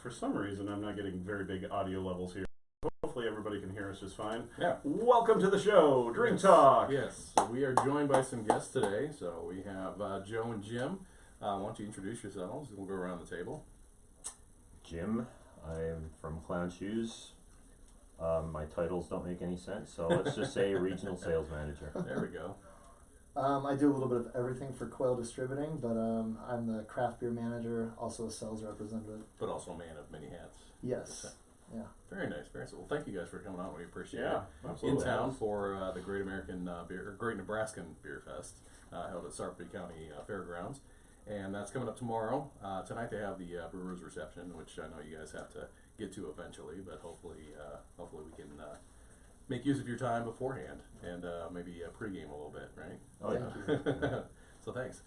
For some reason, I'm not getting very big audio levels here. Hopefully everybody can hear us just fine. Yeah. Welcome to the show, Drink Talk. Yes. So we are joined by some guests today. So we have Joe and Jim. Why don't you introduce yourselves? We'll go around the table. Jim, I'm from Clown Shoes. My titles don't make any sense, so let's just say regional sales manager. There we go. I do a little bit of everything for Quail Distributing, but I'm the craft beer manager, also a sales representative. But also a man of many hats. Yes. Okay. Yeah. Very nice. Very nice. Well, thank you guys for coming out. We appreciate it. Yeah, absolutely. In town for the Great American Great Nebraskan Beer Fest held at Sarpy County Fairgrounds, and that's coming up tomorrow. Tonight they have the Brewers Reception, which I know you guys have to get to eventually, but hopefully we can make use of your time beforehand and maybe pregame a little bit, right? Oh, yeah. So thanks.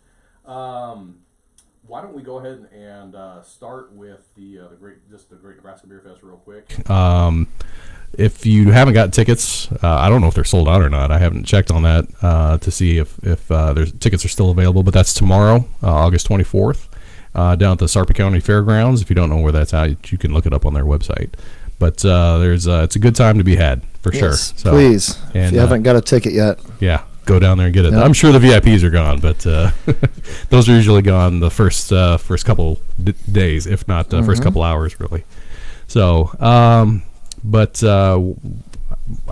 Why don't we go ahead and start with the Great Nebraska Beer Fest real quick. If you haven't got tickets, I don't know if they're sold out or not. I haven't checked on that to see if there's tickets are still available. But that's tomorrow, August 24th, down at the Sarpy County Fairgrounds. If you don't know where that's at, you can look it up on their website. But it's a good time to be had for sure. So, please. And, if you haven't got a ticket yet. Yeah, go down there and get it. Yep. I'm sure the VIPs are gone, but those are usually gone the first couple days, if not the first couple hours, really. So, I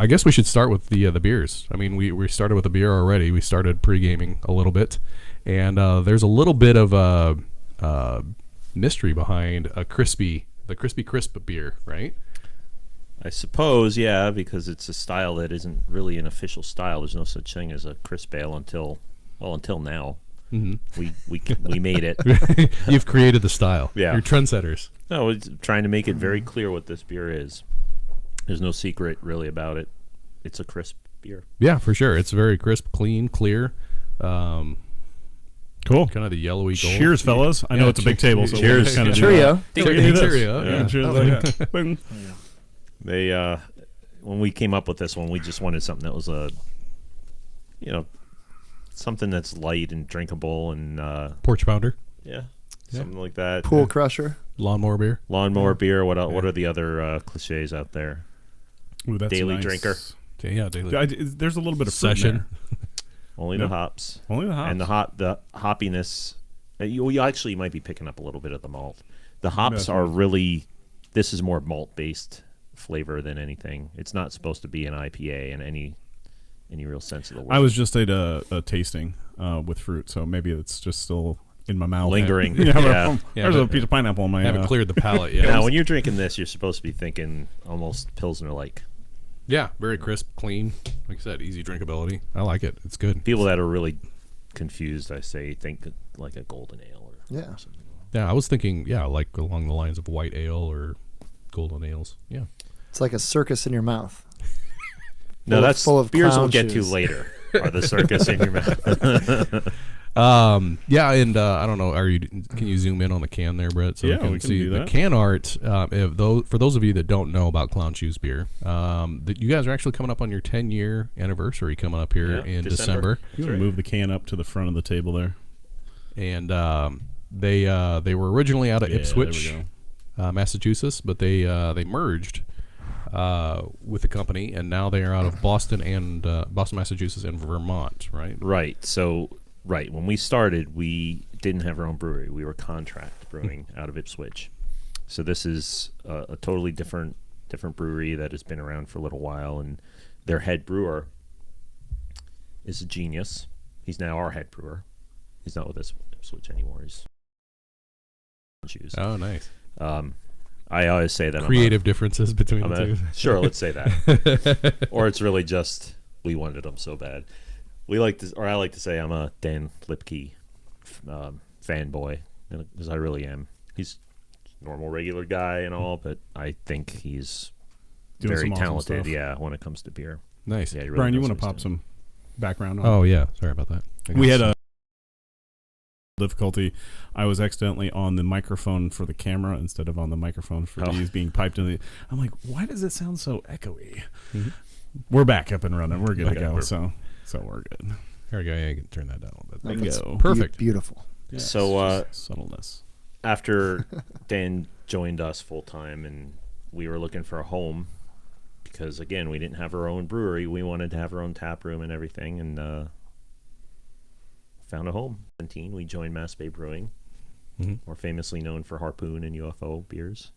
guess we should start with the beers. I mean, we started with the beer already. We started pre-gaming a little bit, and there's a little bit of a mystery behind the Crispy Crisp beer, right? I suppose, yeah, because it's a style that isn't really an official style. There's no such thing as a crisp ale until now. Mm-hmm. We made it. You've created the style. Yeah. You're trendsetters. No, it's trying to make it very clear what this beer is. There's no secret really about it. It's a crisp beer. Yeah, for sure. It's very crisp, clean, clear. Cool. Kind of the yellowy gold. Cheers, fellas. I know it's a big table, so cheers. We'll kind of Cheerio. Cheerio. Yeah. Cheers. Boom. They when we came up with this one, we just wanted something that was something that's light and drinkable and Porch pounder. yeah, something like that. Pool crusher. Lawnmower beer. Lawnmower beer. What are the other cliches out there? Ooh, that's Daily nice. drinker. Yeah, daily. There's a little bit of fruit in Session. there. Only the hops. Only the hops. And the hoppiness. You actually might be picking up a little bit of the malt. The hops are really. This is more malt based flavor than anything. It's not supposed to be an IPA in any real sense of the word. I was just at a tasting with fruit, so maybe it's just still in my mouth. Lingering. Yeah. Yeah, There's a piece of pineapple in my haven't cleared the palate yet. Now, when you're drinking this, you're supposed to be thinking almost Pilsner-like. Yeah, very crisp, clean. Like I said, easy drinkability. I like it. It's good. People that are really confused, I say, think like a golden ale or something. Yeah, I was thinking, like along the lines of white ale or golden ales. Yeah. It's like a circus in your mouth. No, that's full of beers clown we'll get to shoes. later. Are the circus in your mouth? Yeah, and I don't know. Can you zoom in on the can there, Brett? So Yeah, we can we can see do the that. can art. For those of you that don't know about Clown Shoes beer, that you guys are actually coming up on your 10-year anniversary coming up here in December. You want to move the can up to the front of the table there. And they were originally out of Ipswich, there we Massachusetts, but they merged with the company, and now they are out of Boston, Massachusetts, and Vermont. Right. Right. So, when we started, we didn't have our own brewery. We were contract brewing out of Ipswich. So this is a totally different brewery that has been around for a little while, and their head brewer is a genius. He's now our head brewer. He's not with us Ipswich anymore. He's Oh, nice. I always say that Creative differences between the two. Sure, let's say that. Or it's really just we wanted them so bad. I like to say I'm a Dan Lipke fanboy, because I really am. He's a normal, regular guy and all, but I think he's Doing very some awesome talented. stuff. Yeah, when it comes to beer. Nice. Yeah, he really Brian, you knows want to what pop he's some background on? Oh yeah. Sorry about that. We had a difficulty. I was accidentally on the microphone for the camera instead of on the microphone for these being piped in. I'm like, why does it sound so echoey? Mm-hmm. We're back up and running. We're good to go. We're- So we're good. There we go. Yeah, you can turn that down a little bit. There you go. Perfect. Beautiful. Yes, So, just subtleness. after Dan joined us full time, and we were looking for a home because, again, we didn't have our own brewery. We wanted to have our own tap room and everything, and found a home. 17, we joined Mass Bay Brewing, more famously known for Harpoon and UFO beers.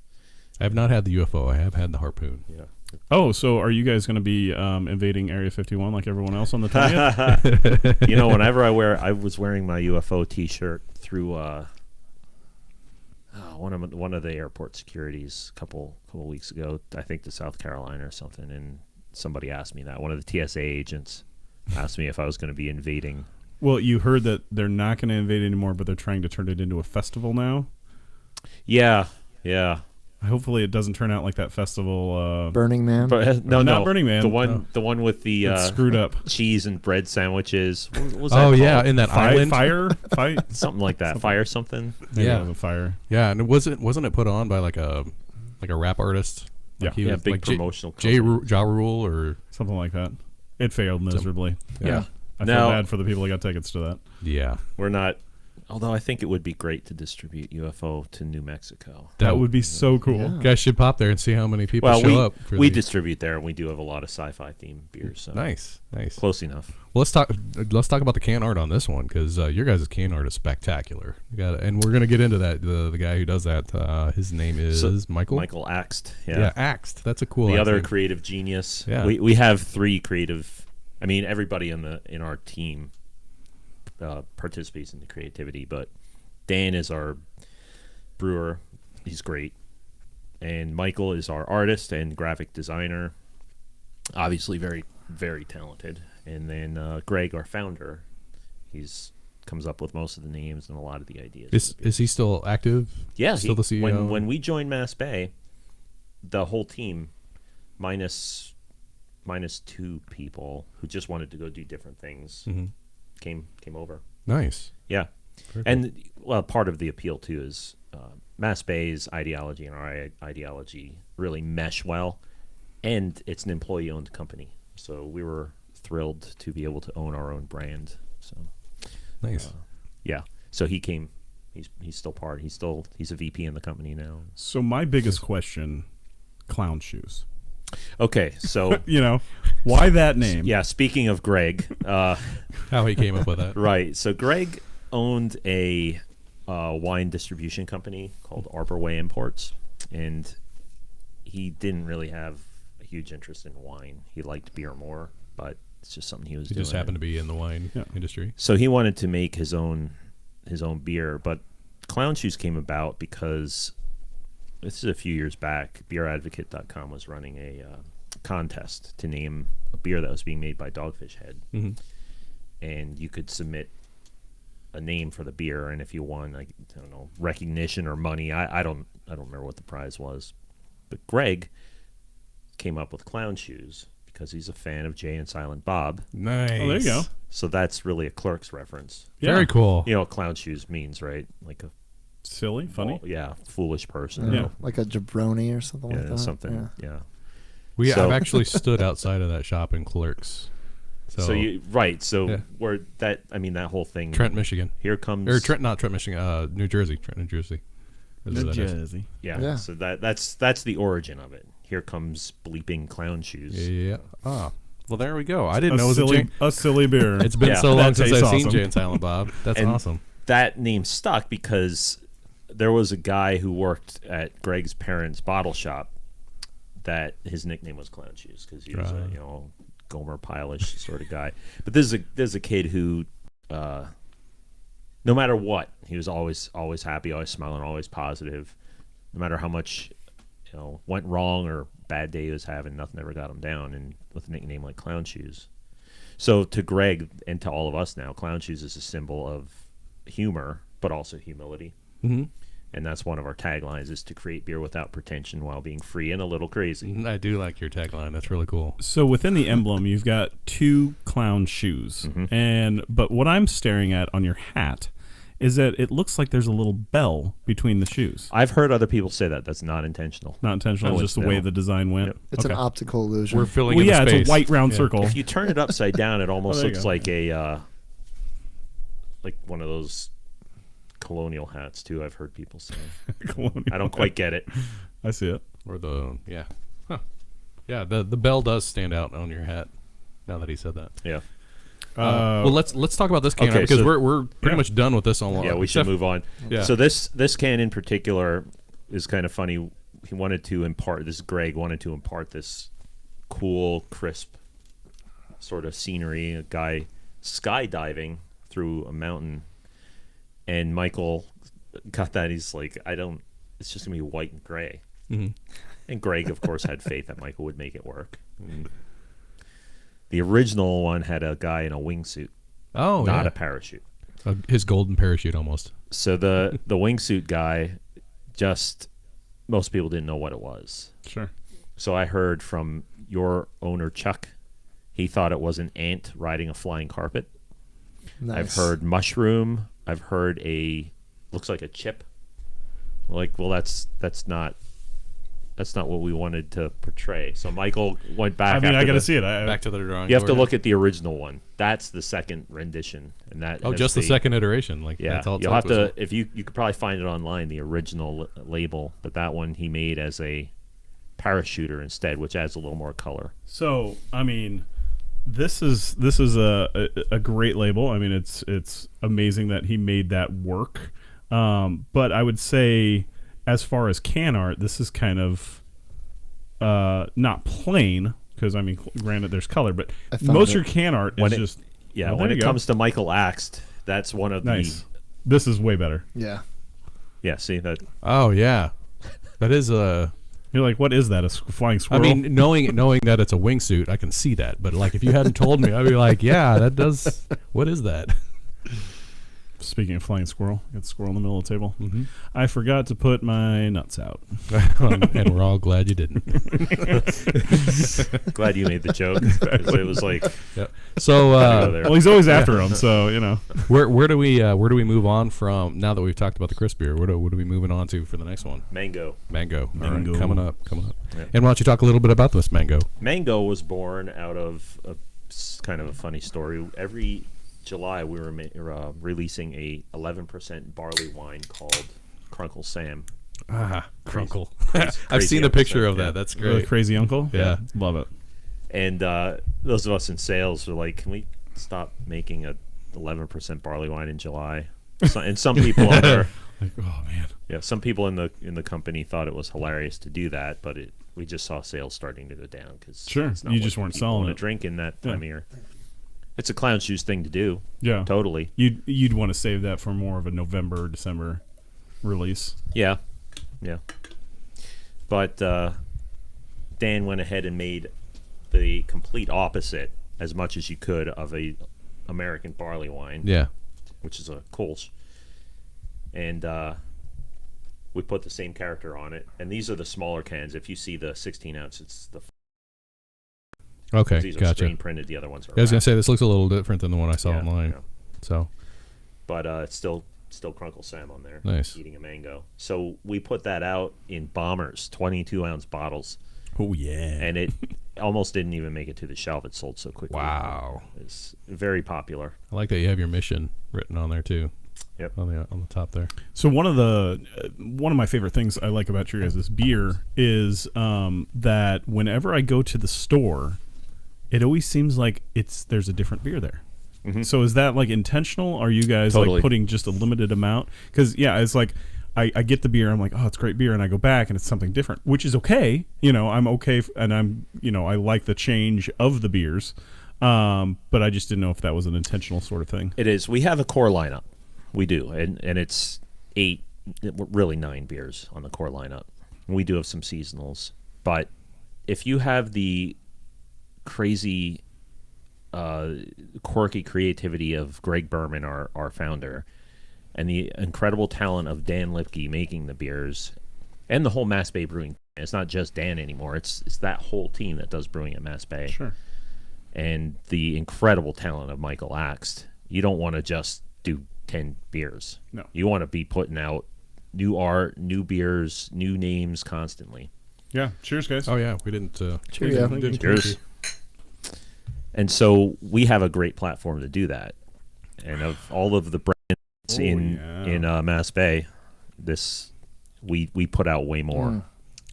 I have not had the UFO. I have had the Harpoon. Yeah. Oh, so are you guys going to be invading Area 51 like everyone else on the 20th? You know, whenever I was wearing my UFO T-shirt through one of the airport securities a couple weeks ago, I think to South Carolina or something, and somebody asked me that. One of the TSA agents asked me if I was going to be invading. Well, you heard that they're not going to invade anymore, but they're trying to turn it into a festival now. Yeah. Hopefully, it doesn't turn out like that festival. Burning Man. But Not Burning Man. The one with the It's screwed up cheese and bread sandwiches. What was that called? Yeah, in that island. Fight. Something like that. Fire something. Maybe Yeah. it was a fire. Yeah, and wasn't it put on by like a rap artist? Like Yeah. he Yeah, was, big like promotional. Ja Rule or Something like that. It failed miserably. Yeah. I feel bad for the people that got tickets to that. yeah. We're not. Although I think it would be great to distribute UFO to New Mexico. That would be so cool. Yeah. You guys should pop there and see how many people Well, show up. For we the- distribute there, and we do have a lot of sci-fi themed beers. So Nice. close enough. Well, let's talk about the can art on this one because your guys' can art is spectacular. And we're gonna get into that. The guy who does that, his name is Michael. Michael Axt. Yeah, Axt. That's a cool. The other name. creative genius. Yeah. We have 3 creative. I mean, everybody in our team participates in the creativity, but Dan is our brewer. He's great. And Michael is our artist and graphic designer. Obviously very, very talented. And then Greg, our founder, comes up with most of the names and a lot of the ideas. Is he still active? Yeah, Still the CEO? When we joined Mass Bay, the whole team, minus 2 people who just wanted to go do different things, came over. Nice. Yeah. Very And well, part of the appeal too is Mass Bay's ideology and our ideology really mesh well, and it's an employee-owned company, so we were thrilled to be able to own our own brand. So Nice. yeah, so he came. He's still part. He's a VP in the company now. So my biggest question, clown shoes. Okay, so Why that name? yeah, speaking of Greg, How he came up with that. right? So Greg owned a wine distribution company called Arbor Way Imports, and he didn't really have a huge interest in wine. He liked beer more, but it's just something he was He doing. just happened to be in the wine industry. So he wanted to make his own beer, but Clown Shoes came about because this is a few years back. BeerAdvocate.com was running a contest to name a beer that was being made by Dogfish Head, and you could submit a name for the beer, and if you won, I don't know, recognition or money. I don't remember what the prize was, but Greg came up with Clown Shoes because he's a fan of Jay and Silent Bob. Nice. Oh, there you go. So that's really a Clerks reference. Yeah. Very cool. You know what Clown Shoes means, right? Like a Silly, funny. foolish person. Yeah. Like a jabroni or something like Yeah, that. something. Yeah. Yeah. So- I've actually stood outside of that shop in Clerks. So you right. So Yeah. where that that whole thing. Trent, Michigan. Here comes Or Trent, not Trent, Michigan. New Jersey. Trent, New Jersey. Is what that is. Jersey. Yeah. Yeah. So that's the origin of it. Here comes bleeping Clown Shoes. Yeah. Ah. Well, there we go. I didn't know it was A silly beer. It's been Yeah. so long That since tastes I've seen awesome. Jay and Silent Bob. That's And awesome. That name stuck because there was a guy who worked at Greg's parents' bottle shop that his nickname was Clown Shoes because he was Right. a Gomer Pyle-ish sort of guy. But this is a kid who, no matter what, he was always happy, always smiling, always positive. No matter how much went wrong or bad day he was having, nothing ever got him down. And with a nickname like Clown Shoes, so to Greg and to all of us now, Clown Shoes is a symbol of humor, but also humility. Mm-hmm. And that's one of our taglines: is to create beer without pretension while being free and a little crazy. I do like your tagline. That's really cool. So within the emblem, you've got 2 clown shoes, but what I'm staring at on your hat is that it looks like there's a little bell between the shoes. I've heard other people say that. That's not intentional. Not intentional, No, just the it's way no. the design went. Yep. It's an optical illusion. We're filling Well, in the yeah, space. it's a white round Yeah. circle. If you turn it upside down, it almost there you looks go. like a like one of those colonial hats too. I've heard people say. Colonial I don't quite get it. I see it. Or the bell does stand out on your hat. Now that he said that. Yeah. Well, let's talk about this can okay, because so- we're pretty much done with this on. Yeah, we should move on. Yeah. So this can in particular is kind of funny. He wanted to impart this. Greg wanted to impart this cool, crisp sort of scenery. A guy skydiving through a mountain, and Michael got that. He's like, It's just gonna be white and gray. Mm-hmm. And Greg, of course, had faith that Michael would make it work. The original one had a guy in a wingsuit, not a parachute. His golden parachute almost. So the wingsuit guy, most people didn't know what it was. Sure. So I heard from your owner, Chuck, he thought it was an ant riding a flying carpet. Nice. I've heard mushroom. I've heard looks like a chip. Like, well, that's not what we wanted to portray. So Michael went back. I mean, I got to the- see it. Back to the drawing You have to board. look at the original one. That's the second rendition, and that. Oh, has just the second iteration. Like, Yeah, that's all it's you'll like have to. If you could probably find it online, the original label, but that one he made as a parachuter instead, which adds a little more color. So, I mean, this is a great label. I mean, it's amazing that he made that work. But I would say, as far as can art, this is kind of not plain because I mean, granted, there's color, but most of your can art is just when it comes to Michael Axt, that's one of nice. This is way better. Yeah. See that. Oh yeah, that is a. You're like, what is that? A flying squirrel? I mean, knowing that it's a wingsuit, I can see that. But like, if you hadn't told me, I'd be like, yeah, that does. What is that? Speaking of flying squirrel, got the squirrel in the middle of the table. Mm-hmm. I forgot to put my nuts out. And we're all glad you didn't. Glad you made the joke. 'Cause it was like, So go there. Well, he's always after them, so you know. where do we move on from now that we've talked about the crisp beer? What are we moving on to for the next one? Mango. Mango. All right, Mango. coming up. Yeah. And why don't you talk a little bit about this mango? Mango was born out of kind of a funny story. Every July we were releasing a 11% barley wine called Crunkle Sam. Crunkle. Crazy I've seen the picture episode, of that. yeah. That's The great. crazy uncle. Yeah. Love it. And those of us in sales were like, can we stop making a 11% barley wine in July? And some people on there, Like, oh man. yeah, some people in the company thought it was hilarious to do that, but we just saw sales starting to go down because Sure, you just weren't selling to it. drink in that time of year. It's a clown shoes thing to do. Yeah. Totally. You'd want to save that for more of a November, December release. Yeah. But Dan went ahead and made the complete opposite, as much as you could, of a American barley wine. Yeah. Which is a Kolsch. And we put the same character on it. And these are the smaller cans. If you see the 16 ounce, it's the. Okay. These are Gotcha. screen printed. The other ones are. I was gonna wrapped. say this looks a little different than the one I saw online. Yeah. So But it's still Crunkle Sam on there. Nice. Eating a mango. So we put that out in bombers, 22-ounce bottles. Oh yeah. And it almost didn't even make it to the shelf. It sold so quickly. wow. It's very popular. I like that you have your mission written on there too. Yep. On the top there. So one of my favorite things I like about your guys' beer is that whenever I go to the store, it always seems like there's a different beer there. Mm-hmm. So is that like intentional? Are you guys Totally. like putting just a limited amount? Because it's like I get the beer, I'm like, oh, it's great beer, and I go back and it's something different, which is okay. I'm okay, and I'm I like the change of the beers, but I just didn't know if that was an intentional sort of thing. It is. We have a core lineup. We do, and it's 9 beers on the core lineup. We do have some seasonals, but if you have the crazy, quirky creativity of Greg Berman, our founder, and the incredible talent of Dan Lipke making the beers, and the whole Mass Bay Brewing. It's not just Dan anymore. It's that whole team that does brewing at Mass Bay. Sure. And the incredible talent of Michael Axt. You don't want to just do 10 beers. No. You want to be putting out new art, new beers, new names constantly. Yeah. Cheers, guys. Oh yeah, we didn't. Cheerio. we didn't Cheers. And so we have a great platform to do that. And of all of the brands in Mass Bay. This we put out way more.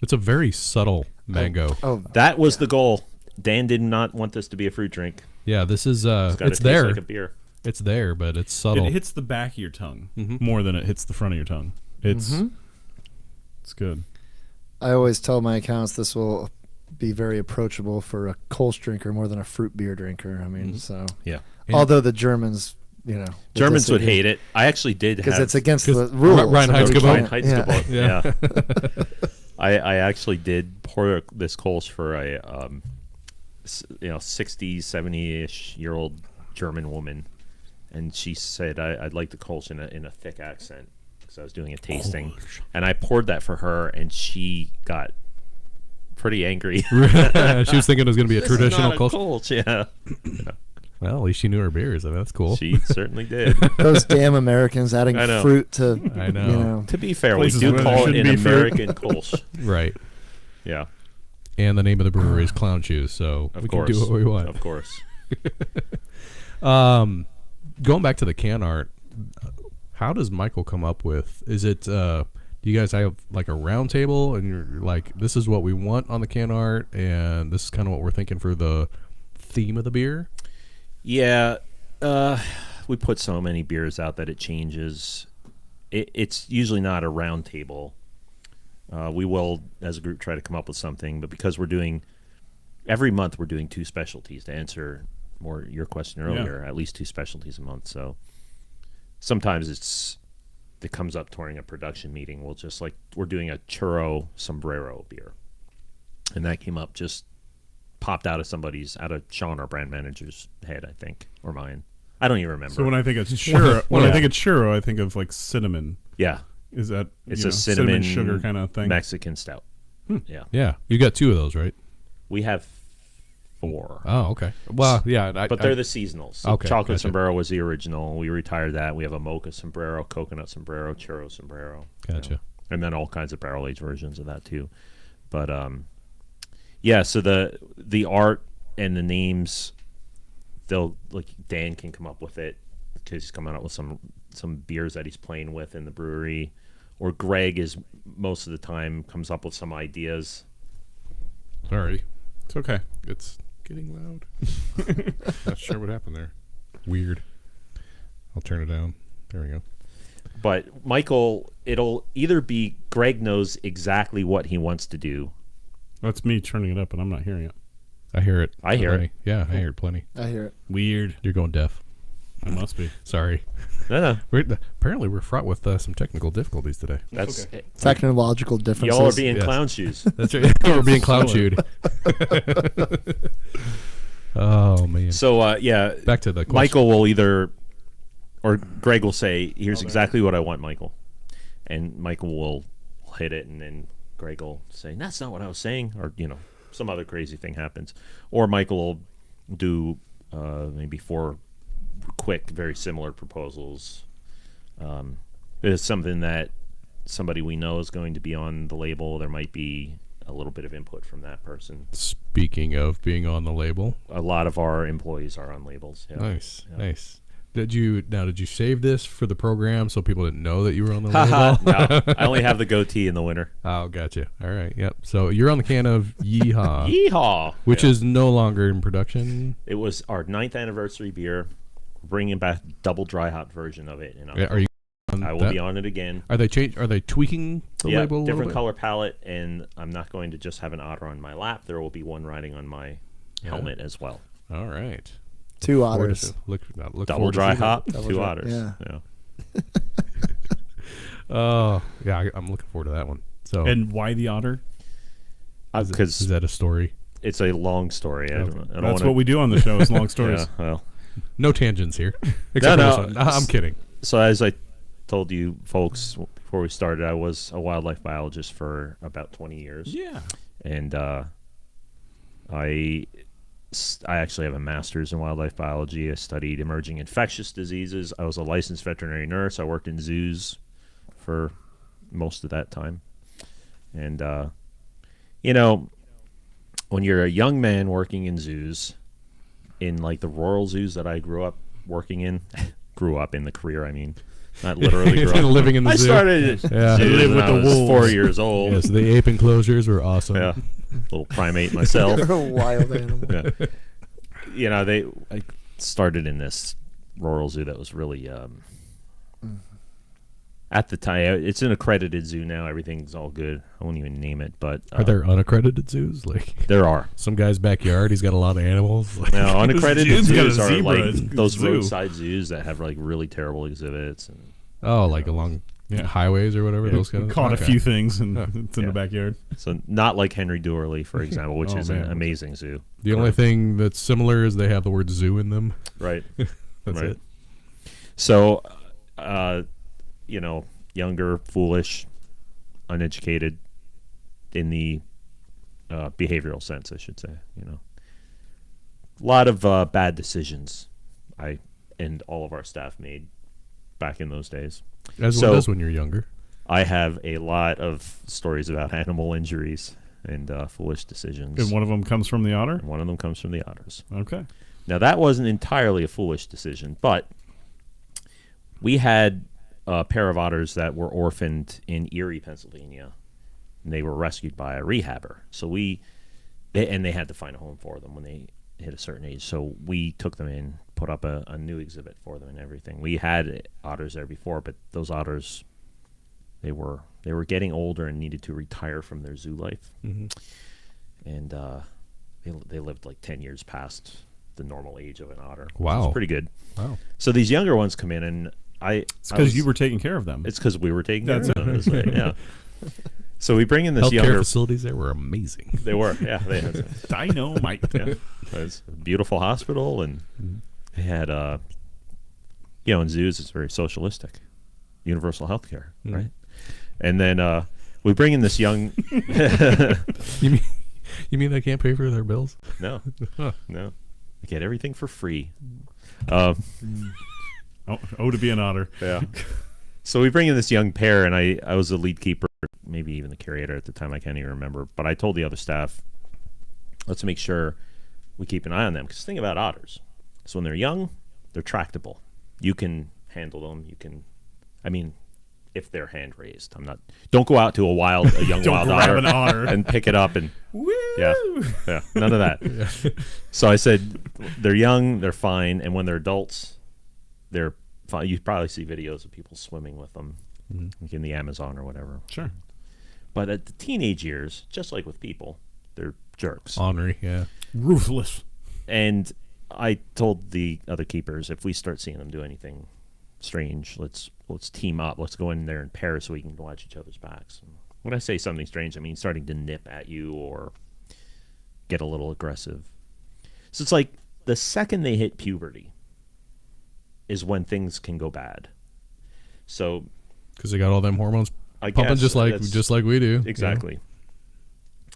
It's a very subtle mango. That was the goal. Dan did not want this to be a fruit drink. Yeah, this is It's it's there. like a beer. It's there, but it's subtle. It hits the back of your tongue more than it hits the front of your tongue. It's good. I always tell my accounts this will be very approachable for a Kolsch drinker more than a fruit beer drinker. I mean, so Yeah. although the Germans, Germans would hate it. I actually did because have it's against the rules. Reinheitsgebot. Yeah. I actually did pour this Kolsch for a 60, 70-ish year old German woman, and she said I'd like the Kolsch in a thick accent because I was doing a tasting, and I poured that for her, and she got pretty angry. She was thinking it was going to be a traditional Kolsch. Yeah. Well, at least she knew her beers. I mean, that's cool. She certainly did. Those damn Americans adding I know. fruit to I know. To be fair, Places we do where there call it shouldn't an be fruit. American Kolsch. Right. Yeah. And the name of the brewery is Clown Shoes, so Of we course. can do what we want. Of course. Going back to the can art, how does Michael come up with? Is it? Do you guys have like a round table and you're like, this is what we want on the can art, and this is kind of what we're thinking for the theme of the beer? Yeah. We put so many beers out that it changes. It's usually not a round table. We will, as a group, try to come up with something, but because every month we're doing 2 specialties to answer more your question earlier, at least 2 specialties a month. So sometimes it comes up during a production meeting. We're doing a churro sombrero beer, and that came up just popped out of Sean, our brand manager's head, I think, or mine. I don't even remember. So when I think of churro, I think of like cinnamon. Yeah. Is that It's a cinnamon sugar kind of thing? Mexican stout. Yeah. Yeah, you got 2 of those, right? We have 4. Oh, okay. Well, yeah, But they're the seasonals. So Okay, Chocolate gotcha. Sombrero was the original. We retired that. We have a mocha sombrero, coconut sombrero, churro sombrero. Gotcha. And then all kinds of barrel aged versions of that too. But yeah, so the art and the names, Dan can come up with it because he's coming up with some beers that he's playing with in the brewery, or Greg is most of the time comes up with some ideas. Sorry, It's okay. it's getting loud. Not sure what happened there. Weird. I'll turn it down. There we go. But Michael, it'll either be Greg knows exactly what he wants to do. That's me turning it up, and I'm not hearing it. I hear it. I hear plenty. Yeah, I hear it plenty. I hear it. Weird. You're going deaf. I must be. Sorry. No. Apparently, we're fraught with some technical difficulties today. That's Technological differences. y'all are being Yes. clown shoes. That's right. We're being clown chewed. Oh man. So yeah, Back to the question. Michael will either, or Greg will say, "Here's exactly what I want, Michael," and Michael will hit it, and then Greg will say, "That's not what I was saying," or some other crazy thing happens, or Michael will do maybe 4 quick, very similar proposals. There's something that somebody we know is going to be on the label. There might be a little bit of input from that person. Speaking of being on the label, A lot of our employees are on labels. Yeah. nice, Yeah. nice. Did you save this for the program so people didn't know that you were on the Haha, label? no, I only have the goatee in the winter. Oh, gotcha. All right, yep. So you're on the can of Yeehaw, Yeehaw! which Yeah. is no longer in production. It was our 9th anniversary beer. We're bringing back double dry hop version of it, and Are you? On I will that? be on it again. Are they tweaking the Yeah, label a little different bit? color palette, and I'm not going to just have an otter on my lap. There will be one riding on my helmet as well. All right. 2 Forward otters. to- Look Double forward to dry seeing hop, Double 2 dry- otters. yeah. Oh, yeah, I'm looking forward to that one. So, And why the otter? is Because that a story? it's a long story. I Okay. don't That's wanna, what we do on the show is long stories. Yeah, well, No tangents here. Except No, for no. this one. I'm kidding. so as I told you folks before we started, I was a wildlife biologist for about 20 years. Yeah. And I actually have a master's in wildlife biology. I studied emerging infectious diseases. I was a licensed veterinary nurse. I worked in zoos for most of that time. And, when you're a young man working in zoos, in like the rural zoos that I grew up working in, grew up in the career, I mean, Not literally grew up. Living in the I zoo. started Yeah. zoo Live when with I the was wolves. 4 years old. Yes, the ape enclosures were awesome. Yeah, little primate myself. You're a wild animal. Yeah. You know, I started in this rural zoo that was really at the time. It's an accredited zoo now. Everything's all good. I won't even name it, but Are there unaccredited zoos? Like there are. some guy's backyard, he's got a lot of animals. Like, Now, unaccredited June's got a zoos are zebra. like It's a good those zoo. roadside zoos that have like really terrible exhibits. And oh, like along highways or whatever. Those kind of Caught okay. a few things and it's in Yeah. the backyard. so not like Henry Doorly, for example, which Oh, is man. an amazing zoo. The only thing that's similar is they have the word zoo in them. Right. That's Right. it. So, you know, younger, foolish, uneducated in the behavioral sense, I should say. You know, a lot of bad decisions I and all of our staff made back in those days. As So- one does when you're younger. I have a lot of stories about animal injuries and foolish decisions. And one of them comes from the otter. And one of them comes from the otters. Okay. Now, that wasn't entirely a foolish decision, but we had a pair of otters that were orphaned in Erie, Pennsylvania, and they were rescued by a rehabber. So they had to find a home for them when they hit a certain age. So we took them in, put up a new exhibit for them and everything. We had otters there before, but those otters, they were getting older and needed to retire from their zoo life. Mm-hmm. And they lived like 10 years past the normal age of an otter. Wow. It's pretty good. Wow. So these younger ones come in, and It's because you were taking care of them. It's because we were taking That's care of them. That's right, yeah. So we bring in this Healthcare younger. facilities there were amazing. They were, yeah. They had Dynamite. yeah. It's a beautiful hospital, and they had, in zoos it's very socialistic, universal health care, right? And then we bring in this young. You mean they can't pay for their bills? No, no, they get everything for free. Oh, to be an otter. Yeah. So we bring in this young pair, and I was the lead keeper, maybe even the curator at the time. I can't even remember. But I told the other staff, let's make sure we keep an eye on them. Because the thing about otters is when they're young, they're tractable. You can handle them. If they're hand raised. Don't go out to a young wild grab otter, an otter. and pick it up and yeah, none of that. So I said they're young, they're fine, and when they're adults, they're fine. You probably see videos of people swimming with them, like in the Amazon or whatever. Sure. But at the teenage years, just like with people, they're jerks. Ornery, yeah. Ruthless. And I told the other keepers, if we start seeing them do anything strange, let's team up. Let's go in there in pairs so we can watch each other's backs. And when I say something strange, I mean starting to nip at you or get a little aggressive. So it's like the second they hit puberty is when things can go bad. So Because they got all them hormones I pumping guess just like we do. exactly.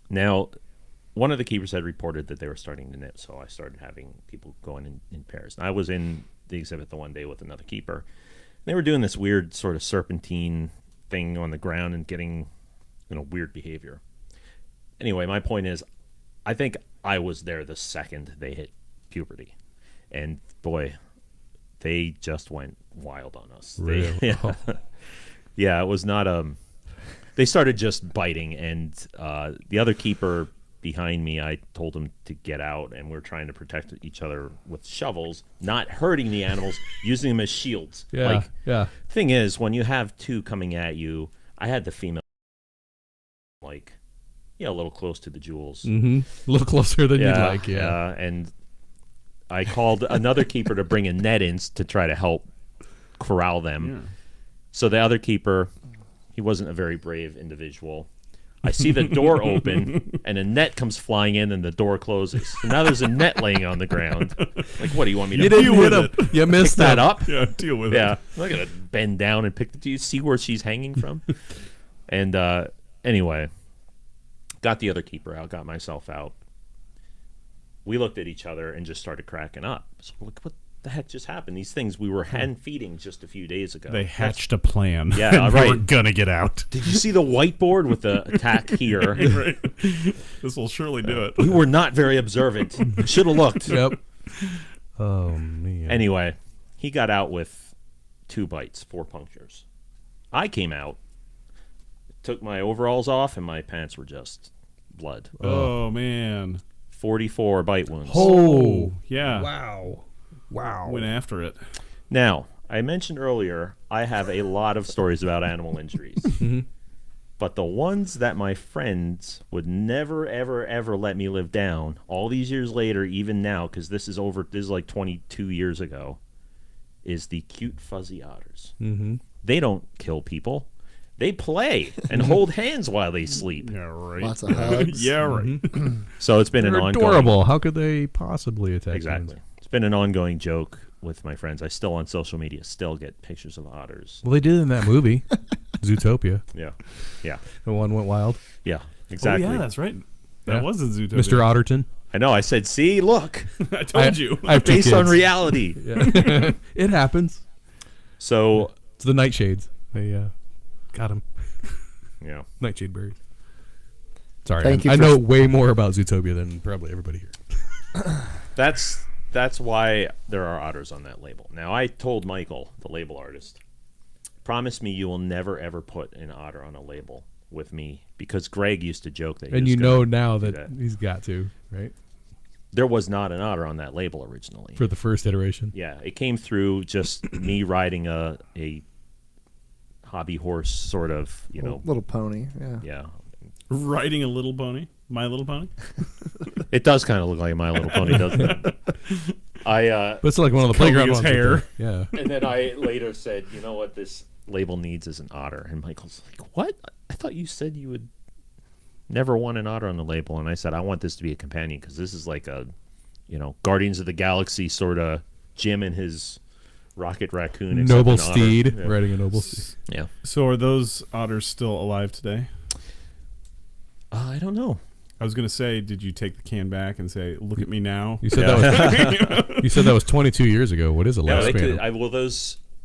Now, one of the keepers had reported that they were starting to nip, so I started having people going in pairs. And I was in the exhibit the one day with another keeper. They were doing this weird sort of serpentine thing on the ground and getting, weird behavior. Anyway, my point is, I think I was there the second they hit puberty. And boy, they just went wild on us. Really? Yeah, it was not they started just biting, and the other keeper behind me, I told him to get out, and we're trying to protect each other with shovels, not hurting the animals, using them as shields. Yeah, yeah. Thing is, when you have two coming at you, I had the female a little close to the jewels. Mm-hmm. A little closer than you'd like, and I called another keeper to bring a net in to try to help corral them. Yeah. So the other keeper, he wasn't a very brave individual. I see the door open, and a net comes flying in, and the door closes. So now there's a net laying on the ground. Like, what do you want me to You do? didn't hit him. You missed That up? Yeah, deal with Yeah, it. I'm not gonna bend down and pick. Do you see where she's hanging from? And anyway, got the other keeper out, got myself out. We looked at each other and just started cracking up. So look, what the heck just happened? These things we were hand feeding just a few days ago. They hatched a plan. Yeah, and right. They were gonna get out. Did you see the whiteboard with the attack here? Right. This will surely do it. We were not very observant. Should have looked. Yep. Oh man. Anyway, he got out with 2 bites, 4 punctures. I came out, took my overalls off, and my pants were just blood. Oh man. 44 bite wounds. Oh yeah. Wow. Went after it. Now, I mentioned earlier I have a lot of stories about animal injuries. But the ones that my friends would never, ever, ever let me live down, all these years later, even now, because this is like 22 years ago, is the cute fuzzy otters. Mm-hmm. They don't kill people. They play and hold hands while they sleep. Yeah, right. Lots of hugs. Yeah, right. So it's been They're an ongoing... adorable. How could they possibly attack Exactly. humans? It's been an ongoing joke with my friends. I still, on social media, still get pictures of otters. Well, they did in that movie, Zootopia. Yeah. Yeah. The one went wild. Yeah. Exactly. Oh, yeah, that's right. That Yeah. was a Zootopia. Mr. Otterton. I know. I said, see, look. I told you. I have 2 Based on kids. reality. Yeah. It happens. So, It's the nightshades. They got him. yeah. Nightshade berries. Sorry, Thank you I for- know way more about Zootopia than probably everybody here. That's why there are otters on that label. Now, I told Michael, the label artist, promise me you will never, ever put an otter on a label with me, because Greg used to joke that he And was you gonna know now do that he's got to, right? there was not an otter on that label originally. For the first iteration. Yeah, it came through just me riding a hobby horse, sort of, you know. Little pony. Yeah. Yeah, Riding a little pony. My Little Pony. it does kind of look like My Little Pony, doesn't it? But it's like one of the Combing playground his ones. with hair. the- Yeah. And then I later said, you know what this label needs is an otter. And Michael's like, what? I thought you said you would never want an otter on the label. And I said, I want this to be a companion, because this is like a, you know, Guardians of the Galaxy sort of Jim and his rocket raccoon. except Noble an otter. steed. Yeah. Riding a noble steed. Yeah. So are those otters still alive today? I don't know. I was gonna say, did you take the can back and say, "Look at me now"? You said that was. You said that was 22 years ago. What is a No, they lifespan? could, well,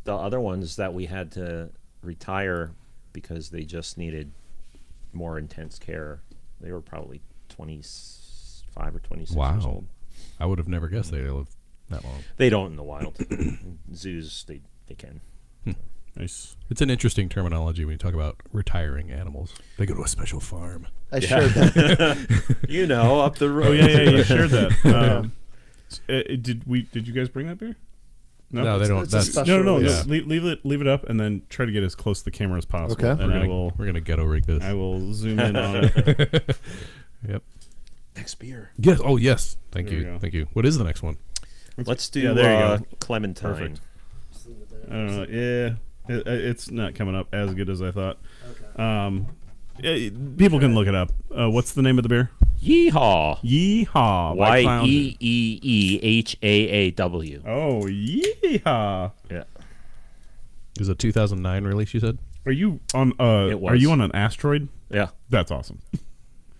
the other ones that we had to retire because they just needed more intense care, they were probably 25 or 26 years Wow. old. I would have never guessed they lived that long. They don't in the wild. Zoos, they can. Nice. It's an interesting terminology when you talk about retiring animals. They go to a special farm. I shared that. You know, up the road. Oh yeah, you shared that. Did you guys bring that beer? No, they don't. It's a That's, special No. Yeah. Leave it up, and then try to get as close to the camera as possible. Okay. And we're gonna ghetto rig this. I will zoom in on it. Yep. Next beer. Yes. Oh, yes. Thank There we you. go. Thank you. What is the next one? Let's do Yeah, there you go. Clementine. Perfect. I don't know. Yeah, it's not coming up as good as I thought. People can look it up. What's the name of the beer? Yeehaw. Yeehaw. by Clown. Yeehaw. Oh, yeehaw. Yeah. Is a 2009 release, you said? Are you on? It was. Are you on an asteroid? Yeah. That's awesome.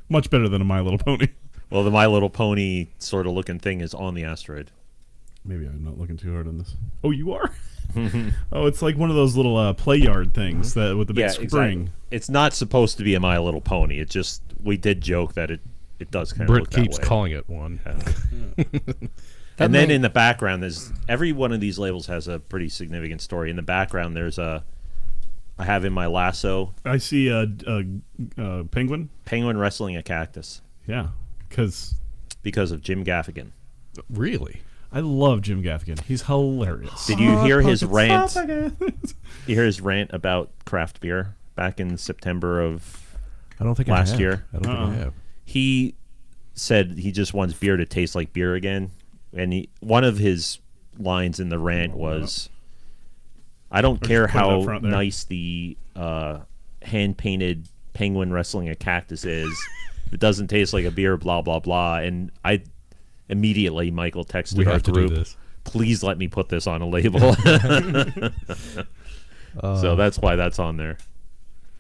Much better than a My Little Pony. Well, the My Little Pony sort of looking thing is on the asteroid. Maybe I'm not looking too hard on this. Oh, you are. Oh, it's like one of those little play yard things that with the big spring. Exactly. It's not supposed to be a My Little Pony. It just, we did joke that it does kind of Britt look keeps that way. calling it one. And then in the background, there's every one of these labels has a pretty significant story. In the background, there's I have in my lasso I see a penguin. penguin wrestling a cactus Yeah, because because of Jim Gaffigan. Really? I love Jim Gaffigan. He's hilarious. Did you hear his rant? Pockets. You hear his rant about craft beer back in September of I don't think last I have. year? I don't think I have. He said he just wants beer to taste like beer again. And one of his lines in the rant was, I don't care put it up how front there. nice the hand-painted penguin wrestling a cactus is. It doesn't taste like a beer, blah, blah, blah. And I immediately, Michael texted We our have to do group, this. please let me put this on a label. So that's why that's on there.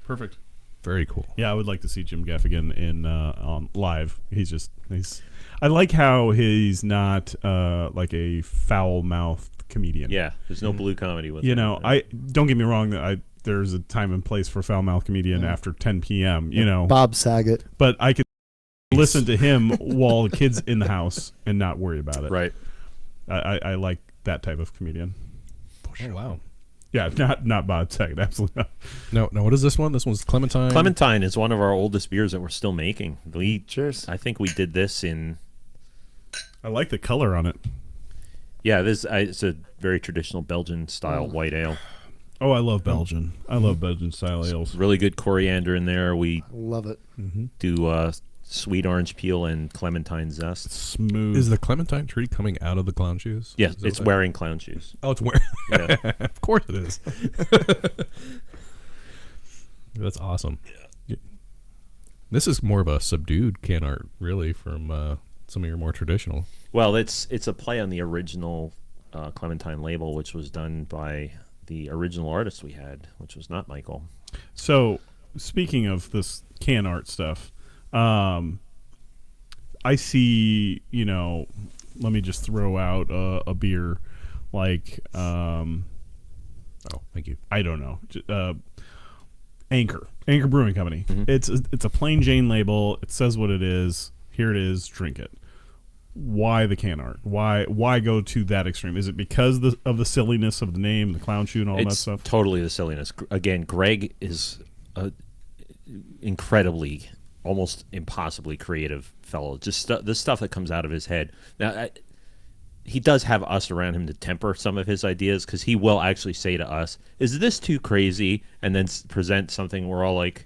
Perfect. Very cool. Yeah, I would like to see Jim Gaffigan in on live. He's. I like how he's not like a foul-mouthed comedian. Yeah, there's no blue comedy with You him. know, I don't get me wrong. There's a time and place for foul-mouthed comedian after 10 p.m. You know, Bob Saget. but I could listen to him while the kid's in the house and not worry about it. Right. I like that type of comedian. Oh, wow. Yeah, not Bob Saget. Absolutely not. No. What is this one? This one's Clementine. Clementine is one of our oldest beers that we're still making. Cheers. I think we did this in. I like the color on it. Yeah, it's a very traditional Belgian style white ale. Oh, I love Belgian. I love Belgian style ales. Really good coriander in there. We Love it. do sweet orange peel and clementine zest. Smooth. Is the Clementine tree coming out of the clown shoes? Yeah, Is that it's what- wearing clown shoes. Oh, it's wearing. Yeah. Of course it is. That's awesome. Yeah. This is more of a subdued can art, really, from some of your more traditional. Well, it's a play on the original Clementine label, which was done by the original artist we had, which was not Michael. So, speaking of this can art stuff, I see, let me just throw out a beer like, Oh, thank you. I don't know, Anchor Brewing Company. Mhm. It's a plain Jane label. It says what it is. Here it is. Drink it. Why the can art? Why go to that extreme? Is it because of the silliness of the name, the clown shoe, and all that It's stuff? totally the silliness. Again, Greg is a incredibly, almost impossibly creative fellow. Just the stuff that comes out of his head. Now, he does have us around him to temper some of his ideas, because he will actually say to us, "Is this too crazy?" and then present something we're all like,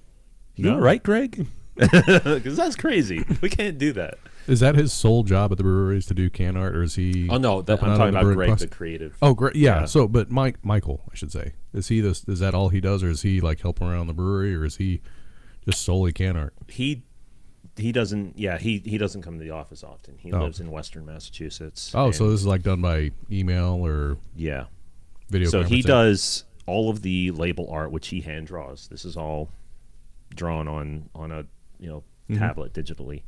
"You No. all right, Greg?" Because that's crazy. We can't do that. Is that his sole job at the breweries to do can art, or is he? Oh no, I'm helping out on talking the about brewing Greg, process? the creative. Oh, great. Yeah. Yeah. So, but Michael, I should say, is he this? Is that all he does, or is he like helping around the brewery, or is he just solely can art? He doesn't. Yeah, he doesn't come to the office often. He Oh. lives in Western Massachusetts. Oh, and- so this is like done by email or yeah. video. So he conferencing? does all of the label art, which he hand draws. This is all drawn on a tablet digitally.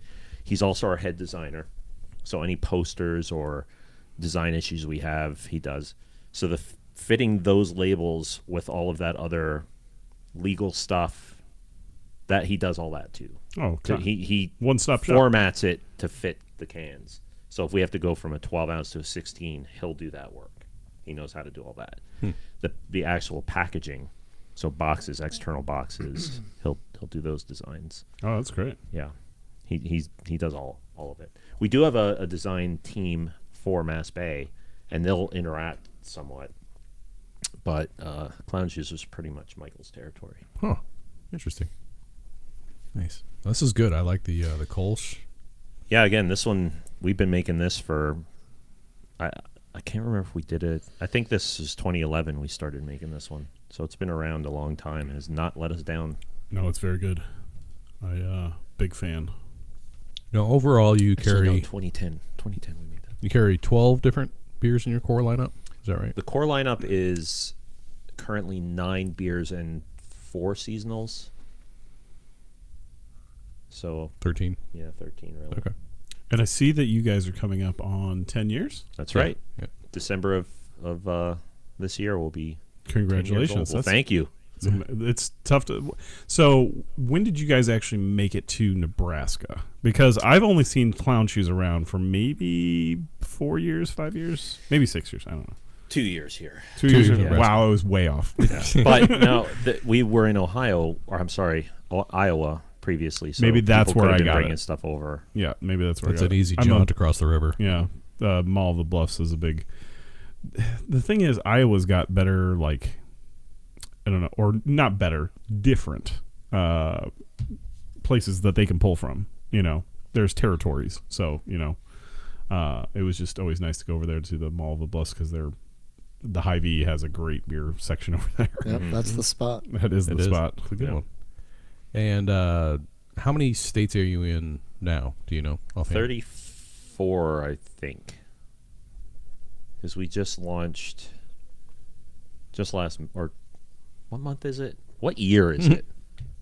He's also our head designer. So any posters or design issues we have, he does. So the fitting those labels with all of that other legal stuff, that he does all that too. Oh, So okay. he One-stop shop. formats it to fit the cans. So if we have to go from a 12 ounce to a 16, he'll do that work. He knows how to do all that. The actual packaging, so boxes, external boxes, he'll do those designs. Oh, that's great. Yeah, he does all of it. We do have a design team for Mass Bay, and they'll interact somewhat. But Clown Shoes was pretty much Michael's territory. Huh. Interesting. Nice. This is good. I like the Kolsch. Yeah, again, this one, we've been making this for, I can't remember if we did it. I think this is 2011 we started making this one. So it's been around a long time and has not let us down. No, it's very good. Big fan. No, overall you Actually, no, carry 2010 we made that. you carry 12 different beers in your core lineup. Is that right? The core lineup is currently 9 beers and 4 seasonals. So 13. yeah, 13 really. Okay. And I see that you guys are coming up on 10 years. That's Yeah. right. Yeah. December of this year will be 10 years old. Congratulations. Well, thank you. It's tough to. So, when did you guys actually make it to Nebraska? Because I've only seen Clown Shoes around for maybe 4 years, 5 years, maybe 6 years. I don't know. 2 years here. 2 2 years. years in Nebraska. Wow, I was way off. But no, we were in Ohio, or I'm sorry, Iowa previously. So Maybe that's people where could have I been got bringing it. stuff over. Yeah, maybe that's where It's I an got it. easy I'm jaunt across the river. Yeah, Mall of the Bluffs is a big. The thing is, Iowa's got better, like, I don't know, or not better, different places that they can pull from. There's territories, so it was just always nice to go over there to the Mall of the Bluffs because the Hy-Vee has a great beer section over there. Yep, that's the spot. That is It the is. spot. It's a good Yeah. one. And how many states are you in now? Do you know? offhand? 34, I think. Because we just launched or what month is it? What year is it?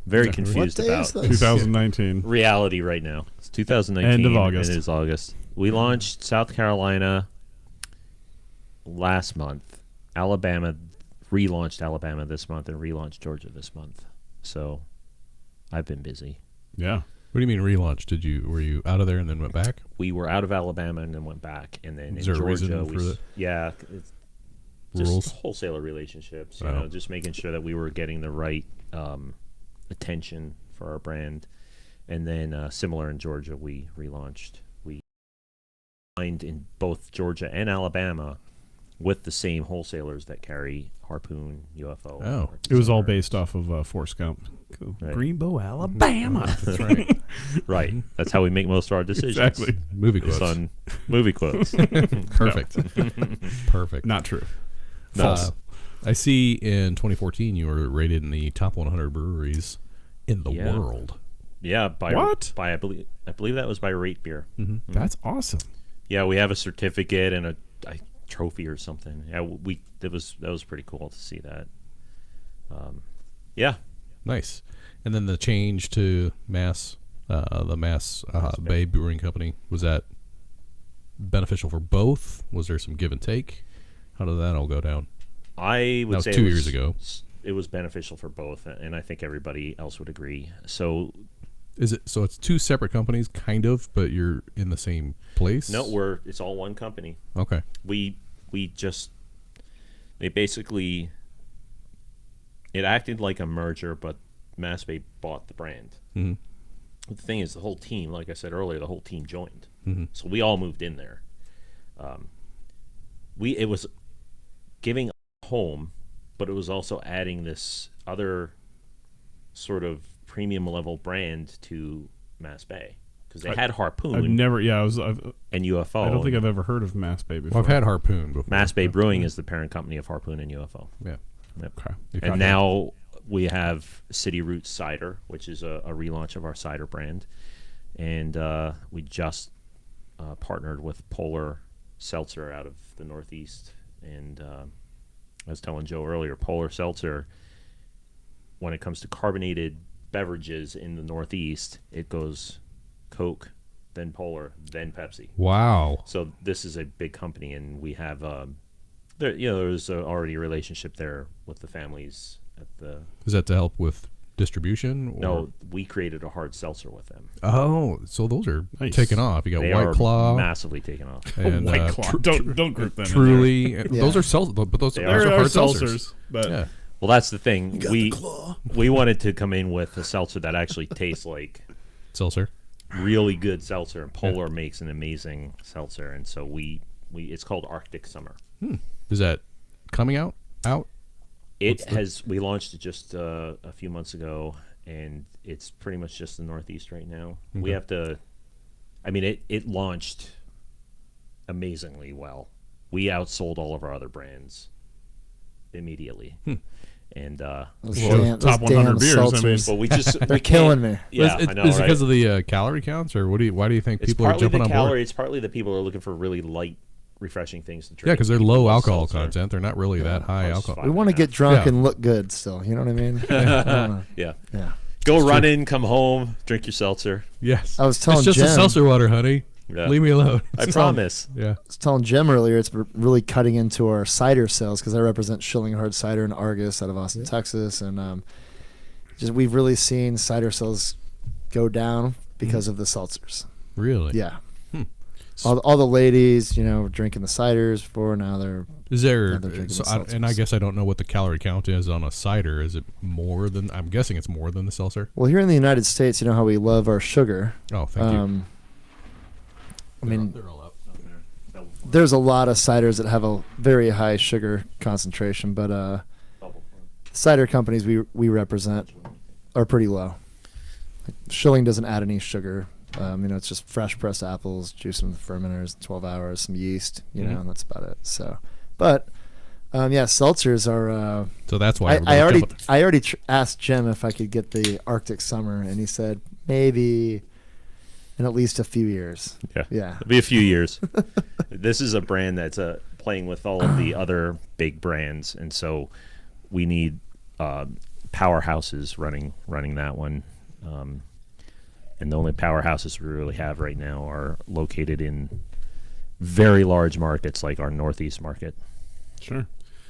Very confused What day about is this? 2019. reality right now. It's 2019. End of August. It is August. We launched South Carolina last month. Alabama relaunched Alabama this month and relaunched Georgia this month. So I've been busy. Yeah. What do you mean relaunch? Were you out of there and then went back? We were out of Alabama and then went back, and then Is in there a Georgia, reason for that? yeah, rules? Just wholesaler relationships. You Oh. know, just making sure that we were getting the right attention for our brand. And then similar in Georgia, we relaunched. We signed in both Georgia and Alabama with the same wholesalers that carry Harpoon, UFO. Oh. It was all based off of Forrest Gump. Right. Greenbow, Alabama. That's right. Right. That's how we make most of our decisions. Exactly. Movie quotes. Based on movie quotes. Perfect. Perfect. Not true. False. I see in 2014 you were rated in the top 100 breweries in the Yeah. world. Yeah. By What? By I believe that was by Rate Beer. That's awesome. Yeah, we have a certificate and a trophy or something. Yeah, that was pretty cool to see that. Yeah. Nice. And then the change to the Mass Bay Brewing Company, was that beneficial for both? Was there some give and take? How did that all go down? I would That was say 2 years ago. It was beneficial for both, and I think everybody else would agree. So Is it so? It's two separate companies, kind of, but you're in the same place. no, it's all one company. Okay. They basically, it acted like a merger, but Mass Bay bought the brand. Mm-hmm. The thing is, the whole team, like I said earlier, the whole team joined. Mm-hmm. So we all moved in there. It was giving a home, but it was also adding this other sort of premium level brand to Mass Bay, because they had Harpoon I've never. Yeah, and UFO. I don't think I've ever heard of Mass Bay before. Well, I've had Harpoon before. Mass Bay Brewing is the parent company of Harpoon and UFO. Yeah. Yep. Okay. You caught And that. now we have City Roots Cider, which is a relaunch of our cider brand. And we just partnered with Polar Seltzer out of the Northeast. And I was telling Joe earlier, Polar Seltzer, when it comes to carbonated beverages in the Northeast, it goes Coke, then Polar, then Pepsi. Wow. So this is a big company, and we have there's already a relationship there with the families at the. Is that to help with distribution? Or? No, we created a hard seltzer with them. Oh, so those are Nice. taking off. You got They White are Claw massively taken off. and White Claw. Don't group them. Truly. Yeah. Those are seltzer, but those They are There hard are seltzers. seltzers, but Yeah. Well, that's the thing. We wanted to come in with a seltzer that actually tastes like Seltzer. really good seltzer, and Polar makes an amazing seltzer, and so we it's called Arctic Summer. Is that coming out? We launched it just a few months ago, and it's pretty much just the Northeast right now. We have to. I mean, it launched amazingly well. We outsold all of our other brands immediately, and Those Well, damn, top those 100 damn beers, I mean. seltzers. but we just They're killing me. Yeah, is I know, is it right? because of the calorie counts, or why do you think It's people are partly jumping the on calorie. board? It's partly that people are looking for really light, refreshing things to drink. Yeah, because they're People low love alcohol seltzer. content. They're not really that high Plus alcohol. We want to get drunk Yeah. and look good still. You know what I mean? I wanna- Yeah, yeah. go run in, come home, drink your seltzer. Yes. I was telling it's just a Jen- seltzer water, honey. Yeah. Leave me alone. I promise. Yeah. I was telling Jim earlier, it's really cutting into our cider sales because I represent Schilling Hard Cider and Argus out of Austin, Texas, and just we've really seen cider sales go down because of the seltzers. Really? Yeah, all the ladies, drinking the ciders before now they're Is there? Yeah, they're drinking So the and I seltzers. guess I don't know what the calorie count is on a cider. Is it more than? I'm guessing it's more than the seltzer. well here in the United States. You know how we love our sugar. Oh, thank you. I mean, They're all up. there's a lot of ciders that have a very high sugar concentration, but cider companies we represent are pretty low. Like Schilling doesn't add any sugar. It's just fresh pressed apples, juice from the fermenters, 12 hours, some yeast, and that's about it. So, but seltzers are. So that's why I everybody's already asked Jim if I could get the Arctic Summer, and he said maybe in at least a few years. Yeah. It'll be a few years. This is a brand that's playing with all of the other big brands, and so we need powerhouses running that one. And the only powerhouses we really have right now are located in very large markets like our Northeast market. Sure.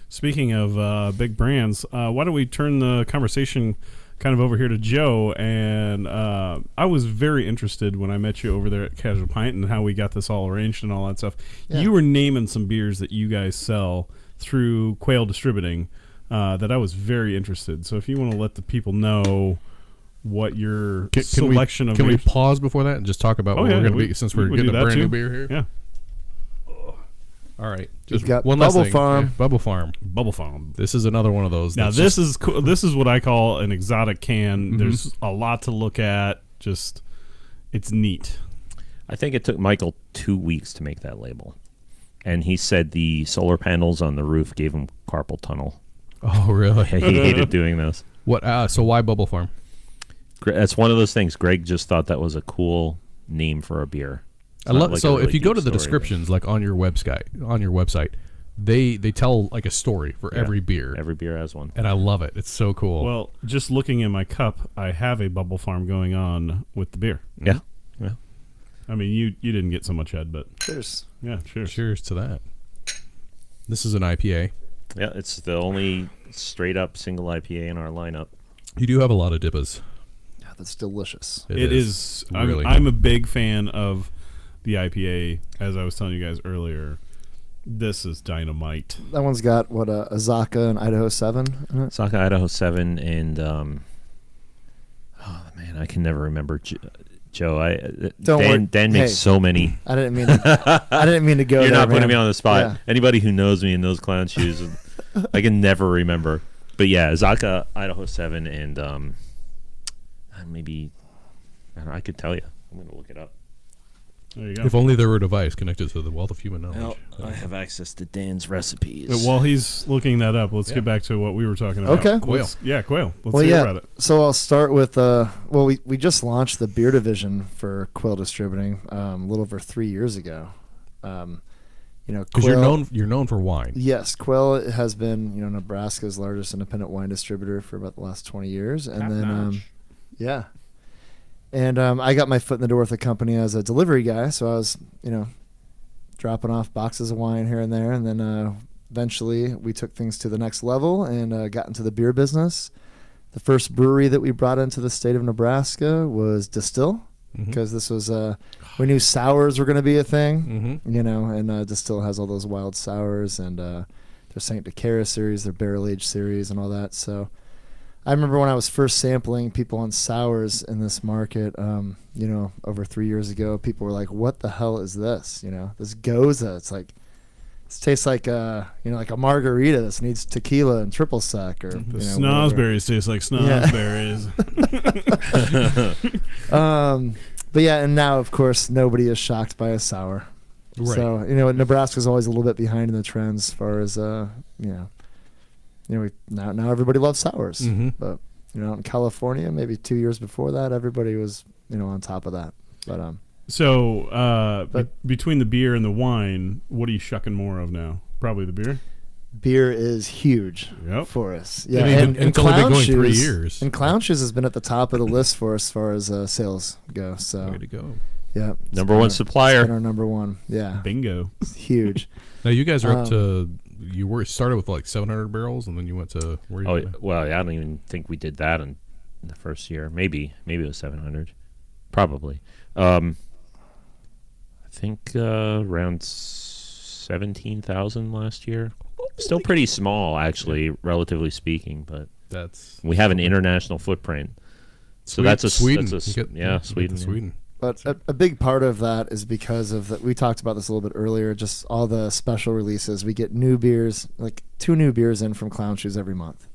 Speaking of big brands, why don't we turn the conversation kind of over here to Joe? And I was very interested when I met you over there at Casual Pint and how we got this all arranged and all that stuff. Yeah. You were naming some beers that you guys sell through Quail Distributing that I was very interested. So if you want to let the people know what your selection of can we beers- pause before that and just talk about what we're going to be, since we're we getting do a that brand too. new beer here? Yeah. All right. We've Just got one last Bubble thing. Farm. Yeah, Bubble Farm. Bubble Farm. This is another one of those. Now that's this just- is cool. This is what I call an exotic can. Mhm. There's a lot to look at. Just it's neat. I think it took Michael 2 weeks to make that label. And he said the solar panels on the roof gave him carpal tunnel. Oh, really? He hated doing those. What? So why Bubble Farm? That's one of those things. Greg just thought that was a cool name for a beer. I love. Like So a really if you go to deep the story. descriptions, like on your website, they tell like a story for Yeah. every beer, Every beer has one. and I love it. It's so cool. Well, just looking in my cup, I have a Bubble Farm going on with the beer. Yeah. I mean, you didn't get so much head, but Cheers. yeah, cheers. Cheers to that. This is an IPA. Yeah, it's the only straight up single IPA in our lineup. You do have a lot of dippas. Yeah, that's delicious. It is. really. I'm a big fan of the IPA. As I was telling you guys earlier, this is dynamite. That one's got what a Zaka and Idaho 7 in it. Saka Idaho 7 and oh man, I can never remember Joe. Don't worry. Dan makes Hey. so many. I didn't mean to, I didn't mean to go You're there, not putting man. me on the spot. Yeah. Anybody who knows me in those clown shoes, I can never remember. But yeah, Zaka Idaho 7 and maybe I could tell you. I'm gonna look it up. There you go. If only there were a device connected to the wealth of human knowledge. Well, I have access to Dan's recipes. While he's looking that up, let's get back to what we were talking about. Okay. Quail. Quail. Let's Well, hear yeah. about it. So I'll start with we just launched the beer division for Quail Distributing a little over 3 years ago. Because you're known for wine. Yes, Quail has been Nebraska's largest independent wine distributor for about the last 20 years, and Top then notch. yeah, and I got my foot in the door with the company as a delivery guy, so I was dropping off boxes of wine here and there, and then eventually we took things to the next level and got into the beer business. The first brewery that we brought into the state of Nebraska was Distill, because this was we knew sours were going to be a thing, and Distill has all those wild sours and their Saint Decara series, their barrel aged series, and all that. So I remember when I was first sampling people on sours in this market, over 3 years ago, people were like, "What the hell is this? This Goza? It's like this tastes like like a margarita. This needs tequila and triple sec or The whatever." snozberries taste like snozberries. But yeah, and now of course nobody is shocked by a sour. Right. So Nebraska's always a little bit behind in the trends as far as now everybody loves sours. But out in California, maybe 2 years before that, everybody was on top of that. But So But- between the beer and the wine, what are you shucking more of now? Probably the beer. beer is huge Yep. for us. I mean, it's only been going 3 years. And Clown Shoes has been at the top of the list for us as far as sales go. So Way to go. yeah, it's Number been one our- supplier. it's been our number one. Yeah, Bingo. it's huge. Now you guys are up to. You were started with like 700 barrels, and then you went to where? Oh, You went? well, I don't even think we did that in the first year. Maybe it was 700. Probably. I think around 17,000 last year. Still pretty small, actually, relatively speaking, but That's we have an international footprint. So that's a Sweden. That's a, You get- yeah, you get Sweden. to yeah. Sweden. But a big part of that is because of that. We talked about this a little bit earlier. Just all the special releases. We get new beers, like 2 new beers in from Clown Shoes every month.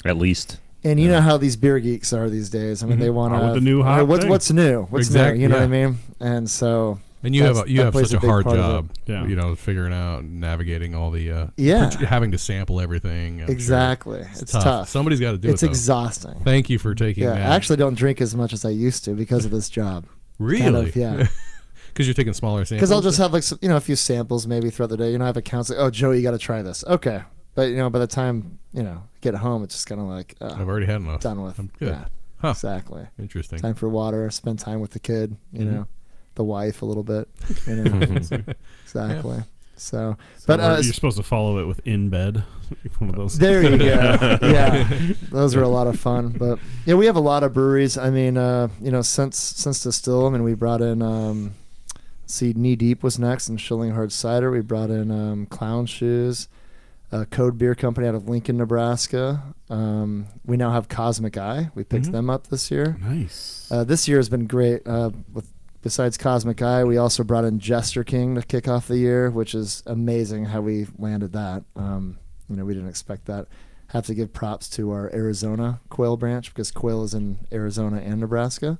At least. And you know how these beer geeks are these days. I mean, they want Oh, with the new hot thing. what's new? What's Exact- new? You know what I yeah. mean? And so And you that's- have you that have plays such a big hard part of job, Yeah. figuring out, navigating all the Yeah. having to sample everything. I'm sure. Exactly. It's tough. Somebody's got to do It's it. though. exhausting. Thank you for taking Yeah, that. I actually don't drink as much as I used to because of this job. really, Kind of, yeah. Because you're taking smaller samples. Because I'll just have like a few samples maybe throughout the day. I have accounts like, oh, Joe, you got to try this. Okay, but by the time get home, it's just kind of like I've already had enough. done with. I'm good. Yeah, Huh. exactly. Interesting. Time for water. Spend time with the kid. The wife a little bit. Exactly. So, but Or you're supposed to follow it with in bed. One of those. there you go. Yeah, those are a lot of fun. But yeah, we have a lot of breweries. I mean, since Distill, I mean, we brought in. Knee Deep was next, and Shilling Hard Cider. We brought in Clown Shoes. Code Beer Company out of Lincoln, Nebraska. We now have Cosmic Eye. We picked them up this year. Nice. This year has been great. Besides Cosmic Eye, we also brought in Jester King to kick off the year, which is amazing how we landed that. We didn't expect that. Have to give props to our Arizona Quail branch because Quail is in Arizona and Nebraska.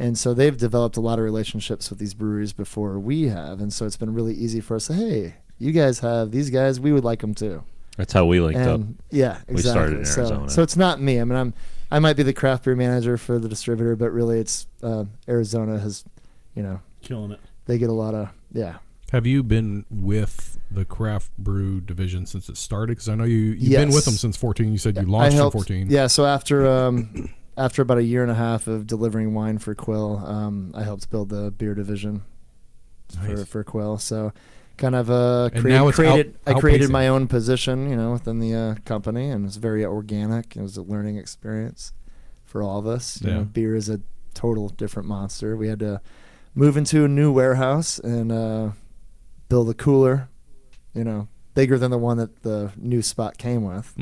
And so they've developed a lot of relationships with these breweries before we have. And so it's been really easy for us to, hey, you guys have these guys, we would like them too. That's how we linked up. Yeah, exactly. We started in Arizona. So it's not me. I mean, I might be the craft beer manager for the distributor, but really it's Arizona has, killing it. They get a lot of, Have you been with the craft brew division since it started? Because I know you've Yes. been with them since 14. You said you launched in 14. Yeah, so after about a year and a half of delivering wine for Quill, I helped build the beer division for Quill. So kind of created outpacing. my own position, within the company, and it was very organic. It was a learning experience for all of us. You know, beer is a total different monster. We had to move into a new warehouse and build a cooler, bigger than the one that the new spot came with.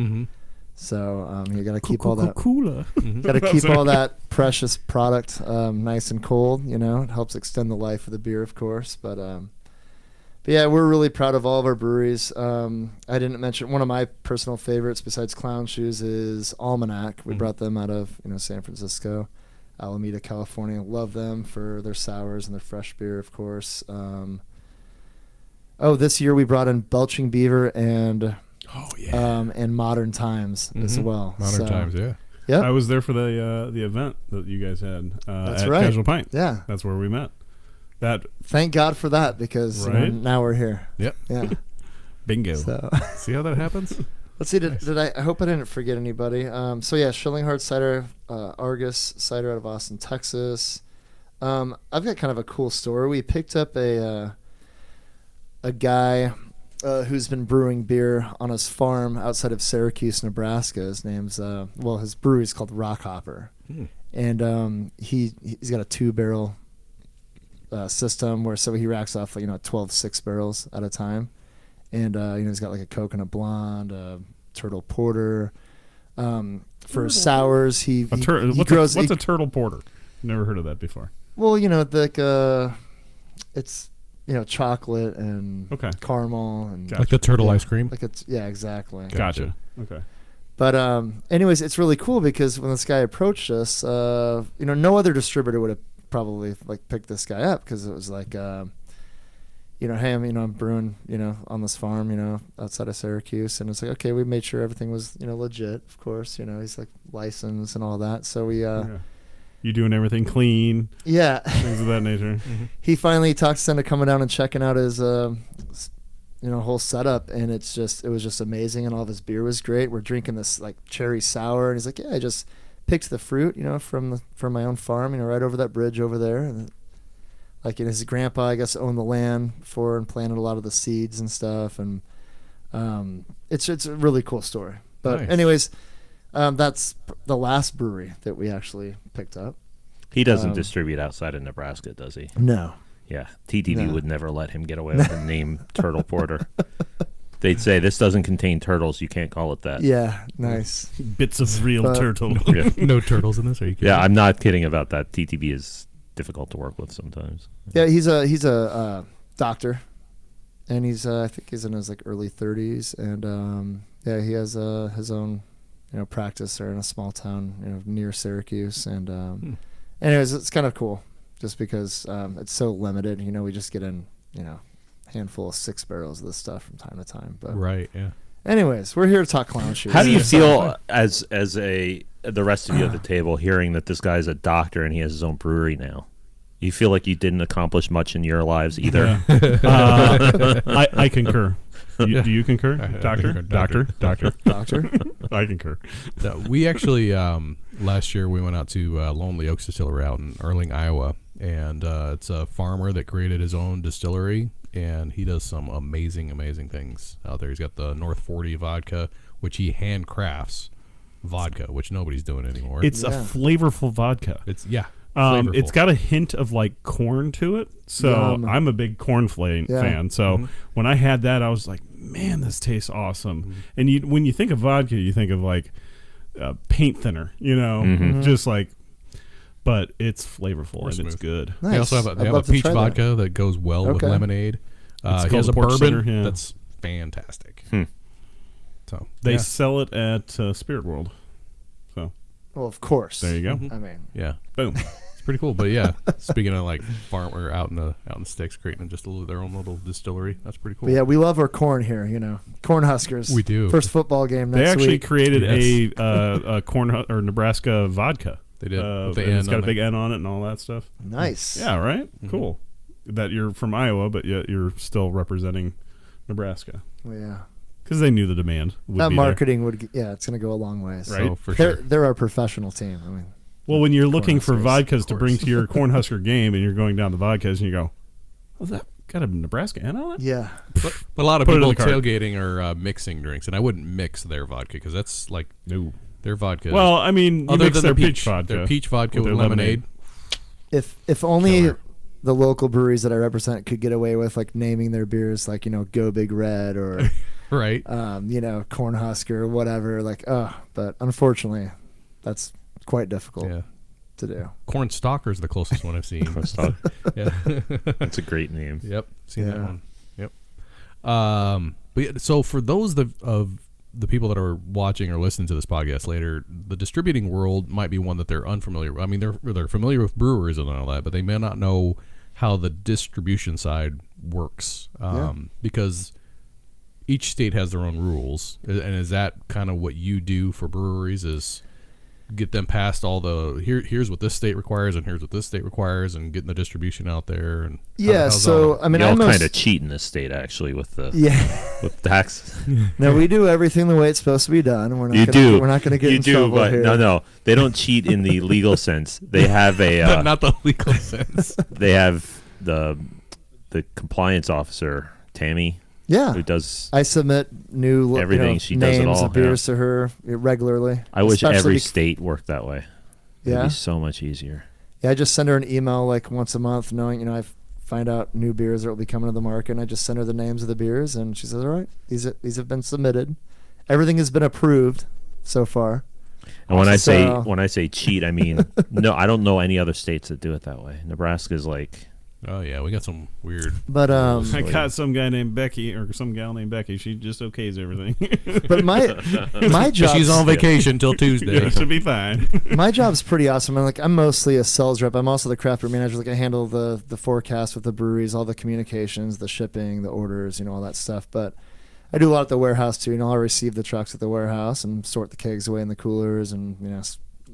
So you got to keep all that cooler. got to keep all that precious product nice and cold. It helps extend the life of the beer, of course. But yeah, we're really proud of all of our breweries. I didn't mention one of my personal favorites besides Clown Shoes is Almanac. We brought them out of San Francisco, Alameda, California. Love them for their sours and their fresh beer, of course. This year we brought in Belching Beaver and Modern Times as well. Modern Times, yeah. Yep. I was there for the event that you guys had That's at right. Casual Pint. Yeah. That's where we met. Thank God for that because now we're here. Yep. Yeah. Bingo. So See how that happens? let's see. Did I hope I didn't forget anybody. Schillinghart cider, Argus cider out of Austin, Texas. I've got kind of a cool story. We picked up a guy who's been brewing beer on his farm outside of Syracuse, Nebraska. His name's his brewery is called Rockhopper, and he's got a 2-barrel system where he racks off 12 6-barrels at a time, and he's got like a coconut blonde, a turtle porter. For sours, he grows. What's a turtle porter? Never heard of that before. Well, it's chocolate and caramel and Gotcha. Like the turtle ice cream? Exactly. Gotcha. Okay. But anyways, it's really cool because when this guy approached us, no other distributor would have probably picked this guy up because it was hey, I'm brewing, on this farm, outside of Syracuse, and it's like, okay, we made sure everything was, legit, of course, he's licensed and all that, so we You doing everything clean? Yeah. Things of that nature. He finally talked us into coming down and checking out his whole setup, and it was just amazing, and all of his beer was great. We're drinking this cherry sour, and he's like, yeah, I just picked the fruit, from my own farm, right over that bridge over there, and his grandpa, I guess, owned the land before and planted a lot of the seeds and stuff, and it's a really cool story. But anyways, that's the last brewery that we actually picked up. He doesn't distribute outside of Nebraska, does he? No. Yeah, TTV would never let him get away with the name Turtle Porter. They'd say, this doesn't contain turtles, you can't call it that. Yeah, nice. Bits of real turtle. No turtles in this? Are you kidding? Yeah, I'm not kidding about that. TTV is difficult to work with sometimes. Yeah, he's a doctor, and I think he's in his early 30s, and he has his own practice there in a small town near Syracuse, and anyways, it's kind of cool just because it's so limited. We just get in handful of 6 barrels of this stuff from time to time. But right, yeah. anyways, we're here to talk Clown Shoes. How do you feel as the rest of you at the table hearing that this guy's a doctor and he has his own brewery now? You feel like you didn't accomplish much in your lives either? I concur. Do you concur? Doctor? I concur. We actually, last year we went out to Lonely Oaks Distillery out in Erling, Iowa, and it's a farmer that created his own distillery, and he does some amazing things out there. He's got the North 40 vodka, which he handcrafts vodka, which nobody's doing anymore. It's a flavorful vodka. It's got a hint of like corn to it, so Yum. I'm a big corn fan. So when I had that, I was like, man, this tastes awesome. And when you think of vodka, you think of like paint thinner, just like. But it's flavorful and smooth. it's good. Nice. They also have I'd a love to peach try vodka that goes well with Okay. lemonade. He called has a pork bourbon cider, yeah. that's fantastic. So They sell it at Spirit World. So Well, of course. there you go. I mean, yeah, Boom. it's pretty cool. But yeah, speaking of like farm or out in the sticks, creating just their own little distillery, that's pretty cool. but yeah, we love our corn here. Corn Huskers. We do. First football game next They actually week. created Yes. a corn or Nebraska vodka. They did. With the and it's N got on a big it. N on it and all that stuff. Nice. Yeah, right? Cool. That you're from Iowa, but yet you're still representing Nebraska. Well, yeah. Because they knew the demand would That be there. marketing would. Yeah, it's going to go a long way. So. Right. So for They're sure. they're our professional team. I mean, Well, when you're looking for Cornhuskers, vodkas of to bring course. to your Cornhusker game and you're going down the vodkas and you go, "Was that got a Nebraska N on it?" yeah. But a lot of Put it in people the cart. tailgating are mixing drinks, and I wouldn't mix their vodka because that's like No. their vodka. Well, I mean, you other mix than their their peach vodka. their peach vodka with their lemonade. If only Killer. the local breweries that I represent could get away with like naming their beers like Go Big Red or Right. Cornhusker or whatever. Like, but unfortunately, that's quite difficult Yeah. to do. Corn Stalker's the closest one I've seen. Stock. Yeah. That's a great name. Yep. Seen that Yeah. one. Yep. But yeah, so for those of the people that are watching or listening to this podcast later, the distributing world might be one that they're unfamiliar with. I mean, they're familiar with brewers and all that, but they may not know how the distribution side works because each state has their own rules. And is that kind of what you do for breweries is get them past all the here's what this state requires and here's what this state requires and getting the distribution out there and how's So all- I mean, Y'all I kind of cheat in this state actually with the with tax. No, we do everything the way it's supposed to be done. We're not You gonna, do. We're not going to get You in do, trouble but here. no, they don't cheat in the legal sense. They have a not the legal sense. they have the compliance officer Tammy Yeah. who does. I submit new Everything. She does it names all, of beers to her regularly. I wish especially every bec- state worked that way. It'd Yeah. be so much easier. Yeah, I just send her an email like once a month, knowing I find out new beers that will be coming to the market, and I just send her the names of the beers, and she says, "All right, these have been submitted. Everything has been approved so far." And when I So- say cheat, I mean no. I don't know any other states that do it that way. Nebraska's like Oh yeah, we got some weird. But I got some guy named Becky or some gal named Becky. She just okays everything. but my job She's on vacation till Tuesday. It should be fine. my job's pretty awesome. I'm mostly a sales rep. I'm also the craft beer manager. Like I handle the forecast with the breweries, all the communications, the shipping, the orders, all that stuff. But I do a lot at the warehouse too. I'll receive the trucks at the warehouse and sort the kegs away in the coolers and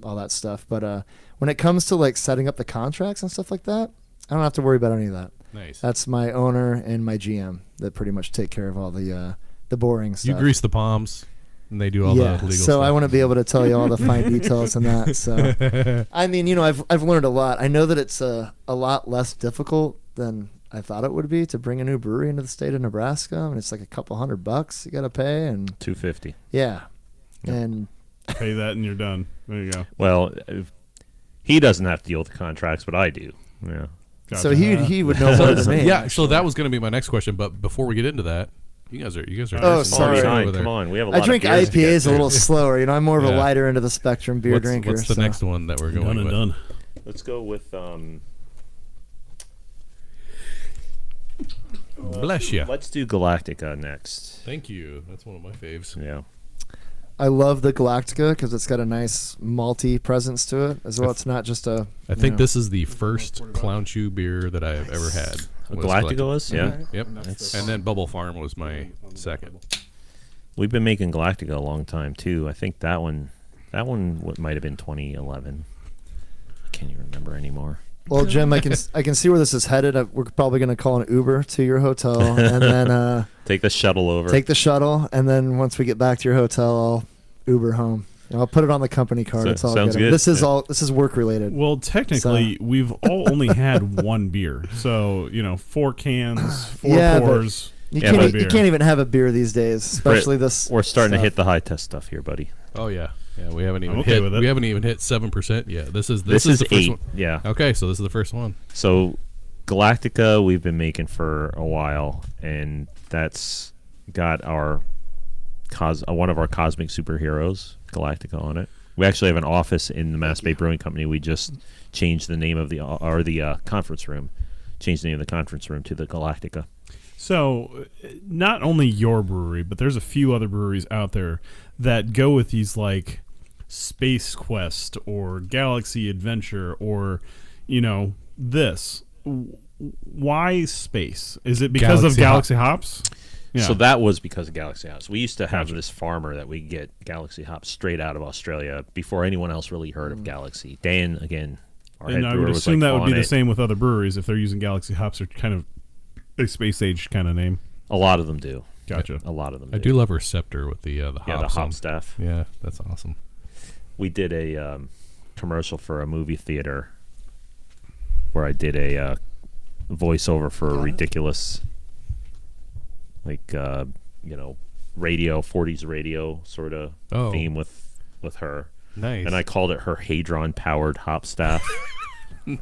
all that stuff. But when it comes to like setting up the contracts and stuff like that, I don't have to worry about any of that. Nice. That's my owner and my GM that pretty much take care of all the boring stuff. You grease the palms, and they do all the legal so stuff. I want to be able to tell you all the fine details and that. So, I mean, I've learned a lot. I know that it's a lot less difficult than I thought it would be to bring a new brewery into the state of Nebraska. I mean, it's like a couple $100 you got to pay, and $250. yeah, and Pay that and you're done. There you go. Well, he doesn't have to deal with the contracts, but I do. Yeah. so Gotcha. he would know more than me. Yeah, so that was going to be my next question, but before we get into that, you guys are Oh, nice and sorry. hard Fine, over there. come on. We have a lot I drink of beers to get IPAs a through. little slower. I'm more of a Yeah. lighter end of the spectrum beer drinker. What's the so. next one that we're going Done and with? done. Let's go with Bless you. let's do Galactica next. Thank you. That's one of my faves. Yeah. I love the Galactica because it's got a nice malty presence to it as well. It's not just a. I think this is the first Clown Chew beer that I have ever had. was Galactica was? Yeah. Okay. Yep. That's- And then Bubble Farm was my second. We've been making Galactica a long time too. I think that one might have been 2011. I can't even remember anymore. Well, Jim, I can see where this is headed. We're probably going to call an Uber to your hotel, and then Take the shuttle over. take the shuttle, and then once we get back to your hotel, I'll Uber home. I'll put it on the company card. So- It's all sounds good. good. This is work related. Well, technically, we've all only had one beer. So, 4 cans, 4 Yeah, but- pours. You Yeah, can't but- you can't even have a beer these days, especially this. We're starting to stuff. hit the high test stuff here, buddy. Oh, yeah. Yeah, we haven't even I'm okay hit. with it. We haven't even hit 7% yet. This is This the is first 8. one. Yeah. Okay, so this is the first one. So Galactica we've been making for a while, and that's got our one of our cosmic superheroes, Galactica, on it. We actually have an office in the Mass Bay Brewing Company. We just changed the name of the conference room. Changed the name of the conference room to the Galactica. So, not only your brewery, but there's a few other breweries out there that go with these like Space Quest or Galaxy Adventure or, this. Why space? Is it because of Galaxy hops? Yeah. So that was because of Galaxy hops. We used to have Gotcha. this farmer that we get Galaxy hops straight out of Australia before anyone else really heard of Galaxy. Dan, again, our head And I brewer, would was assume like that would be on the it. same with other breweries if they're using Galaxy hops or kind of a space age kind of name. A lot of them do. Gotcha. A lot of them I do love Receptor with the hops. Yeah, the hop on. staff. Yeah, that's awesome. We did a commercial for a movie theater where I did a voiceover for a ridiculous, like, radio, 40s radio sort of theme with her. Nice. And I called it her Hadron-powered hop staff.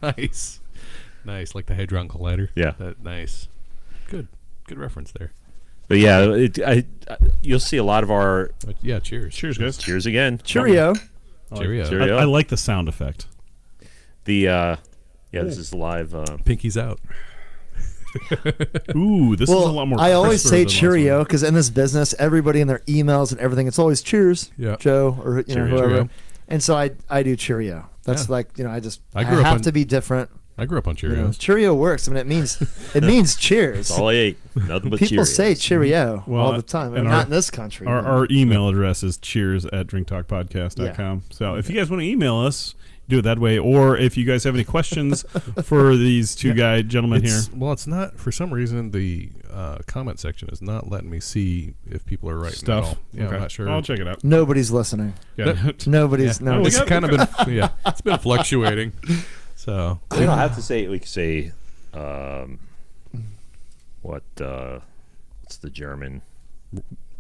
Nice. Nice, like the Hadron Collider. Yeah. Nice. Good reference there. But yeah, you'll see a lot of our... But yeah, cheers. Cheers, guys. Cheers again. Cheerio. Cheerio. Cheerio. I like the sound effect. This is live. Pinky's out. Ooh, this is a lot more. I always crisper say than last Cheerio one. because in this business, everybody in their emails and everything, it's always cheers, Yeah. Joe, or Cheerio. whoever. Cheerio. And so I do Cheerio. That's Yeah. like I I grew up have on- to be different. I grew up on You know, Cheerios. Cheerio works. I mean, it means cheers. That's all I ate. Nothing but People Cheerios. say Cheerio Well, all the time. and Not our- in this country. Our email address is cheers@drinktalkpodcast.com. So if you guys want to email us, do it that way. Or if you guys have any questions for these two gentlemen here. Well, it's not, for some reason, the comment section is not letting me see if people are writing Stuff. at all. Yeah, Okay. I'm not sure. I'll check it out. Nobody's listening. Got it. Nobody's Yeah. no. we It's got- kind of been, it's been fluctuating. So, We don't have to say. We could say, what's the German?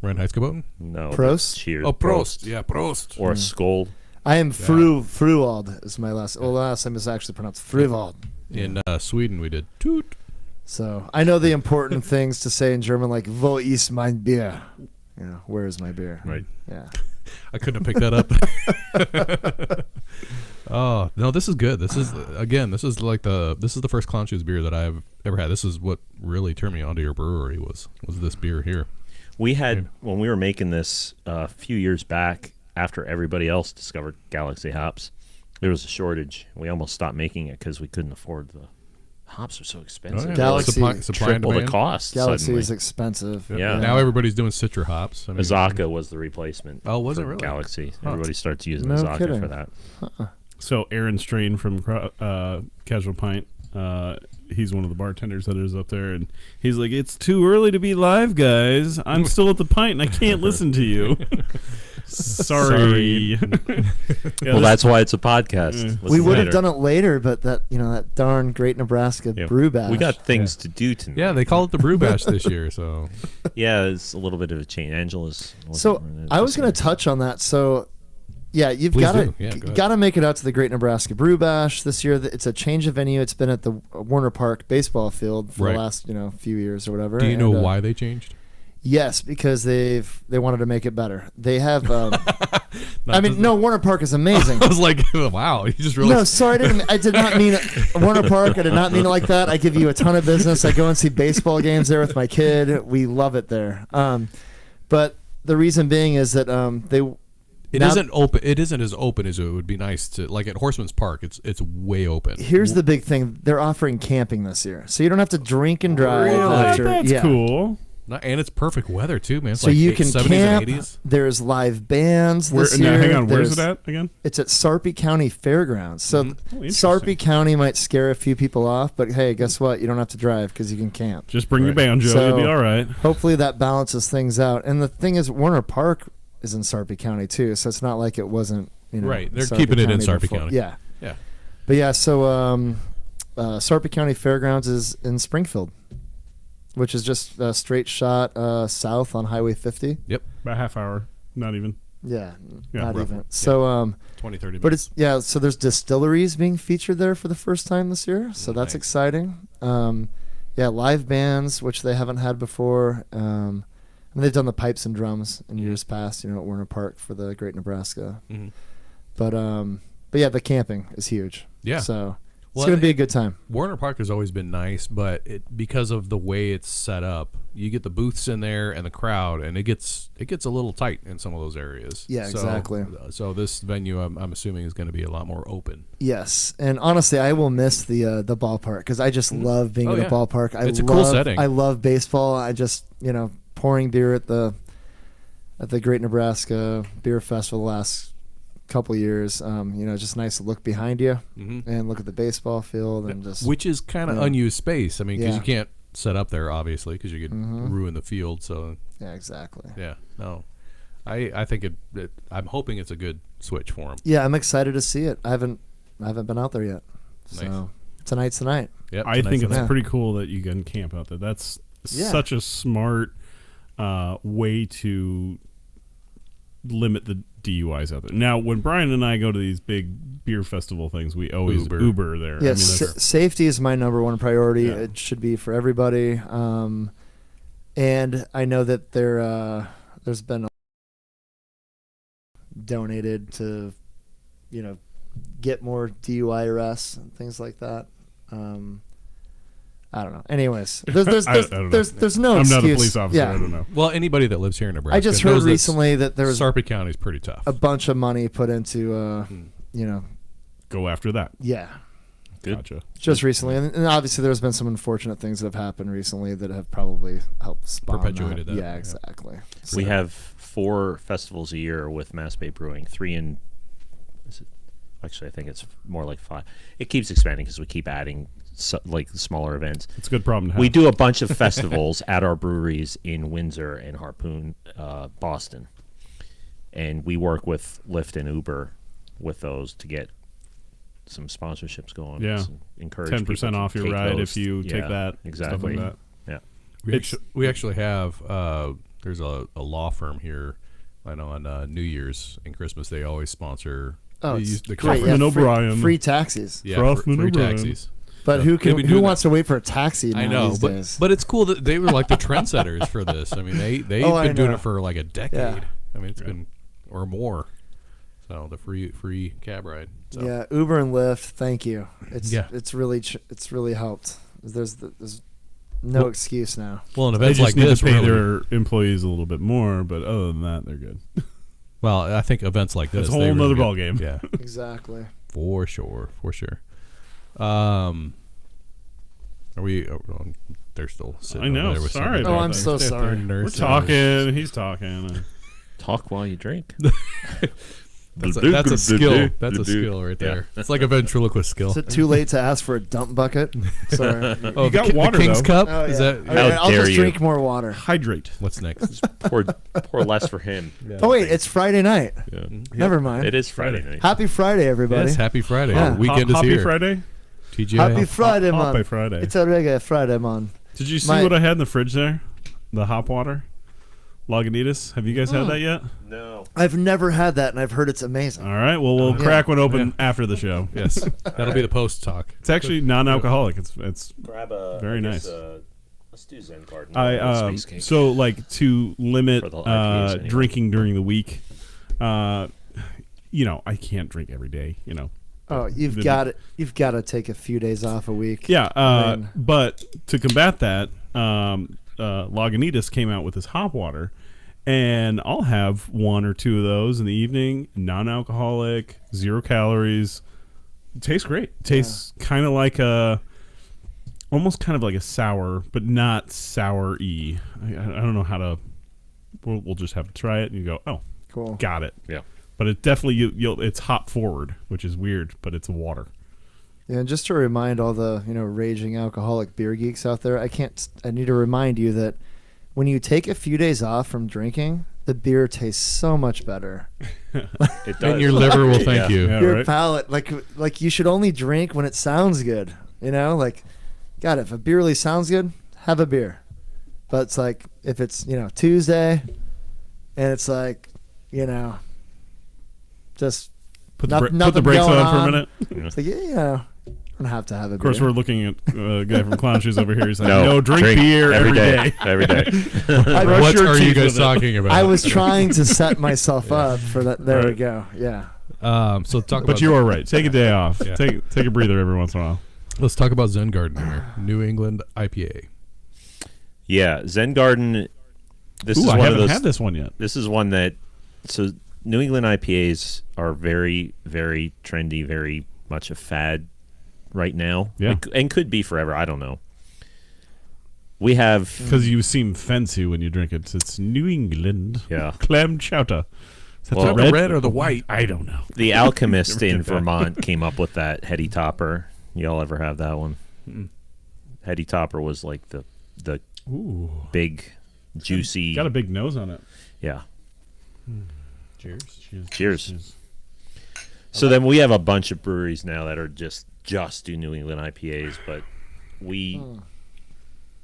Reinheitsgeboten? No. Prost? Cheers. Oh, Prost. Yeah, Prost. Or Skoll. I am Fruwald is my last. Well, last time is actually pronounced Fruwald. In Sweden, we did toot. So I know the important things to say in German, like "Wo ist mein Bier?" Where is my beer? Right. Yeah. I couldn't have picked that up. Oh no, this is good. This is this is the first Clown Shoes beer that I've ever had. This is what really turned me onto your brewery was this beer here. We had, when we were making this a few years back, after everybody else discovered Galaxy hops, there was a shortage. We almost stopped making it because we couldn't afford the hops are so expensive. Oh, yeah. Galaxy- supply and Triple the demand. cost. Galaxy suddenly. is expensive. Yeah. Now everybody's doing Citra hops. I mean, Azaka was the replacement. Oh, was it for really? Galaxy. Huh. Everybody starts using No Azaka kidding. for that. So Aaron Strain from Casual Pint, he's one of the bartenders that is up there, and he's like, "It's too early to be live, guys. I'm still at the pint, and I can't listen to you." Sorry. Yeah, Well, that's why it's a podcast. Mm. Listen We would have later. done it later, but that darn Great Nebraska Yeah. Brew Bash. We got things to do tonight. yeah, they call it the Brew Bash this year. So Yeah, it's a little bit of a change. Angela's. So I was going to touch on that. So yeah, you've Please got do. Yeah, go ahead. to make it out to the Great Nebraska Brew Bash this year. It's a change of venue. It's been at the Warner Park baseball field for Right. the last few years or whatever. do you know And, why they changed? Yes, because they wanted to make it better. They have. Not to- Warner Park is amazing. I was like, wow, you just really. No, sorry, I did not mean it. Warner Park. I did not mean it like that. I give you a ton of business. I go and see baseball games there with my kid. We love it there. But the reason being is that It isn't open. It isn't as open as it would be nice to like at Horseman's Park. It's way open. Here's the big thing: they're offering camping this year, so you don't have to drink and drive. Really? after- that's yeah. cool. And it's perfect weather too, man. It's So like you can 70s camp. and 80s. There's live bands Where, this now, year. hang on, where's it There's- at again? It's at Sarpy County Fairgrounds. So interesting. Sarpy County might scare a few people off, but hey, guess what? You don't have to drive because you can camp. Just bring your Right. banjo, So- you'll be all right. Hopefully that balances things out. And the thing is, Warner Park is in Sarpy County too, so it's not like it wasn't. Right, they're Sarpy keeping it in County Sarpy before. County. Yeah, Yeah. but yeah. So Sarpy County Fairgrounds is in Springfield, which is just a straight shot south on Highway 50. Yep. About a half hour, not even. Yeah, Yeah, not roughly. even. So 20, 30 but minutes. it's so there's distilleries being featured there for the first time this year, so that's Nice. exciting. Live bands, which they haven't had before. And they've done the pipes and drums in years past, at Warner Park for the Great Nebraska. Mm-hmm. But yeah, the camping is huge. Yeah. So Well, it's going to be a good time. Warner Park has always been nice, but because of the way it's set up, you get the booths in there and the crowd, and it gets a little tight in some of those areas. Yeah, exactly. So this venue, I'm assuming, is going to be a lot more open. Yes, and honestly, I will miss the ballpark because I just love being Oh, at yeah. a ballpark. It's a cool setting. I love baseball. I just pouring beer at the Great Nebraska Beer Fest for the last couple years. Just nice to look behind you and look at the baseball field and just Which is kind of unused space. I mean, because Yeah. you can't set up there, obviously, because you could ruin the field. So, yeah, exactly. yeah, no. I think I'm hoping it's a good switch for him. Yeah, I'm excited to see it. I haven't been out there yet. So Nice. tonight's the night. Yep, I think it's Yeah. pretty cool that you can camp out there. That's Yeah. such a smart way to limit the DUIs out there. Now, when Brian and I go to these big beer festival things, we always Uber there. Yeah, that's safety is my number one priority. Yeah. It should be for everybody. And I know that there's been donated to, get more DUI arrests and things like that. I don't know. Anyways, there's I don't know. there's no I'm excuse. not a police officer. Yeah. I don't know. Well, anybody that lives here in Nebraska, I just heard knows that recently that there was Sarpy County is pretty tough. a bunch of money put into, Go after that. yeah, Good. Gotcha. just recently, and obviously there's been some unfortunate things that have happened recently that have probably helped spawn Perpetuated that. Yeah, Yeah. exactly. We So- have 4 festivals a year with Mass Bay Brewing. 3 in. Actually, I think it's more like 5. It keeps expanding because we keep adding smaller events. It's a good problem to have. We do a bunch of festivals at our breweries in Windsor and Harpoon, Boston, and we work with Lyft and Uber with those to get some sponsorships going. Yeah. Encourage 10% people to off your take ride those. if you take Yeah, that. exactly. Stuff like that. Yeah. We actually have there's a law firm here. I know on New Year's and Christmas they always sponsor. Oh, they it's use the great. Kaufman Yeah, O'Brien. free taxis. Yeah, Kaufman free O'Brien. taxis. But Yeah. who They've been who doing wants to wait for a taxi now I know, these but days? but it's cool that they were like the trendsetters for this. I mean, they've Oh, I been doing know. it for like a decade. Yeah. I mean, it's been or more. So the free cab ride. So. Yeah, Uber and Lyft, thank you. It's Yeah. it's really helped. There's no excuse now. Well, and They events just like need this to pay really. their employees a little bit more, but other than that, they're good. Well, I think events like this. That's a whole they nother really ballgame. Yeah, Exactly. for sure. Are we? They're still sitting. I know, Over there with sorry something. about I'm that. so sorry. We're talking. He's talking. Talk while you drink. That's a skill. That's a skill right there. It's like a ventriloquist skill. Is it too late to ask for a dump bucket? Sorry. Oh, You got the water, King's though. Cup. Oh, Is yeah. that? All right, How I'll dare just you. drink more water. Hydrate. What's next? pour less for him. Oh wait, it's Friday night. Yeah. Never mind. It is Friday night. Happy Friday, everybody. Yes, happy Friday. Yeah. Weekend is Happy here. Friday. TGI. Happy Friday, man. Happy Friday. It's a regular Friday, man. Did you see My- what I had in the fridge there? The hop water. Lagunitas. Have you guys had that yet? No. I've never had that, and I've heard it's amazing. All right. Well, we'll Yeah. crack one open after the show. Yes, that'll be the post talk. It's actually non-alcoholic. It's Grab a. Very nice. Let's do Zen Garden. I so like to limit For the IPAs anyway. drinking during the week. I can't drink every day. Oh, you've got it. You've got to take a few days off a week. Yeah, I mean- but to combat that, Lagunitas came out with this hop water, and I'll have 1 or 2 of those in the evening, non-alcoholic, 0 calories. It tastes great. It tastes kind of like almost kind of like a sour, but not sour-y. I don't know how to. We'll just have to try it, and you go, oh, Cool. got it. Yeah. But it definitely it's hop forward, which is weird, but it's water. Yeah, and just to remind all the raging alcoholic beer geeks out there, I need to remind you that when you take a few days off from drinking, the beer tastes so much better. It does. And your liver will thank you. Yeah, Your right? palate, like you should only drink when it sounds good. God, if a beer really sounds good, have a beer. But it's like if it's Tuesday, and it's like Just Put Nothing the brakes going on for a on. minute. it's like, yeah, I'm gonna have to have a Of course, beer. we're looking at a guy from Clown Shoes over here. He's like, No, no, drink beer every day. Every day. Brush What your are you teeth guys with it. talking about? I was trying to set myself up for that. There we Right. go. Yeah. So talk about. But you are right. Take a day off. Yeah. Take a breather every once in a while. Let's talk about Zen Garden here, New England IPA. Yeah, Zen Garden. This Ooh, is I one of haven't those. had this one yet. This is one that. So New England IPAs are very, very trendy, very much a fad right now. Yeah. And could be forever. I don't know. We have. Because you seem fancy when you drink it. It's New England. Yeah. Clam chowder. Is that Well, the red or the white? I don't know. The Alchemist Never in did that. Vermont came up with that heady topper. Y'all ever have that one? Heady topper was like the Ooh. big, juicy. Got a big nose on it. Yeah. Cheers. Cheers. So then we have a bunch of breweries now that are just do New England IPAs, but we.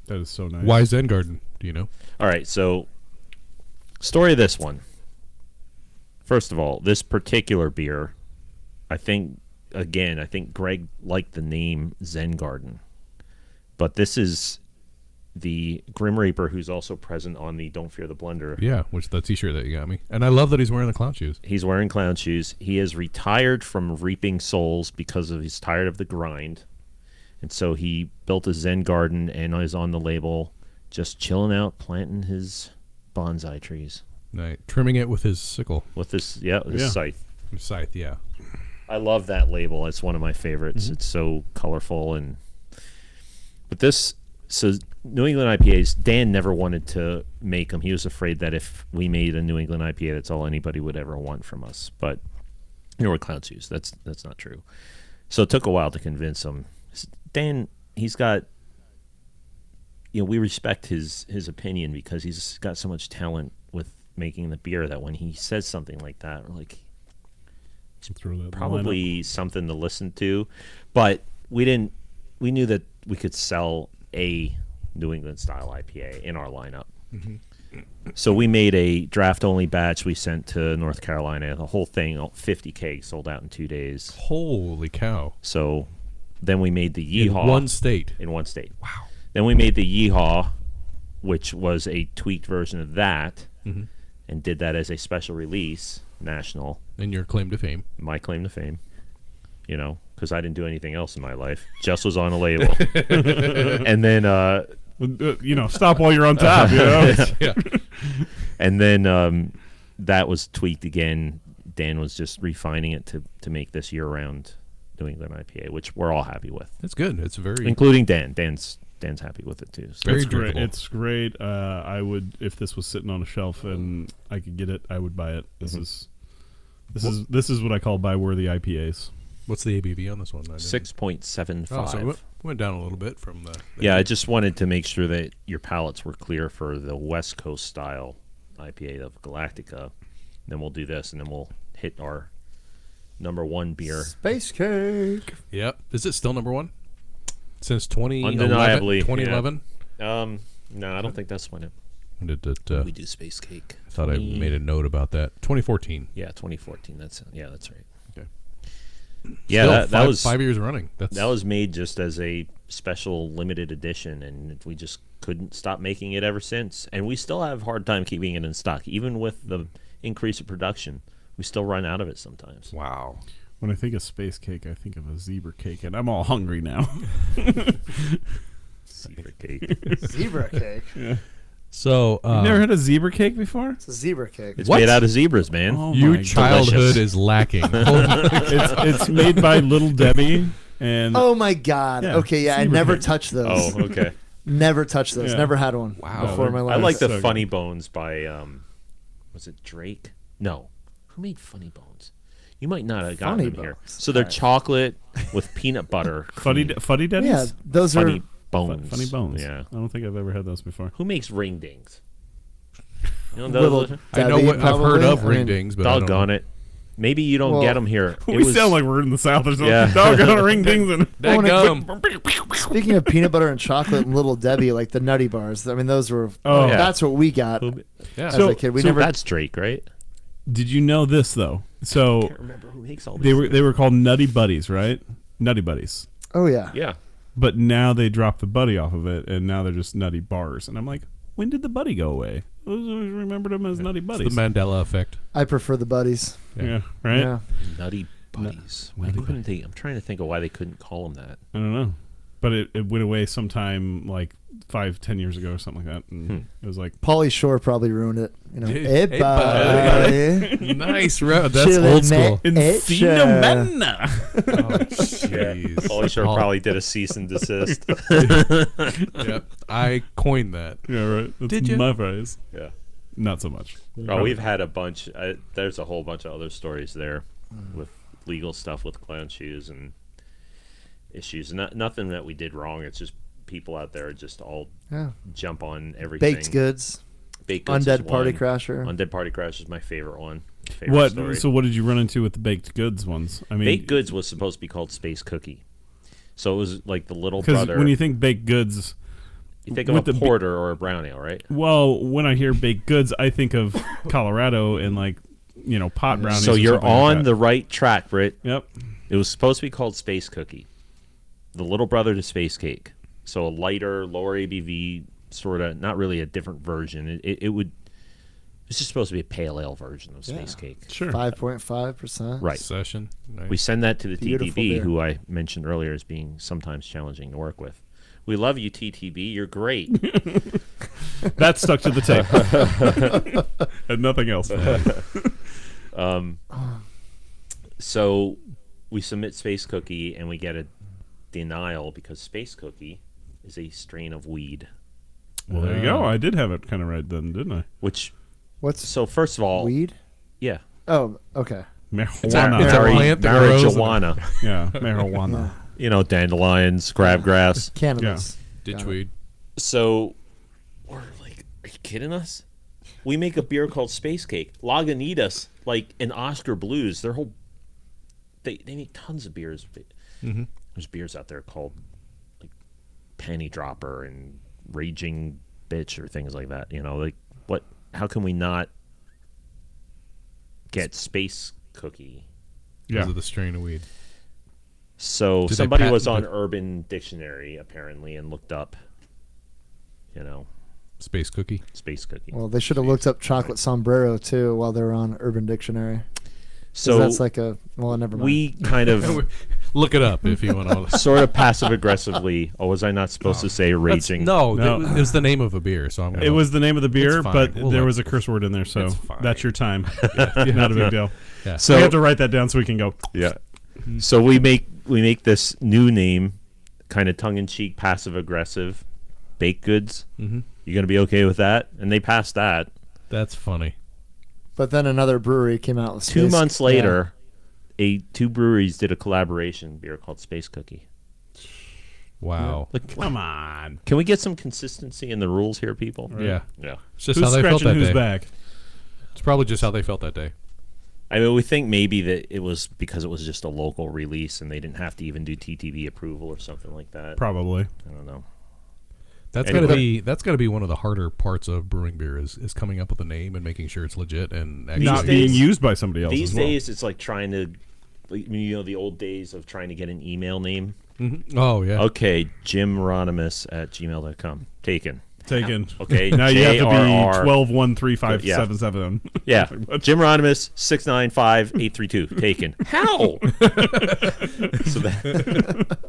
That is so nice. Why Zen Garden? Do you know? All right, so story of this one. First of all, this particular beer, I think Greg liked the name Zen Garden. But this is the Grim Reaper, who's also present on the Don't Fear the Blender. Yeah, which the T-shirt that you got me, and I love that he's wearing the clown shoes. He's wearing clown shoes. He is retired from reaping souls because he's tired of the grind. And so he built a Zen Garden and is on the label just chilling out, planting his bonsai trees. Right, trimming it with his sickle, With this, Yeah. scythe. scythe. Yeah, I love that label. It's one of my favorites. It's so colorful but this, so New England IPAs, Dan never wanted to make them. He was afraid that if we made a New England IPA, that's all anybody would ever want from us. But we're clown shoes. That's not true. So it took a while to convince him. Dan, he's got, we respect his opinion because he's got so much talent with making the beer that when he says something like that, we're like, Throw that in the lineup. probably something to listen to, but we knew that we could sell a New England style IPA in our lineup. So we made a draft only batch we sent to North Carolina. The whole thing, 50 kegs, sold out in 2 days. holy cow! So then we made the In Yeehaw one state. in one state. Wow. Then we made the Yeehaw, which was a tweaked version of that, and did that as a special release, national. And your claim to fame. My claim to fame, because I didn't do anything else in my life. Just was on a label. And then, stop while you're on top. Yeah. and then that was tweaked again. Dan was just refining it to make this year-round New England IPA, which we're all happy with, It's good. It's very including Dan. Dan's happy with it too. So. Very It's great. drinkable. It's great. I would, if this was sitting on a shelf and I could get it, I would buy it. This is what I call buy-worthy IPAs. What's the ABV on this one? 6.75. Oh, so it went down a little bit from the. Yeah, I just wanted to make sure that your palates were clear for the West Coast style IPA of Galactica. Then we'll do this, and then we'll hit our number one beer. Space cake. Yep. Is it still number one? Since 2011? Undeniably, 2011? No, I don't think that's when When did it, we do Space Cake. I thought I made a note about that. 2014. Yeah, 2014. That's right. Okay. Yeah, Still, that was 5 years running. That was made just as a special limited edition, and we just couldn't stop making it ever since. And we still have a hard time keeping it in stock, even with the increase of production. We still run out of it sometimes. Wow. When I think of space cake, I think of a zebra cake, and I'm all hungry now. Zebra cake. Zebra cake. So You've never had a zebra cake before? It's a zebra cake. It's What? made out of zebras, man. Oh your my God. childhood delicious. is lacking. It's made by Little Debbie, and Oh my God. Yeah, Okay, yeah, I zebra never cake. touched those. Oh, okay. Never touched those. Yeah. Never had one Wow. before in my I life. like the So Funny Bones by was it Drake? No. Who made Funny Bones? You might not have gotten Funny them here. Bones. So they're Alright. chocolate with peanut butter. Fuddy Duddies? Yeah, those Funny are. Bones. Funny Bones. Yeah. I don't think I've ever had those before. Who makes ring dings? You know Little those? I know Debbie, what I've heard probably. of I ring mean, dings, but I don't Doggone know. it. Maybe you don't Well, get them here. We sound like we're in the South or something. Yeah. Doggone ring dings and Dadgum. Speaking of peanut butter and chocolate and Little Debbie, like the Nutty Bars. I mean, those were. Oh. Yeah. That's what we got Who- Yeah. as a kid. We so never. that's Drake, right? Did you know this though? So I can't remember who makes all these. they were called Nutty Buddies, right? Nutty Buddies. Oh yeah. Yeah. But now they dropped the buddy off of it, and now they're just Nutty Bars. And I'm like, when did the buddy go away? I always remembered them as Nutty It's Buddies. the Mandela effect. I prefer the buddies. Yeah, right? Yeah. Nutty Buddies. Why couldn't they? I'm trying to think of why they couldn't call them that. I don't know. But it went away sometime like 5-10 years ago or something like that. And it was like, Pauly Shore probably ruined it. You know, Hey, hey, buddy. Nice road. That's Chillin' old school. Hey, Cinnamon! Oh, jeez. Pauly Shore Oh, probably did a cease and desist. Yep. I coined that. Yeah, right. That's Did you? my phrase. Yeah. Not so much. Oh, we've had a bunch. There's a whole bunch of other stories there with legal stuff with clown shoes and issues. Nothing that we did wrong. It's just people out there just all Yeah. jump on everything. Baked goods. Baked goods Undead is Party one. Crasher. Undead Party Crash is my favorite one. Favorite What? story. So what did you run into with the baked goods ones? I mean, Baked goods was supposed to be called Space Cookie. So it was like the little because brother. when you think baked goods, you think of with a the porter or a brown ale, right? well, when I hear baked goods, I think of Colorado and like pot brownies. So or you're something like on that. the right track, Britt. Yep. It was supposed to be called Space Cookie, the little brother to Space Cake. So a lighter, lower ABV, sort of, not really a different version. It's just supposed to be a pale ale version of Space Cake. Sure. 5.5%. Right. Session. Nice. We send that to the Beautiful TTB, beer. who I mentioned earlier as being sometimes challenging to work with. We love you, TTB. You're great. That stuck to the tape. And nothing else. So we submit Space Cookie, and we get a denial because Space Cookie is a strain of weed. Well, there you go. I did have it kind of right then, didn't I? Which, What's so first of all, weed? yeah. Oh, okay. Marijuana. It's a plant that grows in Marijuana. Yeah, marijuana. Dandelions, crabgrass. Cannabis. Ditchweed. So we're like, are you kidding us? We make a beer called Space Cake. Lagunitas, like in Oscar Blues, their whole they make tons of beers. Mm-hmm. There's beers out there called like Penny Dropper and Raging Bitch or things like that. Like what? How can we not get Space Cookie? Because Yeah. of the strain of weed. So Did they somebody patent was on it? Urban Dictionary apparently and looked up, Space cookie. Space Cookie. Well, they should have looked up chocolate sombrero too while they were on Urban Dictionary. So that's like a never mind. we kind of Look it up if you want to. sort of passive aggressively. Oh, was I not supposed to say raging? No, No. it was the name of a beer, so I'm gonna. It was the name of the beer, fine. but We'll there let- was a curse word in there, so It's fine. that's your time. Not a big deal. Yeah. So we have to write that down so we can go. Yeah. So we make this new name, kind of tongue in cheek, passive aggressive, baked goods. Mm-hmm. You gonna be okay with that? And they passed that. That's funny. But then another brewery came out with 2 Space- months later, two breweries did a collaboration beer called Space Cookie. Wow. Like, Come on. can we get some consistency in the rules here, people? Yeah. Yeah. It's just Who's how they felt scratching that whose day. back? It's probably just how they felt that day. I mean, we think maybe that it was because it was just a local release and they didn't have to even do TTV approval or something like that. Probably. I don't know. That's Anyway. gotta be one of the harder parts of brewing beer is coming up with a name and making sure it's legit and actually Not days- being used by somebody else These as well. days, it's like trying to, the old days of trying to get an email name. Mhm. Oh yeah. Okay, jimronimus@gmail.com. Taken. Taken. Okay, Now you have to be JRR. 12135577. Yeah, Jim Ronimus 695-832. Taken. How? So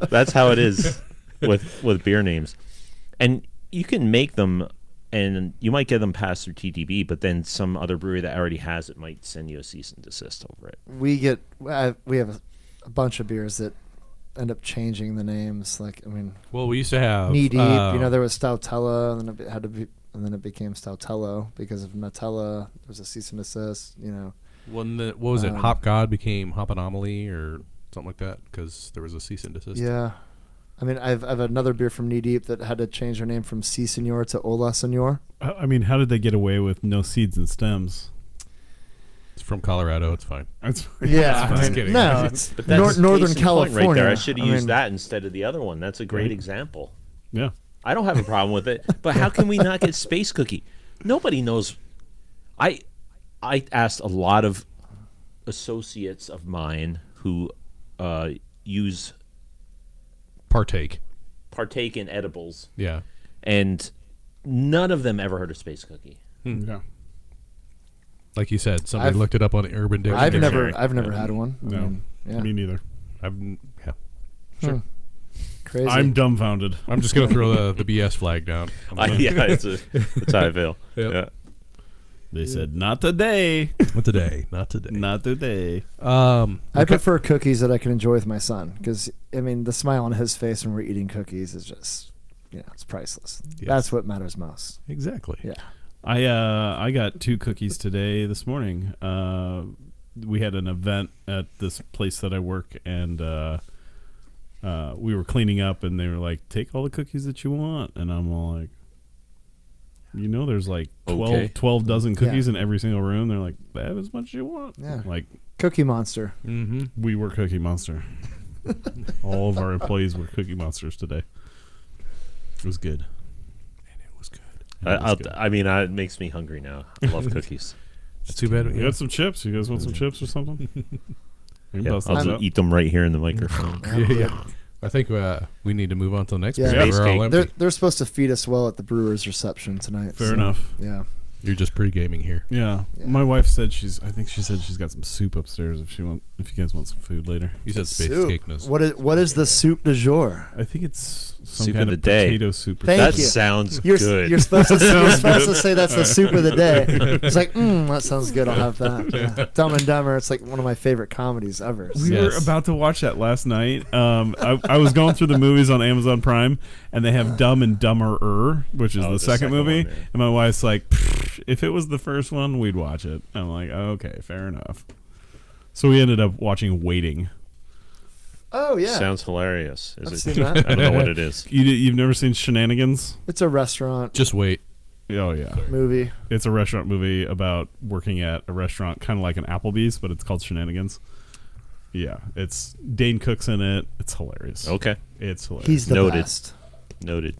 that's how it is with beer names, and you can make them, and you might get them passed through TTB, but then some other brewery that already has it might send you a cease and desist over it. We have a bunch of beers that end up changing the names. Like Well, we used to have Knee Deep. There was Stoutella, and then it had to be, and then it became Stoutello because of Nutella. There was a cease and desist. what was it? Um, Hop God became Hop Anomaly or something like that because there was a cease and desist. Yeah. I've another beer from Knee Deep that had to change their name from Si Senor to Ola Senor. I mean, how did they get away with no seeds and stems? It's from Colorado. It's fine. That's, Yeah, Just kidding. no, it's But that's Northern case in point California. right there. I should have used that instead of the other one. That's a great Right. example. yeah. I don't have a problem with it, but how can we not get Space Cookie? Nobody knows. I asked a lot of associates of mine who Partake. partake in edibles, Yeah. and none of them ever heard of space cookie. Yeah. Like you said, somebody I've- looked it up on Urban Dictionary. I've never had one. No. I mean, yeah. Me neither. Yeah. Hmm. Crazy. I'm dumbfounded. I'm just gonna throw the BS flag down. That's how I feel. Yep. Yeah. They said not today. Not today. Not today. Not today. I prefer cookies that I can enjoy with my son because I mean the smile on his face when we're eating cookies is just it's priceless. Yes. That's what matters most. Exactly. Yeah. I got 2 cookies today this morning. We had an event at this place that I work, and we were cleaning up, and they were like, "Take all the cookies that you want," and I'm all like, there's like 12 dozen cookies in every single room. They're like, "Have as much as you want." Yeah. Like, Cookie Monster. Mm-hmm. we were Cookie Monster. All of our employees were Cookie Monsters today. It was good. And it was good. It makes me hungry now. I love cookies. It's too bad. You got some chips? You guys want some chips or something? We can Yeah, bust I'll those just up. eat them right here in the microphone. Yeah. I think we need to move on to the next Yeah. beer. Space We're all cake. empty. They're supposed to feed us well at the Brewers reception tonight. Fair enough. Yeah. You're just pre-gaming here. Yeah. Yeah. My wife said she's got some soup upstairs if you guys want some food later. You said space Soup. cake. Knows. What is the soup du jour? I think it's some Soup kind of of the day. potato soup. Or Thank That you. sounds You're good. you're supposed to say that's the soup of the day. It's like, that sounds good. I'll have that. Yeah. Dumb and Dumber. It's like one of my favorite comedies ever. We Yes. were about to watch that last night. I was going through the movies on Amazon Prime, and they have Dumb and Dumberer, which is the second movie. one, yeah. And my wife's like, if it was the first one, we'd watch it. I'm like, okay, fair enough. So we ended up watching Waiting. Oh yeah, Sounds hilarious. Is I've it? seen that. I don't know what it is. You've never seen Shenanigans? It's a restaurant Just wait. Oh, yeah. movie. It's a restaurant movie about working at a restaurant, kind of like an Applebee's, but it's called Shenanigans. Yeah, it's Dane Cook's in it. It's hilarious. Okay. It's hilarious. He's the Noted. best. Noted.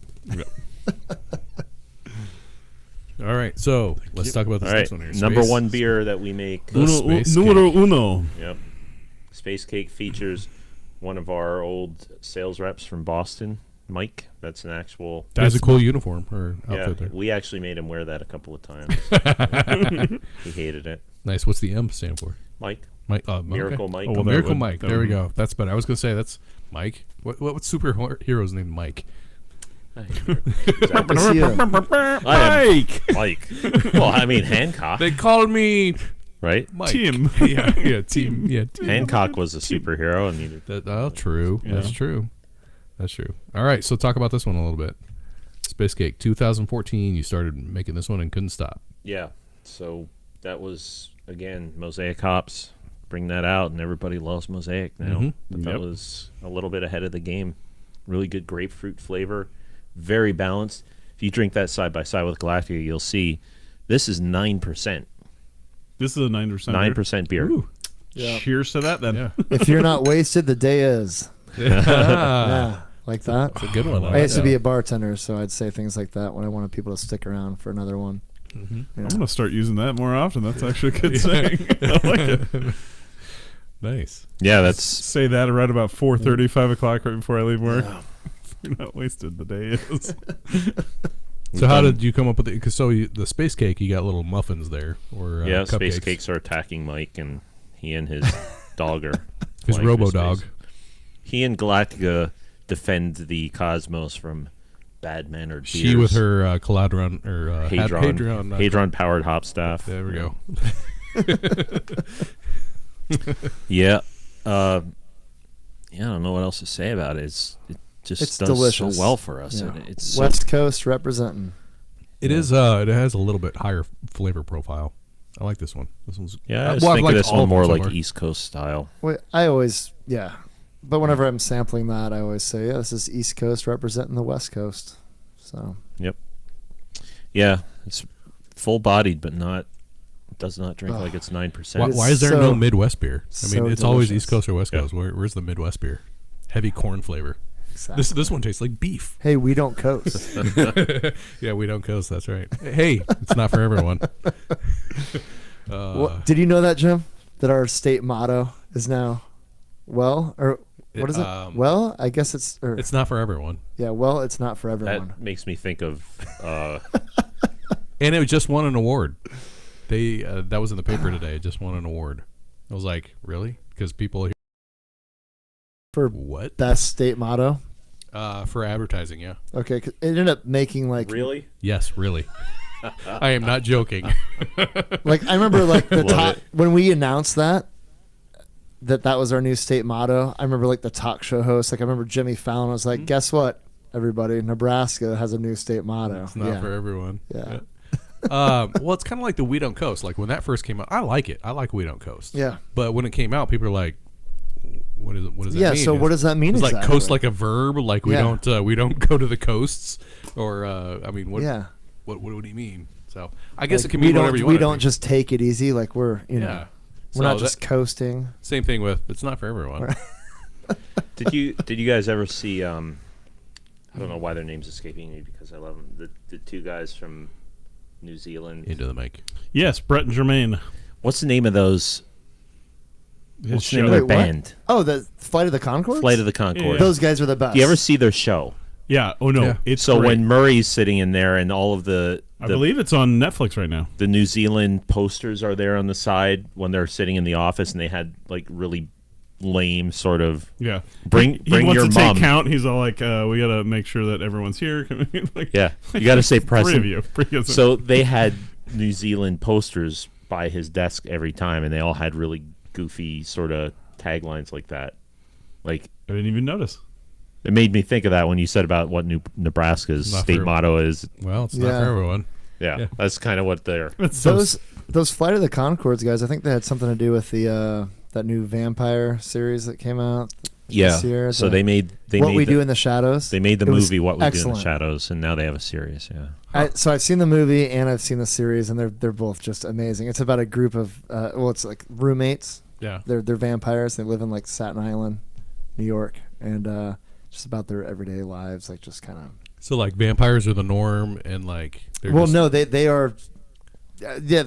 All right. So let's talk about this All right. next one here. Number Space- one beer that we make. The space numero cake. uno. Yep. Space Cake features one of our old sales reps from Boston, Mike. That's an actual. That has a cool uniform or Yeah, outfit there. we actually made him wear that a couple of times. He hated it. Nice. What's the M stand for? Mike, Mike. Miracle okay. Mike. Oh, well, that Miracle would- Mike. that There we would- go. That's better. I was gonna say that's Mike. What superhero's named Mike? Is he a- Mike! Mike. Well, I mean Hancock, They called me right? Mike. Tim. yeah, team. Yeah, team. Hancock was a superhero, and he True. Yeah. That's true. That's true. All right, so talk about this one a little bit. Space Cake, 2014. You started making this one and couldn't stop. Yeah. So that was again Mosaic hops. Bring that out, and everybody loves Mosaic now. Mhm. But that Yep. was a little bit ahead of the game. Really good grapefruit flavor, very balanced. If you drink that side by side with Galactica, you'll see this is 9%. This is a 9%. 9% beer. Ooh. Yeah. Cheers to that then. Yeah. If you're not wasted, the day is. Yeah, like that. That's a good one. I used to be a bartender, so I'd say things like that when I wanted people to stick around for another one. Mhm. Yeah. I'm going to start using that more often. That's actually a good saying. I like it. Nice. Yeah, that's Say that right about 4:30, 5 o'clock right before I leave work. You're not wasted. The day is. So how did you come up with it? Because the Space Cake, you got little muffins there, or yeah. cupcakes. Space Cakes are attacking Mike, and he and his dog are His flying through Robo space. Dog. He and Galactica defend the cosmos from bad-mannered beers. She with her Caladron or Hadron powered hop staff. There we go. Yeah. I don't know what else to say about it. It just It's does delicious. so well for us. Yeah. And it's so- West Coast representing. It is. It has a little bit higher flavor profile. I like this one. This one's. yeah, I was well, I've thinking liked this all one of them more so like far. East Coast style. Well, I always, yeah. But whenever I'm sampling that, I always say, yeah, this is East Coast representing the West Coast. So Yeah, it's full-bodied, but does not drink like it's 9%. Why, It why is is there so- no Midwest beer? I mean, so it's always delicious. East Coast or West Yeah. Coast. Where's the Midwest beer? Heavy corn flavor. exactly. This one tastes like beef. Hey, we don't coast. Yeah, we don't coast. That's right. Hey, it's not for everyone. Did you know that, Jim? That our state motto is now, well, or what is it? Well, I guess it's. Or, It's not for everyone. yeah, well, it's not for everyone. That makes me think of And it just won an award. They that was in the paper today. It just won an award. I was like, really? Because people here For what? best state motto. For advertising, yeah. Okay, 'cause it ended up making like really. Yes, really. I am not joking. like I remember like the Love top it. when we announced that was our new state motto. I remember like the talk show host, like I remember Jimmy Fallon was like, "Guess what, everybody? Nebraska has a new state motto." It's not for everyone. Yeah. Well, it's kind of like the We Don't Coast. Like when that first came out, I like it. I like We Don't Coast. Yeah. But when it came out, people are like, "What is it? What does that Yeah. mean?" So what does that mean? It's like exactly? coast like a verb. Like we Yeah. don't go to the coasts. Or I mean, what? Yeah. What would he mean? So I guess Like, it can mean whatever you want. We don't just take it easy. Like we're Yeah. we're So not just coasting. Same thing with it's not for everyone. Did you guys ever see? I don't know why their name's escaping me because I love them. The two guys from New Zealand. Into the mic. Yes, Brett and Jermaine. What's the name of those? His What's the name show. of their Wait, what? band? Oh, the Flight of the Conchords. Flight of the Concord. Yeah. Those guys are the best. Do you ever see their show? Yeah. Oh no, Yeah. it's So great. when Murray's sitting in there and all of the I believe it's on Netflix right now. the New Zealand posters are there on the side when they're sitting in the office and they had like really lame sort of Yeah. bring He wants your to mom. take count. He's all like, "We gotta make sure that everyone's here." Like, Yeah, you got to say three present. of you. So they had New Zealand posters by his desk every time, and they all had really goofy sort of taglines like that. Like I didn't even notice. it made me think of that when you said about what Nebraska's Not state for- motto is. Well, it's Yeah. not for everyone. Yeah, Yeah. that's kind of what they're. It's so Those Flight of the Conchords guys? I think they had something to do with the that new vampire series that came out. Yeah. This year, So the- they made What We Do in the Shadows. They made the It was movie What We Do in excellent. the Shadows, and now they have a series. Yeah. So I've seen the movie and I've seen the series, and they're both just amazing. It's about a group of it's like roommates. Yeah. They're vampires. They live in like Staten Island, New York, and just about their everyday lives, like just kind of. So like vampires are the norm, and like they're Well, just, no, they are. Yeah,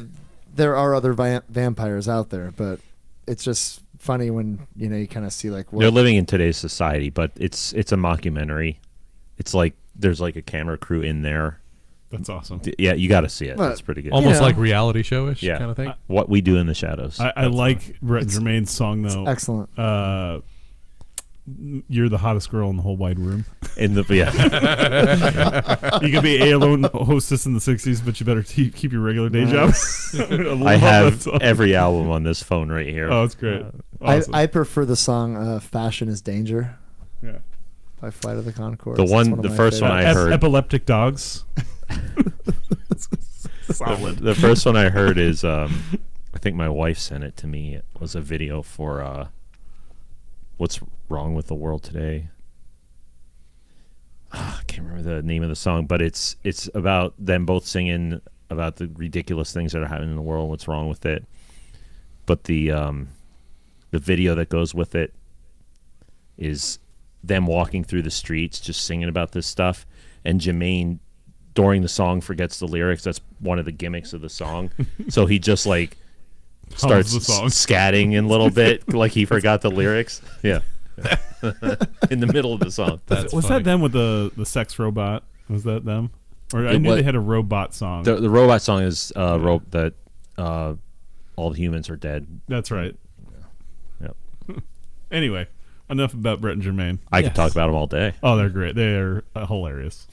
there are other vampires out there, but it's just funny when you kind of see like They're living in today's society, but it's a mockumentary. It's like there's like a camera crew in there. that's awesome. Yeah, you got to see it. Well, It's pretty good. almost know. like reality showish Yeah. kind of thing. What We Do in the Shadows. I like Brett and Jermaine's song though. excellent. You're the hottest girl in the whole wide room. In the You could be a alone hostess in the '60s, but you better keep your regular day job. I love that have song. every album on this phone right here. Oh, it's great. Awesome. I prefer the song "Fashion Is Danger" yeah. by Flight of the Conchords. The That's one- of the my first one favorites. I heard- Epileptic dogs. Solid. The first one I heard is I think my wife sent it to me. It was a video for What's Wrong with the World Today. I can't remember the name of the song, but it's about them both singing about the ridiculous things that are happening in the world, what's wrong with it. But the video that goes with it is them walking through the streets just singing about this stuff, and Jermaine during the song forgets the lyrics. That's one of the gimmicks of the song. So he just like starts the song. scatting in a little bit like he forgot the lyrics. Yeah. In the middle of the song. That's Was funny. that them with the sex robot? Was that them? Or I It knew was- they had a robot song. The robot song is that all the humans are dead. That's right. Yep. Anyway, enough about Brett and Jermaine. I could talk about them all day. Oh, they're great. They're hilarious,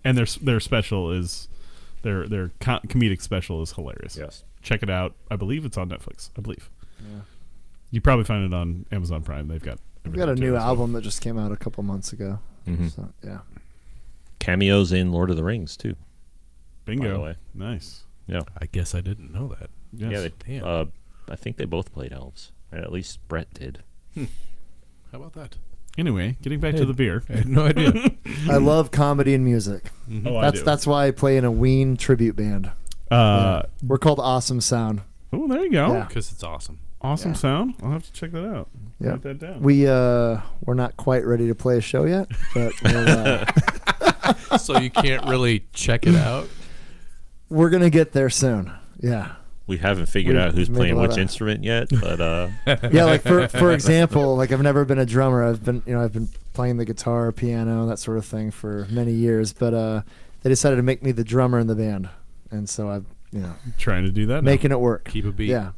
and their special is their comedic special is hilarious. Yes. Check it out. I believe it's on Netflix. I believe. Yeah. You probably find it on Amazon Prime. They've got. We've got a everything new too, so. album that just came out a couple months ago. Mhm. So, yeah. Cameos in Lord of the Rings too. Bingo. By the way. Nice. Yeah. I guess I didn't know that. Yes. Yeah. Damn. I think they both played elves. At least Brett did. How about that? Anyway, getting back to the beer. I had no idea. I love comedy and music. Oh, I do. That's why I play in a Ween tribute band. We're called Awesome Sound. Oh, there you go. Yeah. Because it's awesome. Awesome Yeah. sound. I'll have to check that out. Yeah. Write that down. We're not quite ready to play a show yet, but So you can't really check it out. we're gonna get there soon. Yeah. We haven't figured out who's made playing a lot which of- instrument yet, but Yeah, like for example, like I've never been a drummer. I've been playing the guitar, piano, that sort of thing for many years. But they decided to make me the drummer in the band, and so I've Trying to do that. now. making it work. Keep a beat. Yeah,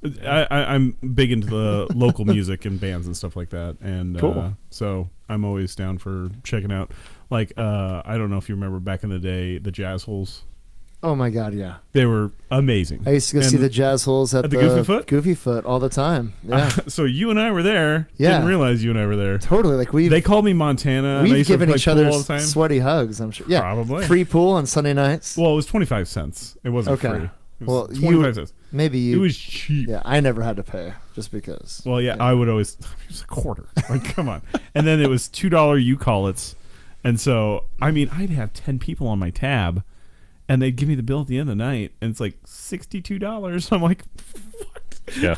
I'm big into the local music and bands and stuff like that, and Cool. so I'm always down for checking out. Like I don't know if you remember back in the day, the Jazz Holes. oh my God, yeah. They were amazing. I used to go see And the Jazz Holes at the Goofy Foot? Goofy Foot all the time. Yeah, So you and I were there. Yeah. Didn't realize you and I were there. totally. Like They called me Montana. and I we've used to given play each pool other all the time. sweaty hugs. I'm sure. Yeah, Probably. free pool on Sunday nights. Well, it was 25 cents. It wasn't Okay. free. It Well, was you- 25 cents. Maybe It you. was cheap. Yeah, I never had to pay just because. Well, yeah, I would always. It was a quarter. Like, come on. And then it was $2 U-Call-Its. And so, I mean, I'd have 10 people on my tab, and they'd give me the bill at the end of the night, and it's like $62. I'm like, what? yeah.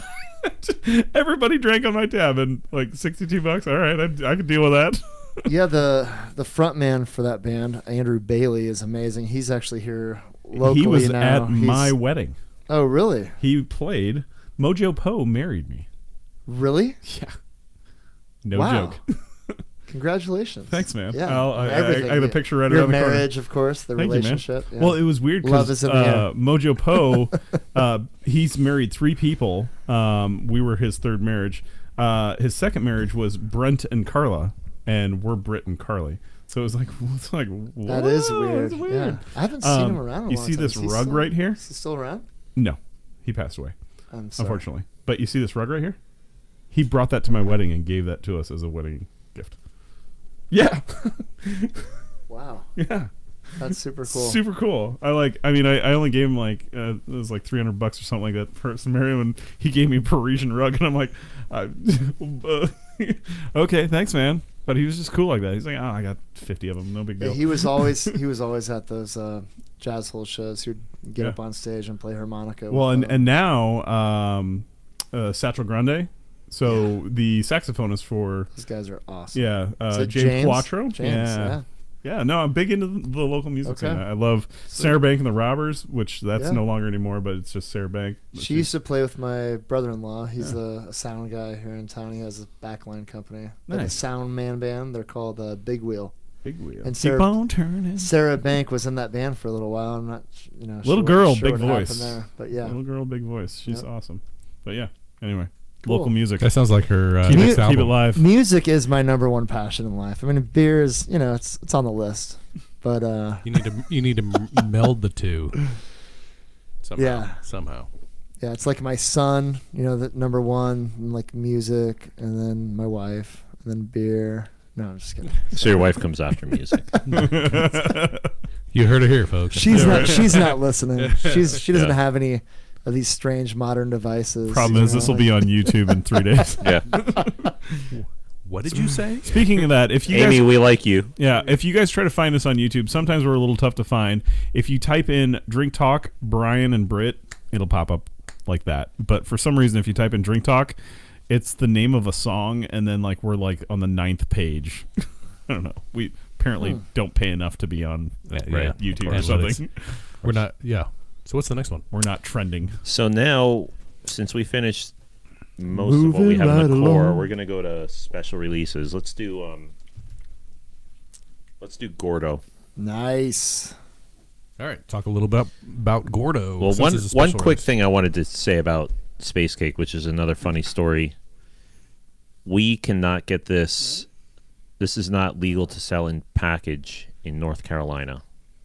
Everybody drank on my tab, and like $62. All right, I could deal with that. Yeah, the front man for that band, Andrew Bailey, is amazing. He's actually here locally He was now. at my wedding. Oh, really? He played. Mojo Poe married me. Really? Yeah. No Wow. joke. Congratulations. Thanks, man. Yeah. I everything. got a picture right Your around the corner. marriage, of course, the Thank you, man. relationship. Yeah. Well, it was weird Love because is in the air. Mojo Poe, he's married 3 people. We were his third marriage. His second marriage was Brent and Carla, and we're Britt and Carly. So it was like, what? that is weird. It's weird. Yeah. I haven't seen him around in a You long see time. this Is he rug still- right here? Is he still around? No, he passed away, I'm sorry. unfortunately. But you see this rug right here? He brought that to my wedding and gave that to us as a wedding gift. Yeah. Wow. Yeah. That's super cool. Super cool. I only gave him like it was like $300 or something like that for to marry him, and he gave me a Parisian rug, and I'm like, okay, thanks, man. But he was just cool like that. He's like, oh, I got 50 of them, no big Yeah, deal. he was always at those Jazz Hole shows. He would get Yeah. up on stage and play harmonica. Well, with, and now Satchel Grande. So the saxophonist for these guys are awesome. yeah Is it James Quattro. James, yeah. Yeah, no, I'm big into the local music Okay. scene. I love Sarah Bank and the Robbers, which that's Yeah. no longer anymore, but it's just Sarah Bank. She used to play with my brother-in-law. He's a sound guy here in town. He has a backline company. Like a Nice. sound man band. They're called Big Wheel. Big wheel. And Keep Sarah- on turning. Sarah Bank was in that band for a little while. I'm not, Little sure, girl, sure big what happened voice. there, but yeah, Little girl, big voice. She's Yep. awesome. But yeah, anyway, Cool. local music. That sounds like her Keep next it album. live. music is my number one passion in life. I mean, beer is, it's on the list, but You need to meld the two. Somehow. Yeah. Somehow. yeah, it's like my son. The number one, and like music, and then my wife, and then beer. No, I'm just kidding. So your wife comes after music. You heard it here, folks. She's not listening. She doesn't have any of these strange modern devices. Problem is, this will be on YouTube in 3 days. Yeah. What did you say? Speaking of that, if you Amy, guys, we like you. yeah, if you guys try to find us on YouTube, sometimes we're a little tough to find. If you type in Drink Talk, Brian and Britt, it'll pop up like that. But for some reason, if you type in Drink Talk, it's the name of a song, and then like we're like on the 9th page. I don't know. We apparently don't pay enough to be on Right. YouTube or Analytics. something. We're not. Yeah. So what's the next one? We're not trending. So now, since we finished most of what we Moving have in the right core, along. we're gonna go to special releases. Let's do Gordo. Nice. All right. Talk a little bit about Gordo. Well, since it's a one special quick release. thing I wanted to say about Space Cake, which is another funny story. We cannot get this. This is not legal to sell in package in North Carolina.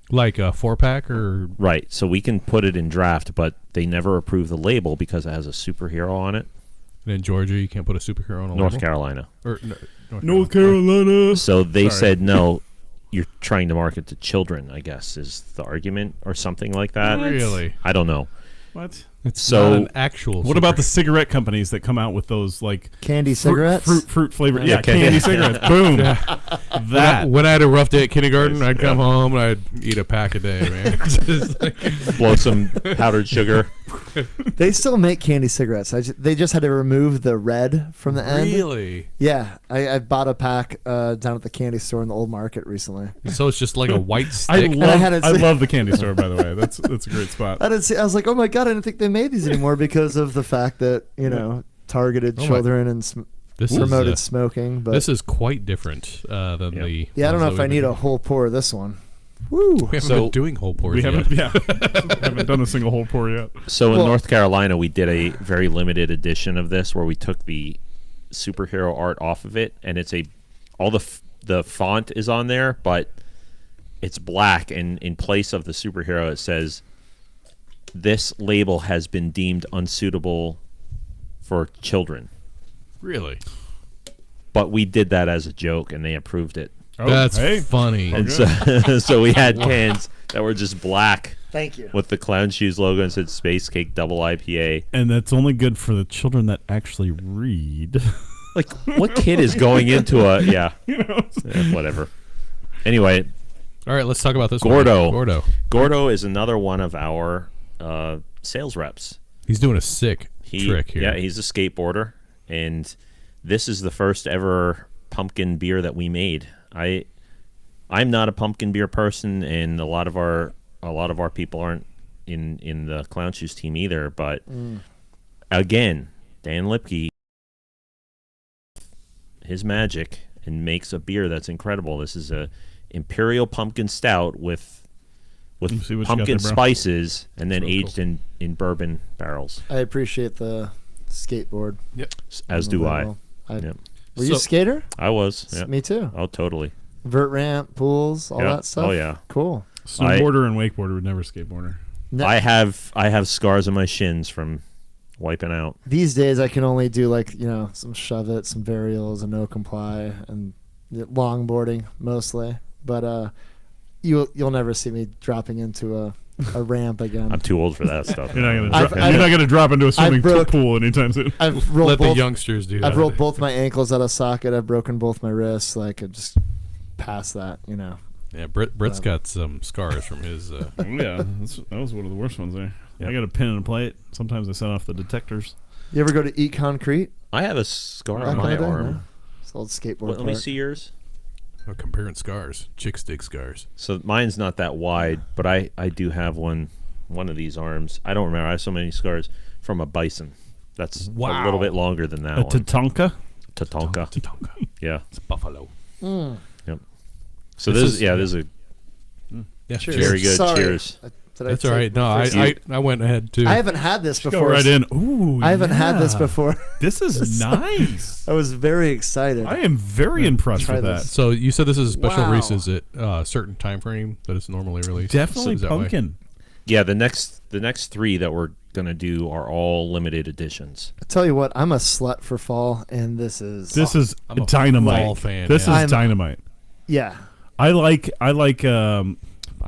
Like a 4-pack or Right. So we can put it in draft, but they never approve the label because it has a superhero on it. in Georgia, you can't put a superhero on a North label? Carolina. Or North Carolina. So they Sorry. said no. You're trying to market to children, I guess, is the argument or something like that. Really? I don't know. What? It's So- not an actual. What about the superhero. cigarette companies that come out with those like Candy cigarettes. fruit flavored? Yeah, Yeah, candy cigarettes. Boom. That. When I had a rough day at kindergarten, I'd come home and I'd eat a pack a day, man. Just like- Blow some powdered sugar. They still make candy cigarettes. They just had to remove the red from the end. Really? Yeah, I bought a pack down at the candy store in the old market recently. So it's just like a white I stick. love the candy store, by the way. That's a great spot. I was like, oh my god, I didn't think they made these anymore because of the fact that targeted children and promoted smoking. But This is quite different than the. yeah, I don't know if I need a whole pour of this one. Woo! We haven't been doing whole pours We yet. haven't done a single whole pour yet. So in North Carolina, we did a very limited edition of this where we took the superhero art off of it, and it's all the font is on there, but it's black, and in place of the superhero, it says, "This label has been deemed unsuitable for children." Really? But we did that as a joke, and they approved it. Oh, That's hey. funny. And so we had cans that were just black Thank you. with the Clown Shoes logo and said Space Cake Double IPA. And that's only good for the children that actually read. Like, what kid is going into a... Yeah. Whatever. Anyway, All right, let's talk about this Gordo. one. Gordo. Gordo is another one of our sales reps. He's doing a sick trick here. Yeah, he's a skateboarder, and this is the first ever pumpkin beer that we made. I'm not a pumpkin beer person, and a lot of our people aren't in the Clown Shoes team either. But again, Dan Lipke, his magic, and makes a beer that's incredible. This is a Imperial Pumpkin Stout with See what you got pumpkin there, bro. spices, and then That's really aged in bourbon barrels. I appreciate the skateboard. Yep. As do I. Were Yep. you a skater? I was. Yep. Me too. Oh, totally. Vert ramp, pools, all Yep. that stuff. Oh yeah. Cool. Snowboarder and wakeboarder would never skateboarder. No- I have scars on my shins from wiping out. These days, I can only do some shove it, some varials, and no comply, and longboarding mostly. But you'll never see me dropping into a ramp again. I'm too old for that stuff. You're not gonna drop into a swimming pool anytime soon. I've rolled Let the both. youngsters do that. I've rolled both my ankles out of socket. I've broken both my wrists. Like, I just past that, Yeah, Britt's got some scars from his. Yeah, that was one of the worst ones there. Yep. I got a pin and a plate. Sometimes I set off the detectors. You ever go to Eat Concrete? I have a scar Back on in my the day, arm. no? It's old skateboard. Let me park. see yours. comparing scars, chick stick scars. So mine's not that wide, but I do have one of these arms. I don't remember. I have so many scars from a bison. That's a little bit longer than that A one. Tatanka? Tatanka. Tatanka. Yeah. It's buffalo. Mm. Yep. So This this is- is a Yeah, Cheers. very good. Sorry. Cheers. Did I That's take all right. No, first- I went ahead too. I haven't had this before. Go right in. Ooh, I haven't had this yeah. before. This is nice. I was very excited. I am very impressed Try with that. this. So you said this is a special Wow. release. Is it a certain time frame that it's normally released? Definitely Is that way? pumpkin. Yeah, the next three that we're gonna do are all limited editions. I tell you what, I'm a slut for fall, and this is I'm a dynamite. fall fan, This yeah. is dynamite. yeah. I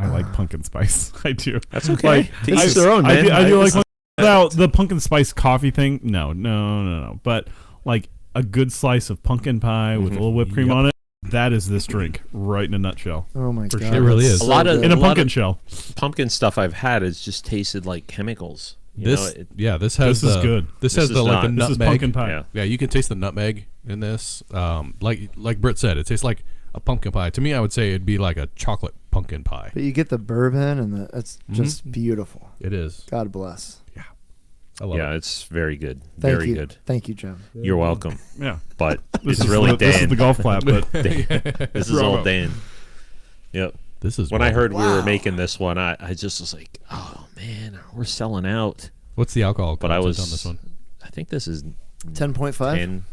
like pumpkin spice. I do. That's okay. Like, To each their own, I man. do, I do like This is- now the pumpkin spice coffee thing. No. But like a good slice of pumpkin pie with a little whipped cream Yep. on it. That is this drink right in a nutshell. Oh my For god, sure. It really that's is. so A lot of- good. In a lot pumpkin of- shell. pumpkin stuff I've had has just tasted like chemicals. You This, know, it- this has This is good. This This has is the like the not. This is nutmeg. pumpkin pie. yeah. Yeah, you can taste the nutmeg in this. Like Britt said, it tastes like a pumpkin pie. To me, I would say it'd be like a chocolate pumpkin pie. But you get the bourbon, and it's just beautiful. It is. God bless. I love Yeah, it. it's very good. Thank Very you. good. Thank you, Jim. You're welcome. Yeah. But This it's is really the, This is Dan. the golf clap, but This is all Dan. Yep. This is When I heard we were Wow. making this one, I just was like, oh man, we're selling out. What's the alcohol But I content was on this one? I think this is 10.5. 10.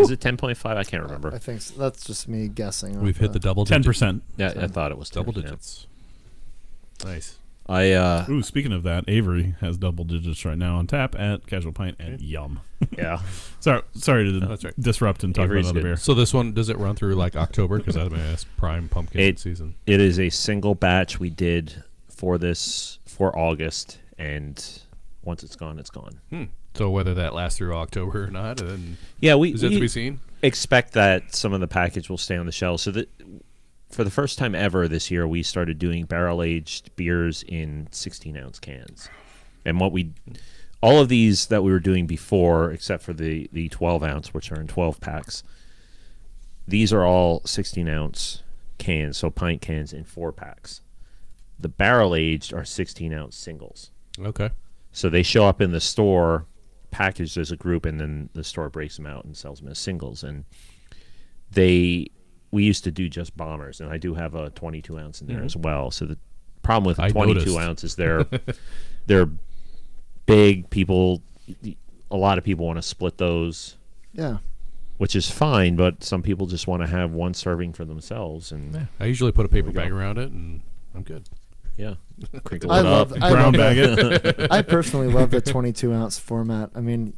Is it 10.5? I can't remember. I think so. That's just me guessing. We've hit the double 10%. Yeah, I thought it was 10, double yeah. digits. Nice. Ooh, speaking of that, Avery has double digits right now on tap at Casual Pint and Yum. Yeah. Sorry to that's right. disrupt and talk Avery's about other good. beer. So this one, does it run through like October? Because that's prime pumpkin season. It is a single batch we did for August, and once it's gone, it's gone. So whether that lasts through October or not, and then Yeah, we is that to be seen? expect that some of the package will stay on the shelf. So that for the first time ever this year, we started doing barrel-aged beers in 16-ounce cans. And all of these that we were doing before, except for the 12 ounce, which are in 12 packs, these are all 16 ounce cans, so pint cans in 4 packs. The barrel aged are 16 ounce singles. Okay. So they show up in the store packaged as a group, and then the store breaks them out and sells them as singles. And we used to do just bombers, and I do have a 22 ounce in there as well. So the problem with the 22 ounce is they're big. A lot of people want to split those. Yeah. Which is fine, but some people just want to have one serving for themselves. And I usually put a paper bag around it, and I'm good. yeah, crinkle it up. Brown bag it. I personally love the 22 ounce format. I mean,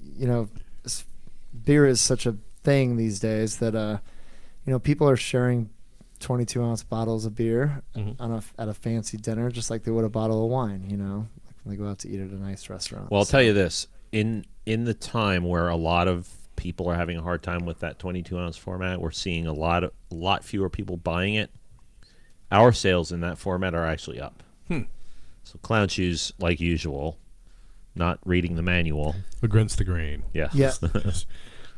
beer is such a thing these days that people are sharing 22 ounce bottles of beer at a fancy dinner, just like they would a bottle of wine. Like when they go out to eat at a nice restaurant. Well, I'll tell you this: in the time where a lot of people are having a hard time with that 22 ounce format, we're seeing a lot fewer people buying it. Our sales in that format are actually up. So Clown Shoes, like usual, not reading the manual. Against the grain. Yeah. Yeah.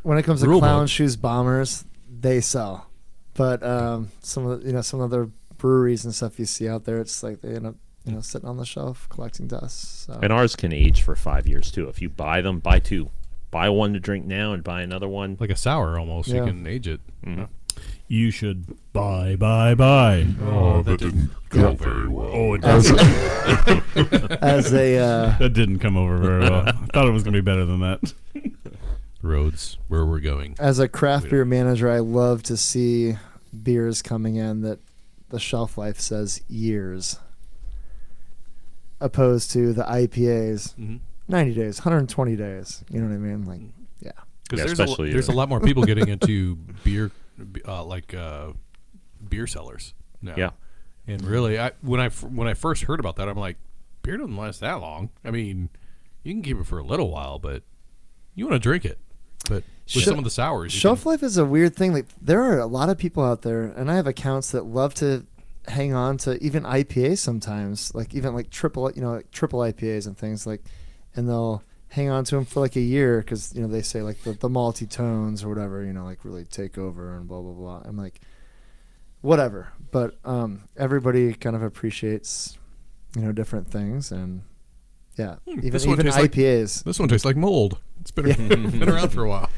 When it comes to Clown Shoes bombers, they sell. But some of the other breweries and stuff you see out there, it's like they end up sitting on the shelf collecting dust. So. And ours can age for 5 years too. If you buy them, buy 2. Buy one to drink now and buy another one. Like a sour almost. Yeah. You can age it. Mm-hmm. You should buy. Oh, that didn't go very well. Oh, it does. As a That didn't come over very well. I thought it was going to be better than that. Roads, where we're going. as a craft beer manager, I love to see beers coming in that the shelf life says years, opposed to the IPAs, 90 days, 120 days. You know what I mean? Like, yeah. Because Yeah, there's a lot more people getting into beer, beer sellers now. Yeah. And really, when I first heard about that, I'm like, beer doesn't last that long. I mean, you can keep it for a little while, but you want to drink it. But with some of the sours, Shelf life is a weird thing. Like, there are a lot of people out there, and I have accounts that love to hang on to even IPAs sometimes, like even like triple IPAs and things like, and they'll hang on to them for like a year because they say like the malty tones or whatever like really take over and blah blah blah. I'm like, whatever, but everybody kind of appreciates different things, and yeah, even IPAs. This one tastes like mold. It's been around for a while.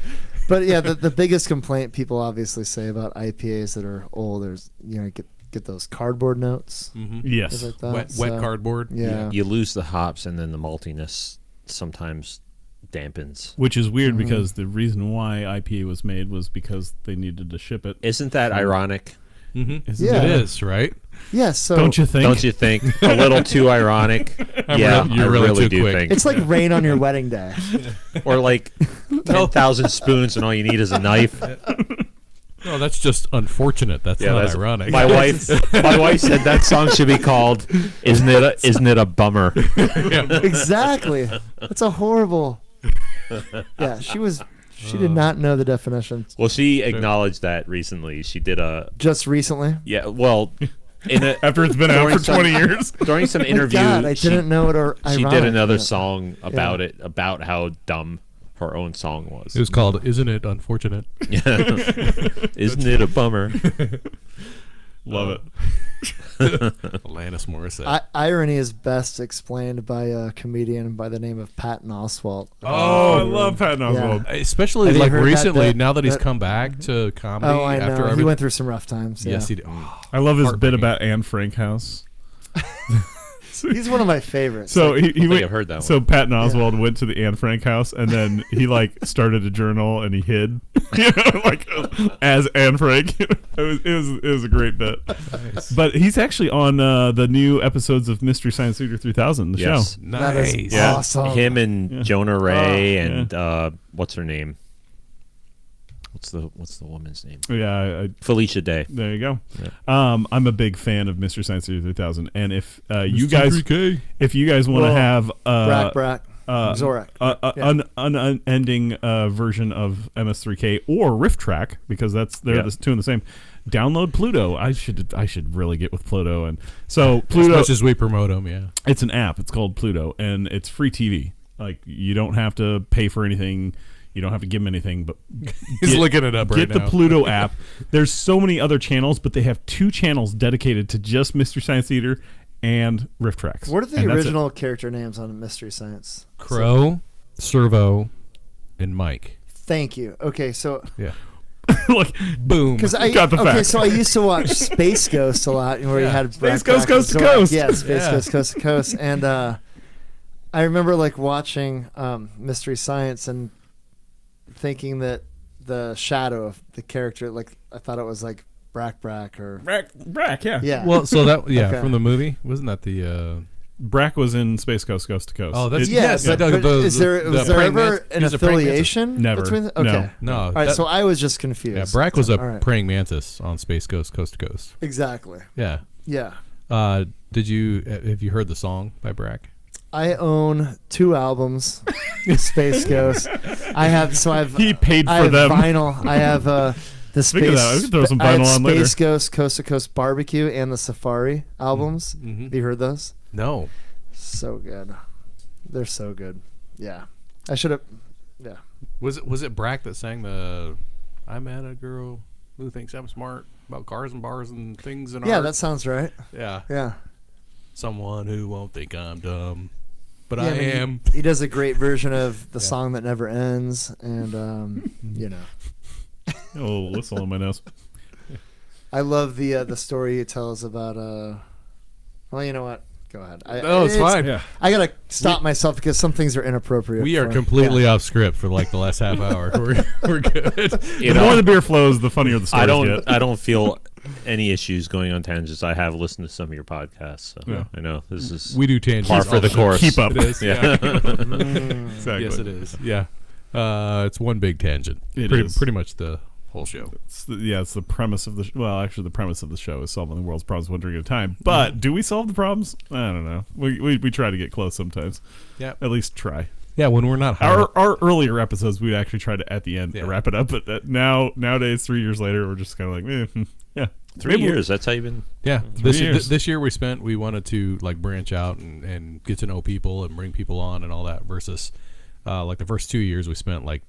But yeah, the biggest complaint people obviously say about IPAs that are old is get those cardboard notes. Yes. Like that. Wet cardboard. Yeah. You lose the hops, and then the maltiness sometimes dampens. Which is weird because the reason why IPA was made was because they needed to ship it. Isn't that ironic? Isn't Yeah. It it? is, right? Yeah, so Don't you think? Don't you think? A little too ironic. Yeah, you're I really really too do quick. think. it's like rain on your wedding day. Or like 10,000 spoons, and all you need is a knife. No, that's just unfortunate. That's not that's ironic. My wife said that song should be called "Isn't It a Bummer?" Exactly. That's a horrible. Yeah, she did not know the definition. Well, she acknowledged that recently. She did Just recently. After it's been out for 20 years. during some Thank interview. God, I didn't know what She ironic did another meant. song about it, about how dumb her own song was. It was called "Isn't It Unfortunate?" Isn't it a bummer? Love it. Alanis Morissette. Irony is best explained by a comedian by the name of Patton Oswalt. Oh, I love Patton Oswalt. Especially Have you like heard recently, that- now that he's that- come back to comedy. Oh, I know. after He everything- went through some rough times. Yeah. Yes, he did. Oh, I love his bit Heartbreaking. about Anne Frank House. He's one of my favorites. So he think went, I've heard that So one. Patton Oswalt went to the Anne Frank house, and then he like started a journal and he hid, as Anne Frank. It was a great bit. nice. But he's actually on the new episodes of Mystery Science Theater 3000, the Yes. show. That is Nice. Yeah, awesome. him and Jonah Ray Oh, and what's her name? What's the woman's name? Yeah, Felicia Day. there you go. Yeah. I'm a big fan of Mystery Science Theater 3000, and if you Mr. guys 3K. if you guys want to Well, have Brack, Zorak. Yeah. unending version of MS3K or Riff Track, because they're Yeah. the two in the same. Download Pluto. I should really get with Pluto, and so As Pluto. much as we promote him, yeah. It's an app. It's called Pluto, and it's free TV. Like, you don't have to pay for anything. You don't have to give them anything, but He's looking it up right get now. the Pluto app. There's so many other channels, but they have 2 channels dedicated to just Mystery Science Theater and Riff Tracks. What are the And that's it. original character names on Mystery Science? Crow, Servo, and Mike. Thank you. Okay, so Yeah. Like, Boom. because I Got the facts. so I used to watch Space Ghost a lot, where you had Space Brack Ghost Brack Coast to and Zorak. Coast. Yeah, Space Yeah. Ghost Coast to Coast, and I remember like watching Mystery Science and thinking that the shadow of the character, like I thought it was like Brack Brack or Brack, yeah. yeah. Well, so that Okay. from the movie, wasn't that the? Brack was in Space Coast to Coast. Oh, that's- It- yeah, yes, but, the- is there the was there praying ever mantis- an he's a praying mantis. affiliation? Never. Between No. okay. No. All right, that- so I was just confused. yeah, Brack was a All right. praying mantis on Space Coast to Coast. Exactly. Yeah. Yeah. Have you heard the song by Brack? I own 2 albums, Space Ghost. He paid I for have them. vinyl. I have the Speaking of Space. that, we could throw some I have vinyl on later. Space Ghost, Coast to Coast Barbecue, and the Safari albums. Mm-hmm. Have you heard those? No. So good. They're so good. Yeah. I should have. Yeah. Was it Brack that sang the "I met a girl who thinks I'm smart about cars and bars and things and Yeah, art"? that sounds right. Yeah. Yeah. Someone who won't think I'm dumb, but Yeah, I mean, am. He does a great version of the Yeah. song that never ends, and you know, Oh, whistle on my nose. I love the story he tells about. Well, you know what? Go ahead. No, it's fine. Yeah. I gotta stop myself because some things are inappropriate. We are for- completely yeah. off script for like the last half hour. We're good. You The more know, the beer flows, the funnier the stories get. I don't feel any issues going on tangents. I have listened to some of your podcasts, so Yeah. I know this is We do tangents. par for the also. course. Keep up. It is. Yeah. Exactly. Yes, it is. Yeah. It's one big tangent. It pretty, is. pretty much the whole show. It's the premise of the well, actually, the premise of the show is solving the world's problems one drink at a time. But do we solve the problems? I don't know. We try to get close sometimes. Yeah. At least try. Yeah, when we're not high. Our earlier episodes, we actually tried to at the end Yeah. wrap it up. But nowadays, 3 years later, we're just kind of like, yeah, 3 Maybe we- years. That's how you've been. Yeah, 3 years. this year we wanted to like branch out and get to know people and bring people on and all that versus like the first 2 years we spent like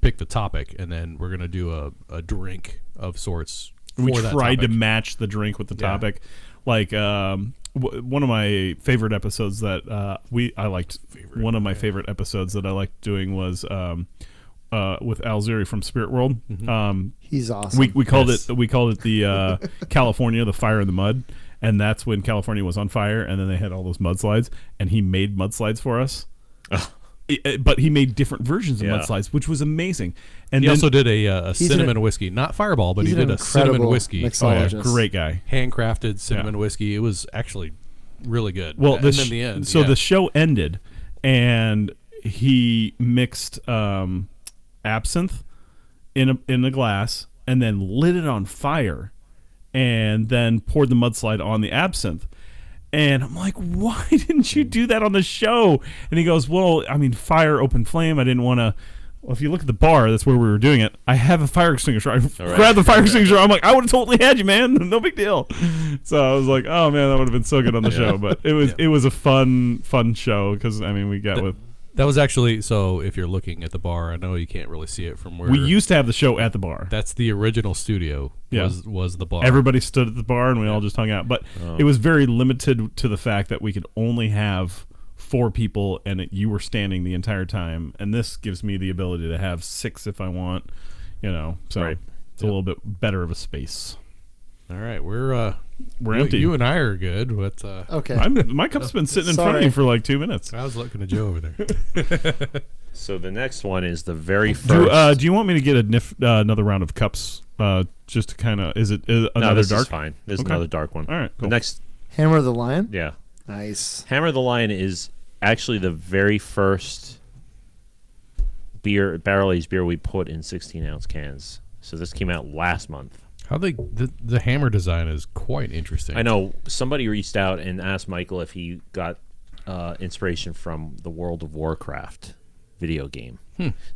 pick the topic and then we're gonna do a drink of sorts. We for that tried to topic. match the drink with the Yeah. topic. Like one of my favorite episodes that I liked. One of my favorite episodes that I liked doing was with Al Ziri from Spirit World. He's awesome. We called Yes. it the California, the fire in the mud, and that's when California was on fire, and then they had all those mudslides, and he made mudslides for us. But he made different versions of Yeah. mudslides, which was amazing. And He then, also did a He's cinnamon whiskey, not Fireball, but he's he an did a cinnamon incredible whiskey, mixologist. great guy. handcrafted cinnamon whiskey. It was actually really good. Well, and the then the end. so yeah. the show ended, and he mixed absinthe in a glass, and then lit it on fire, and then poured the mudslide on the absinthe. And I'm like, why didn't you do that on the show? And he goes, well, I mean, fire, open flame. I didn't want to. Well, if you look at the bar, that's where we were doing it. I have a fire extinguisher. I grabbed the fire extinguisher. I'm like, I would have totally had you, man. No big deal. So I was like, oh man, that would have been so good on the show. But it was a fun show because I mean we got with. that was actually so. If you're looking at the bar, I know you can't really see it from where We used to have the show at the bar. That's the original studio. Yeah. Was the bar? Everybody stood at the bar and we all just hung out. But it was very limited to the fact that we could only have 4 people and you were standing the entire time. And this gives me the ability to have 6 if I want, So Right. it's a little bit better of a space. All right, we're empty. You and I are good. But Okay. My cup's been sitting in front of Sorry. you for like 2 minutes. I was looking at Joe over there. So the next one is the very first. Do you want me to get another round of cups? Just to kind of is no, another this dark? is fine. There's Okay. another dark one. All right, cool. The next, Hammer of the Lion. yeah, Nice. Hammer of the Lion is actually the very first barrel aged beer we put in 16-ounce cans. So this came out last month. How the hammer design is quite interesting. I know somebody reached out and asked Michael if he got inspiration from the World of Warcraft video game.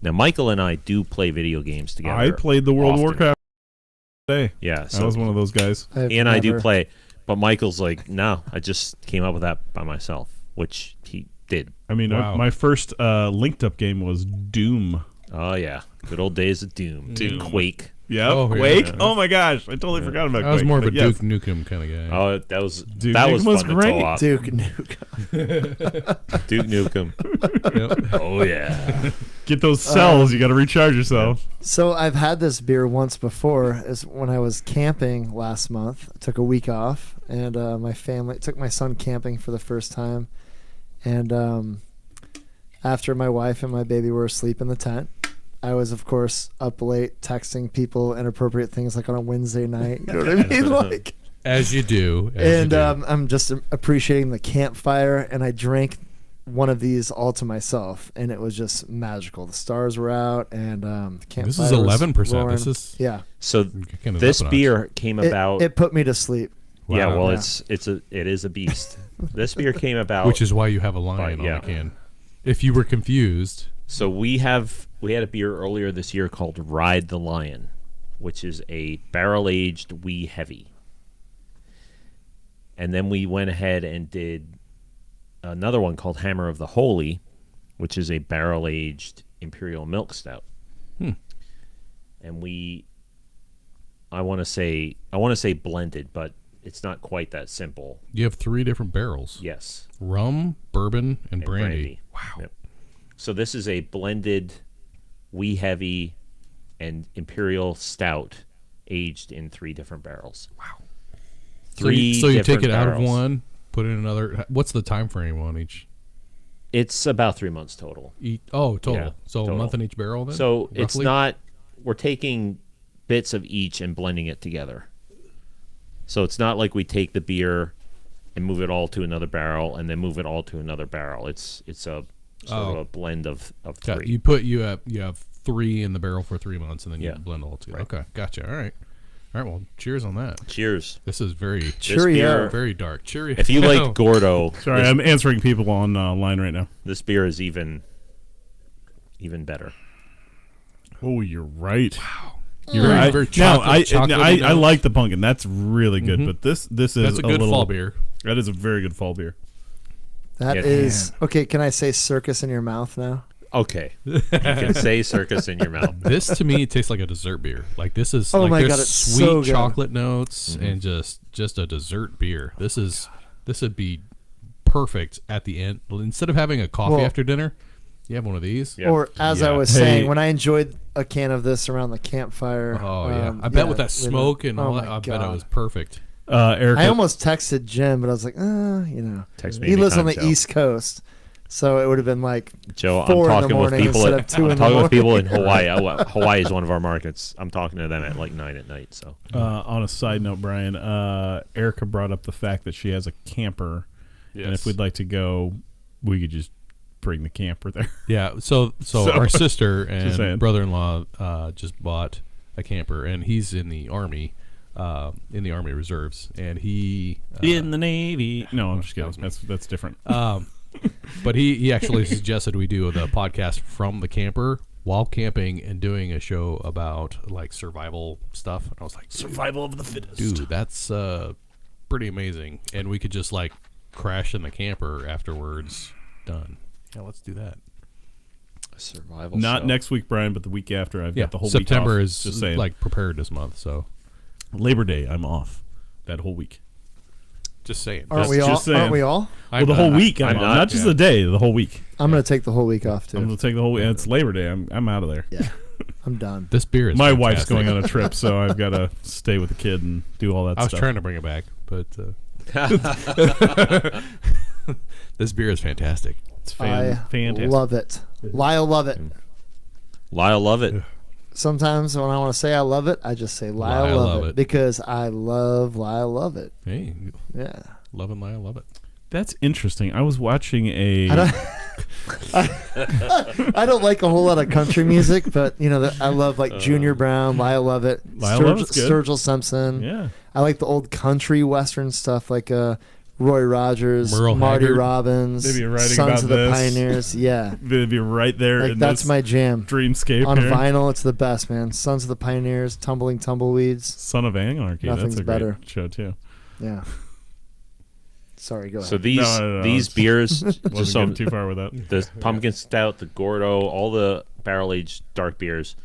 Now, Michael and I do play video games together. I played the World of often. Warcraft today. Yeah, I so was one of those guys. he and I do play, but Michael's like, no, I just came up with that by myself, which he Did. I mean, Wow. my first linked up game was Doom. Oh yeah, good old days of Doom. Quake. Yeah, Oh, yeah. Quake. Yeah. Oh my gosh, I totally forgot about Quake. I was more of a but yes. Duke Nukem kind of guy. Oh, that was Duke that was Nukem was fun great. to co-op. Duke Nukem. Duke Nukem. Yep. Oh yeah. Get those cells. You got to recharge yourself. So I've had this beer once before. Is when I was camping last month. I took a week off, and my family took my son camping for the first time. And after my wife and my baby were asleep in the tent, I was, of course, up late texting people inappropriate things like on a Wednesday night. You know what I mean? Like, As you do. and I'm just appreciating the campfire, and I drank one of these all to myself, and it was just magical. The stars were out, and the campfire This is was 11%. roaring. This is Yeah. So kicking it this up a notch. beer came It, about. it put me to sleep. Yeah, Wow. well, Yeah. it is a beast. This beer came about. Which is why you have a lion yeah. on the can. If you were confused, So we had a beer earlier this year called Ride the Lion, which is a barrel-aged wee heavy. And then we went ahead and did another one called Hammer of the Holy, which is a barrel-aged imperial milk stout. And I want to say blended, but it's not quite that simple. you have 3 different barrels. Yes. Rum, bourbon, and brandy. Wow. Yep. So this is a blended wee heavy and imperial stout aged in 3 different barrels. Wow. So you take it out of barrels. one, put in another. What's the time frame on each? It's about 3 months total. Total. Yeah, So total. a month in each barrel then? So it's roughly? not, we're taking bits of each and blending it together. So it's not like we take the beer and move it all to another barrel and then move it all to another barrel. It's a sort of a blend of Got- 3. You have 3 in the barrel for 3 months, and then you Yeah. blend all together. Right. Okay, gotcha. All right. Well, cheers on that. Cheers. This is very, Cheerio. very dark. Cheerio. If you like Gordo, Sorry, I'm answering people on line right now. this beer is even better. Oh, you're right. Wow. You're right. Very chocolate I notes. like the pumpkin. That's really good. But this is That's a good little, fall beer. That is a very good fall beer. That Yeah. is okay. Can I say circus in your mouth now? Okay. You can say circus in your mouth. This to me tastes like a dessert beer. Like this is Oh like my there's God, it's sweet so good. chocolate notes and just a dessert beer. This would be perfect at the end. Instead of having a coffee Well- after dinner, you have one of these. Yeah. Or as I Yeah. was Hey. saying, when I enjoyed a can of this around the campfire. Oh yeah, I bet with that smoke and all oh that, my I bet it God. was perfect. Erica, I almost texted Jim, but I was like, Text me he lives on anytime, the Joe. East Coast, so it would have been like Joe, I'm 4 in the talking with morning people. instead of 2 in I'm the talking with people in morning. Hawaii. Hawaii is one of our markets. I'm talking to them at like 9 at night. So on a side note, Brian, Erica brought up the fact that she has a camper, and if we'd like to go, we could just bring the camper there. Yeah, so our sister saying. and brother-in-law just bought a camper, and he's in the Army Reserves, and he In the Navy. No, I'm just kidding. That's different. but he actually suggested we do the podcast from the camper while camping and doing a show about like survival stuff. And I was like, Survival of the fittest. dude, that's pretty amazing, and we could just like crash in the camper afterwards. Done. Yeah, let's do that. survival. Not show. next week, Brian, but the week after. I've Yeah, got the whole September week off. is Just saying. like preparedness month, so Labor Day. I'm off that whole week. just saying. Aren't we all? just saying. Aren't we all? Well, the whole week. I'm I'm off. not, Not just yeah. the day. The whole week. I'm gonna take the whole week off I'm too. gonna take the whole. And it's Labor Day. I'm out of there. Yeah, I'm done. This beer is My wife's fantastic. going on a trip, so I've got to stay with the kid and do all that I was stuff. trying to bring it back, but this beer is fantastic. It's I fantastic. love it. Lyle love it. Lyle love it. Sometimes when I want to say I love it, I just say Lyle love it because I love Lyle love it. Hey, Yeah. love and Lyle, love it. That's interesting. I was watching a. I don't, I don't like a whole lot of country music, but you know, I love like Junior Brown, Lyle Lovett, Lyle Lovett's good. Sturgill Simpson. Yeah. I like the old country western stuff like Roy Rogers, Merle Marty Haggard. Robbins, They'd be writing Sons about of the this. Pioneers. Yeah, They'd be right there. like in that's this my jam. dreamscape On here. vinyl, it's the best, man. Sons of the Pioneers, Tumbling Tumbleweeds. Son of Anarchy. Nothing's That's a better. great show too. Yeah. Sorry, go ahead. So these No, these it's- beers, Wasn't just so getting too far with that. the pumpkin stout, the Gordo, all the barrel aged dark beers.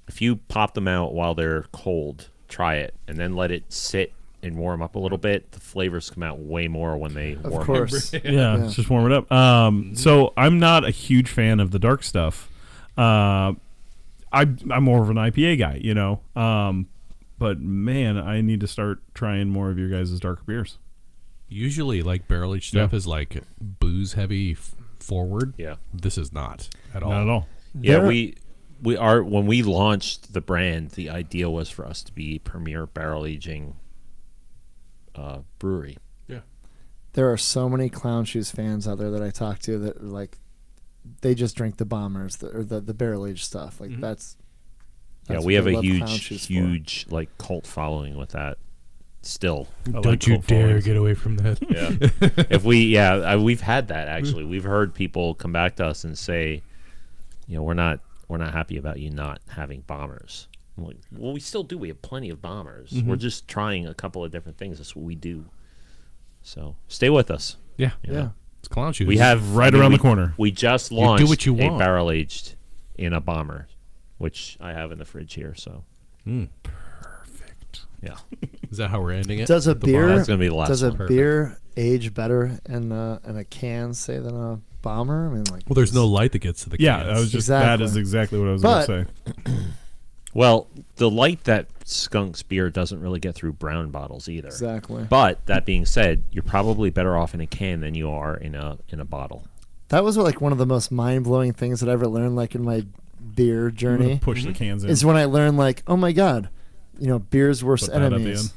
If you pop them out while they're cold, try it, and then let it sit and warm up a little bit. The flavors come out way more when they Of warm course. Yeah, it's just warm it up. So I'm not a huge fan of the dark stuff. I'm more of an IPA guy, you know. But man, I need to start trying more of your guys' darker beers. Usually, like barrel aged stuff Yeah. is like booze heavy forward. Yeah. This is not at all. Not at all. Yeah, There- we are when we launched the brand, the idea was for us to be premier barrel aging brewery. There are so many Clown Shoes fans out there that I talk to that are like, they just drink the bombers or the barrel aged stuff. Like that's Yeah, what we have they a love Clown Shoes for. huge like cult following with that. Still, I like Don't you cold dare followings. get away from that. yeah. If we've had that actually. We've heard people come back to us and say, you know, we're not happy about you not having bombers. I'm like, well, we still do. We have plenty of bombers. We're just trying a couple of different things. That's what we do. So stay with us. Yeah. you Yeah. know. It's clown shoes. We have Right around the corner. We just do launched what you a want. barrel aged in a bomber, which I have in the fridge here. So Perfect. yeah, Is that how we're ending it? Does a The beer- that's gonna be the last Does a one. beer age better in a can, say, than a bomber? I mean, like, Well, there's no light that gets to the Yeah, cans. I was just that Exactly. is exactly what I was But- going to say. Well, the light that skunks beer doesn't really get through brown bottles either. exactly. But that being said, you're probably better off in a can than you are in a bottle. That was like one of the most mind blowing things that I ever learned, like in my beer I'm gonna journey, push the cans in. is when I learned, like, oh my god, you know, beer's worst Put that at the enemies.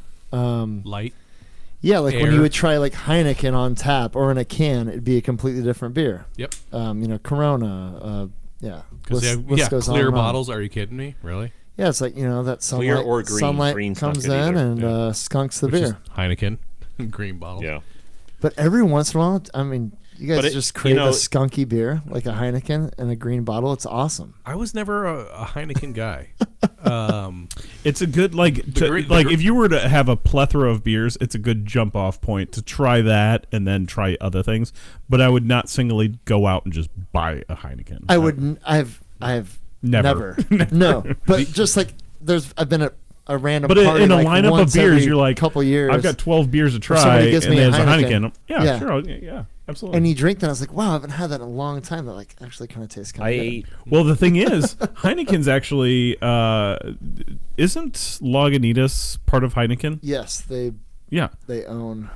light. Yeah, like when Air. you would try like Heineken on tap or in a can, it'd be a completely different beer. Yep. You know, Corona. Yeah. Because List- yeah, list goes on clear and on. bottles. Are you kidding me? Really? Yeah, it's like, you know, that Clear sunlight, or green. sunlight Green's not comes good in either. and Yeah. skunks the Which is beer. Heineken, green bottle. Yeah. But every once in a while, I mean, you guys But it- just you crave know- a skunky beer like a Heineken in a green bottle. It's awesome. I was never a Heineken guy. It's a good if you were to have a plethora of beers, it's a good jump off point to try that and then try other things. But I would not singly go out and just buy a Heineken. I would. I've Never. no. But just like I've been at a random But party in a like lineup once of beers, every you're like, couple years. I've got 12 beers to try, somebody gives and me a there's a Heineken. Heineken. Yeah, Yeah. sure. Yeah, absolutely. and you drink that. I was like, wow, I haven't had that in a long time. That like actually kind of tastes kind I of good. ate. Well, the thing is, Heineken's actually isn't Lagunitas part of Heineken? Yes, they Yeah, own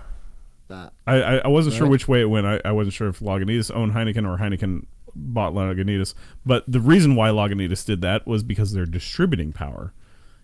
that. I wasn't sure Right. which way it went. I wasn't sure if Lagunitas owned Heineken or Heineken bought Lagunitas. But the reason why Lagunitas did that was because of their distributing power.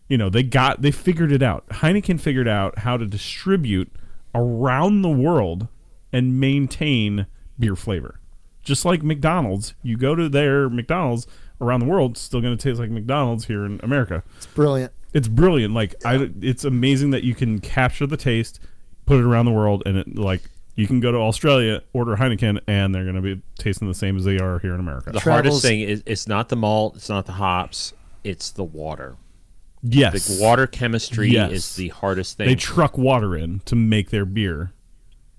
You know, they figured it out. Heineken figured out how to distribute around the world and maintain beer flavor. Just like McDonald's, you go to their McDonald's around the world, it's still going to taste like McDonald's here in America. It's brilliant. It's brilliant. Like it's amazing that you can capture the taste, put it around the world, and it like you can go to Australia, order Heineken, and they're going to be tasting the same as they are here in America. The Travels- hardest thing is it's not the malt, it's not the hops, it's the water. Yes, The water chemistry Yes. is the hardest thing. they truck water in to make their beer.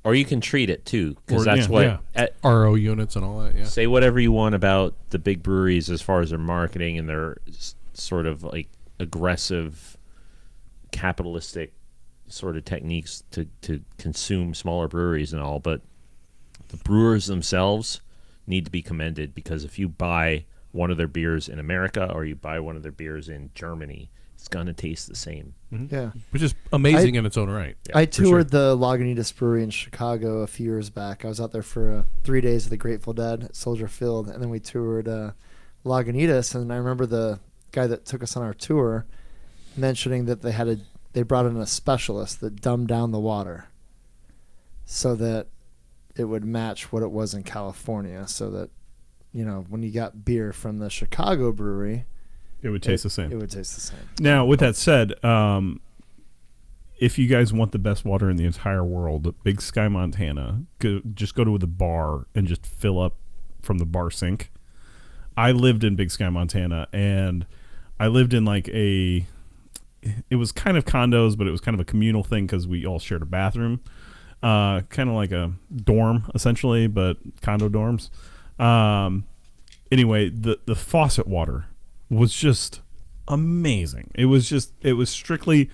Or you can treat it too, because Or- that's yeah, what. yeah. RO units and all that. Yeah. Say whatever you want about the big breweries as far as their marketing and their sort of like aggressive, capitalistic sort of techniques to consume smaller breweries and all, but the brewers themselves need to be commended, because if you buy one of their beers in America or you buy one of their beers in Germany, it's gonna taste the same. Yeah. Which is amazing in its own right. I for sure. toured the Lagunitas Brewery in Chicago a few years back. I was out there for 3 days of the Grateful Dead at Soldier Field, and then we toured Lagunitas. And I remember the guy that took us on our tour mentioning that they brought in a specialist that dumbed down the water so that it would match what it was in California, so that, you know, when you got beer from the Chicago brewery, It would taste the same. it would taste the same. Now, with that said, if you guys want the best water in the entire world, Big Sky, Montana, just go to the bar and just fill up from the bar sink. I lived in Big Sky, Montana, and I lived in like it was kind of condos, but it was kind of a communal thing because we all shared a bathroom. kind of like a dorm essentially, but condo dorms. Anyway, the faucet water was just amazing. It was strictly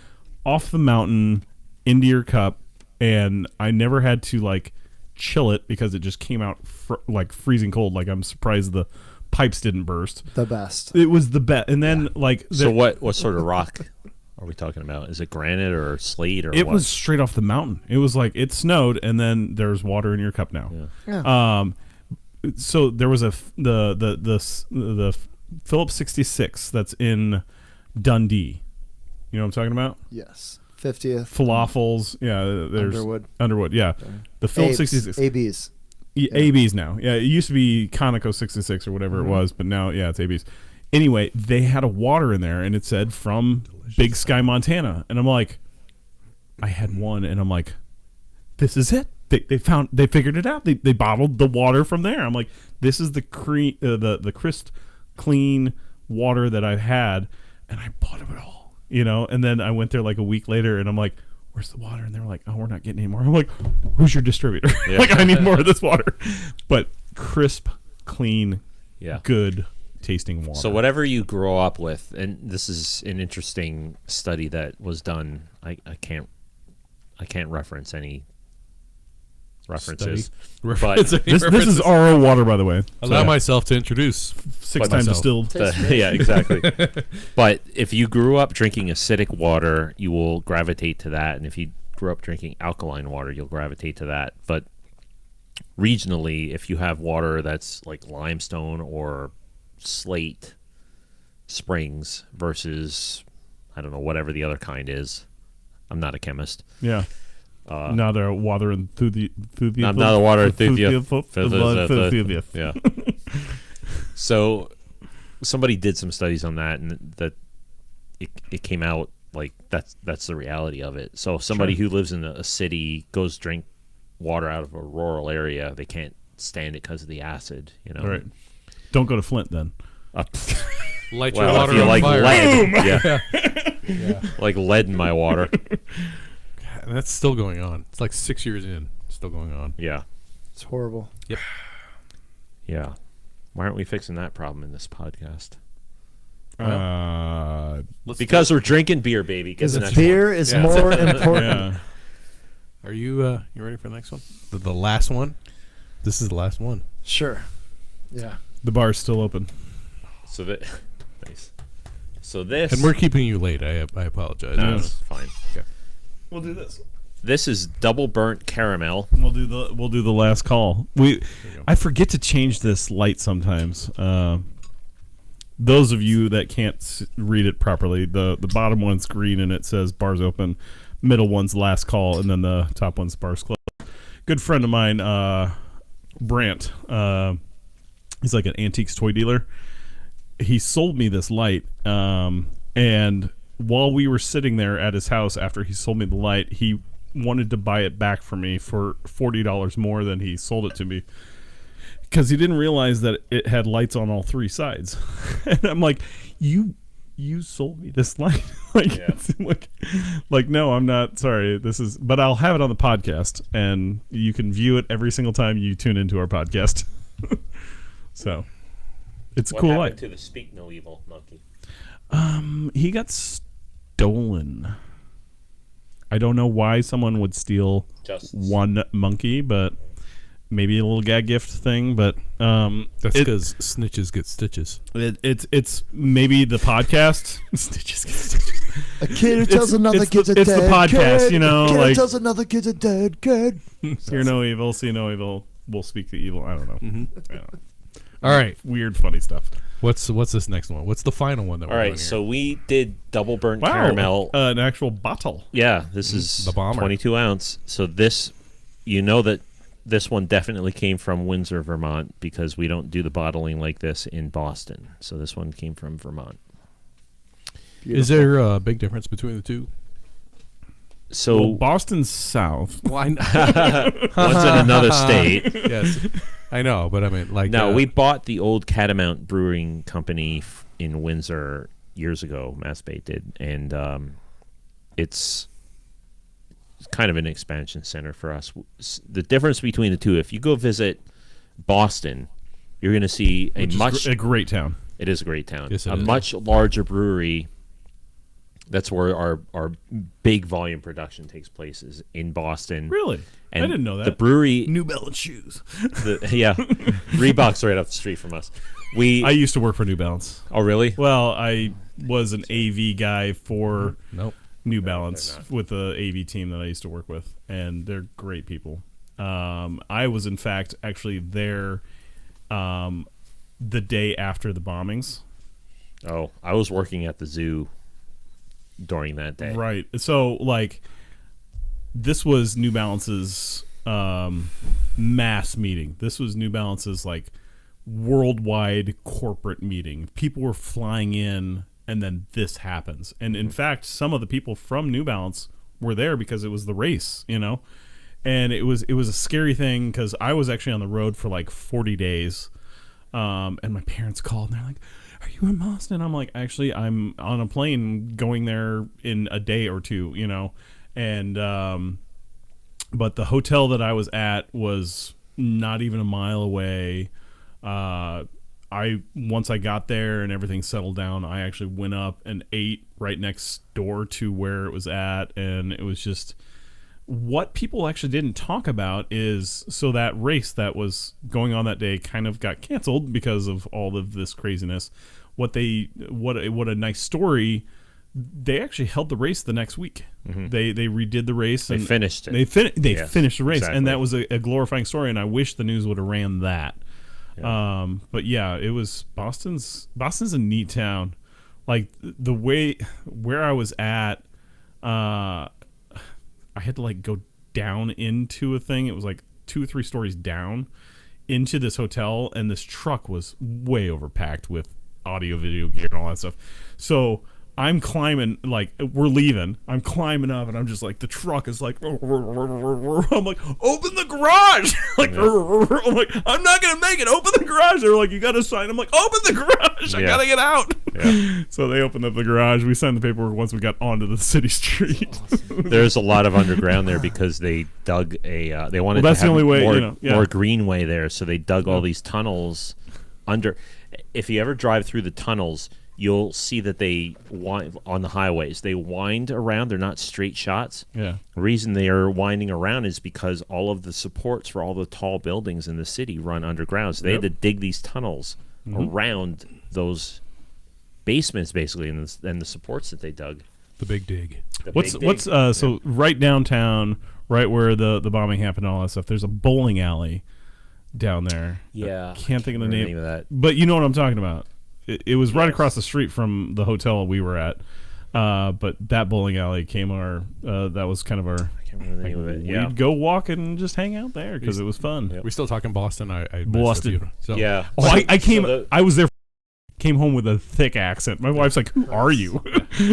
off the mountain into your cup, and I never had to like chill it because it just came out like freezing cold. Like, I'm surprised the pipes didn't burst. The best. It was the best. And then So what sort of rock are we talking about? Is it granite or slate or it what? was straight off the mountain. It was like it snowed, and then there's water in your cup now. Yeah. So there was the Phillips 66 that's in Dundee. You know what I'm talking about? Yes. 50th. Falafels. Yeah, there's Underwood. Yeah, the Phillips 66. ABs. ABs now. Yeah, it used to be Conoco 66 or whatever it was, but now it's ABs. Anyway, they had a water in there, and it said from Big Sky, Montana, and I'm like, I had one, and I'm like, this is it. They figured it out. They bottled the water from there. I'm like, this is the crisp, clean water that I've had, and I bought it all, And then I went there like a week later, and I'm like, where's the water? And they were like, oh, we're not getting any more. I'm like, who's your distributor? Yeah. Like, I need more of this water. But crisp, clean, Yeah. good tasting water. So whatever you grow up with, and this is an interesting study that was done. I can't reference any references. Reference any This is references. RO water, by the way. Allow myself to introduce. Six times myself. distilled. Yeah, exactly. But if you grew up drinking acidic water, you will gravitate to that, and if you grew up drinking alkaline water, you'll gravitate to that. But regionally, if you have water that's like limestone or slate springs versus, I don't know, whatever the other kind is. I'm not a chemist. Yeah. Not a water enthusiast. Not a water enthusiast. Enthusiast. Yeah. So somebody did some studies on that, and that it came out like that's the reality of it. So if somebody who lives in a city goes drink water out of a rural area, they can't stand it because of the acid. Right. Don't go to Flint then. Light your Well, water if you on like fire. lead, yeah, like lead in my water. And that's still going on. It's like 6 years in. Still going on. Yeah, It's horrible. Yep. yeah. Why aren't we fixing that problem in this podcast? Because we're drinking beer, baby. Get Because the next beer is more important. yeah. Are you ready for the next one? The last one? This is the last one. Sure. Yeah. The bar's still open. one. So that nice. So this And we're keeping you late. I apologize. no, it's fine. We'll do this. This is double burnt caramel. We'll do the last call. I forget to change this light sometimes. Those of you that can't read it properly, the bottom one's green and it says bars open, middle one's last call, and then the top one's bars closed. Good friend of mine, Brant, he's like an antiques toy dealer. He sold me this light, and while we were sitting there at his house after he sold me the light, he wanted to buy it back for me for $40 more than he sold it to me, because he didn't realize that it had lights on all three sides. And I'm like, you sold me this light. like no, I'm not sorry. But I'll have it on the podcast, and you can view it every single time you tune into our podcast. So it's a cool light. To the Speak No Evil monkey? He got stolen. I don't know why someone would steal one monkey, but maybe a little gag gift thing. But That's because snitches get stitches. It's maybe the podcast. Snitches get stitches. A kid who tells another kid's a it's dead the podcast, kid. you know, A kid like- who tells another kid's a dead kid. Hear no evil, see no evil. We'll speak the evil. I don't know. I don't know. All right. Weird, funny stuff. What's this next one? What's the final one that All we're right, doing so we did double burnt Wow, caramel. an actual bottle. Yeah, this is The bomber. 22 ounce. So this, that this one definitely came from Windsor, Vermont, because we don't do the bottling like this in Boston. So this one came from Vermont. here? Is there a big difference between the two? So Well, Boston's south. Why? one's in another state. Yes, I know, but I mean, like, No, we bought the old Catamount Brewing Company in Windsor years ago. Mass Bay did, and it's kind of an expansion center for us. The difference between the two, if you go visit Boston, you're going to see a great town. It is a great town. Yes, it a is. much larger brewery. That's where our big volume production takes place, is in Boston. Really? And I didn't know that. The brewery, New Balance shoes. Reebok's right up the street from us. I used to work for New Balance. Oh, really? Well, I was an AV guy for Nope. New Balance with the AV team that I used to work with, and they're great people. I was, in fact, actually there the day after the bombings. Oh, I was working at the zoo during that day. Right. So, like, this was New Balance's mass meeting. This was New Balance's, like, worldwide corporate meeting. People were flying in, and then this happens. And, in fact, some of the people from New Balance were there because it was the race, you know? And it was a scary thing because I was actually on the road for, like, 40 days. And my parents called, and they're like, "Are you in Boston?" I'm like, "Actually, I'm on a plane going there in a day or two, you know." And but the hotel that I was at was not even a mile away. Once I got there and everything settled down, I actually went up and ate right next door to where it was at, and it was just, what people actually didn't talk about is, so that race that was going on that day kind of got canceled because of all of this craziness. What a nice story. They actually held the race the next week. Mm-hmm. They redid the race. They finished it. They Yes, finished the race, exactly. and that was a glorifying story. And I wish the news would have ran that. Yeah. But yeah, it was Boston's a neat town. Like the way where I was at, I had to like go down into a thing. It was like 2 or 3 stories down into this hotel, and this truck was way overpacked with audio, video gear, and all that stuff. So I'm climbing, like, we're leaving. I'm climbing up, and I'm just like, the truck is like, I'm like, open the garage. Like, I'm like, I'm not gonna make it. Open the garage. They're like, you got to sign. I'm like, open the garage. I gotta get out. Yeah. So they opened up the garage. We signed the paperwork once we got onto the city street. There's a lot of underground there because they dug a. They wanted that's to have the only way, more, you know, yeah. more greenway there, so they dug all these tunnels under. If you ever drive through the tunnels, you'll see that they wind on the highways. They wind around. They're not straight shots. Yeah. The reason they are winding around is because all of the supports for all the tall buildings in the city run underground. So they had to dig these tunnels around those basements, basically, and the supports that they dug. The big dig. So right downtown, right where the bombing happened and all that stuff, there's a bowling alley down there. Yeah, I can't think of the name of that. But you know what I'm talking about. It was right across the street from the hotel we were at. But that bowling alley came that was kind of our. I can't remember the name of it. Yeah. We'd go walk and just hang out there because it was fun. Yep. We still talking Boston? I missed Boston. a few. So, Yeah. Oh, I came. I was there. Came home with a thick accent. My wife's like, "Who are you?"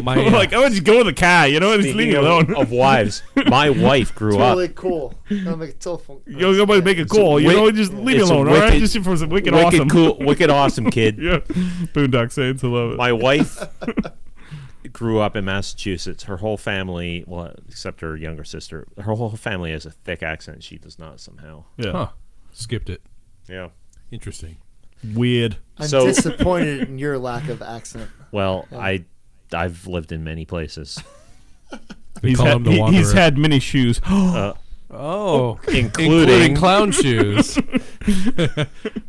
My, I'm like, "I just go with the car, you know, and just leave me Speaking alone." of wives, my wife grew up. Totally cool. I'll make a telephone. Yo, somebody make a call, you know, just leave me it's a alone, all right? wicked- Just for some wicked Wicked awesome. cool, wicked awesome kid. Yeah, Boondock Saints, I love it. My wife grew up in Massachusetts. Her whole family, well, except her younger sister, her whole family has a thick accent. She does not somehow. Yeah, Huh. Skipped it. Yeah. Interesting. weird. I'm So- disappointed in your lack of accent. Well, I've lived in many places, They call him the Wanderer. He's had many shoes. Oh, including. clown shoes.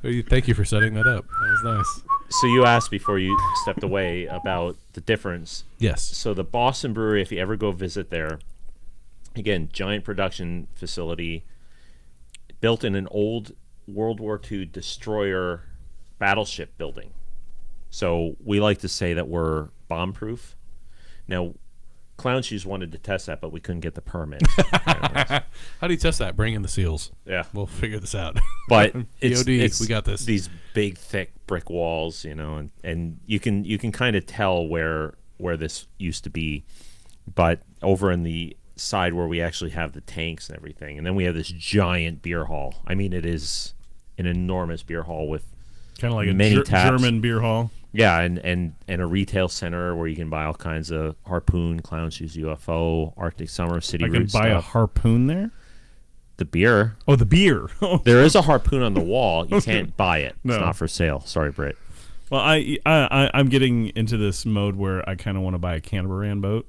Thank you for setting that up. That was nice. So you asked before you stepped away about the difference. Yes. So the Boston Brewery, if you ever go visit there, again, giant production facility, built in an old World War II destroyer battleship building. So we like to say that we're bomb-proof. Now, Clown Shoes wanted to test that, but we couldn't get the permit. How do you test that? Bring in the seals. Yeah. We'll figure this out. But POD, we got this. These big, thick brick walls, you know, and you can kind of tell where this used to be. But over in the side where we actually have the tanks and everything, and then we have this giant beer hall. I mean, it is an enormous beer hall with Kind of like a many taps. German beer hall. Yeah, and a retail center where you can buy all kinds of Harpoon, Clown Shoes, UFO, Arctic Summer, City I Route can buy a stuff. Harpoon there. The beer. Oh, the beer. There is a Harpoon on the wall. You can't buy it. No. It's not for sale. Sorry, Britt. Well, I'm getting into this mode where I kind of want to buy a catamaran boat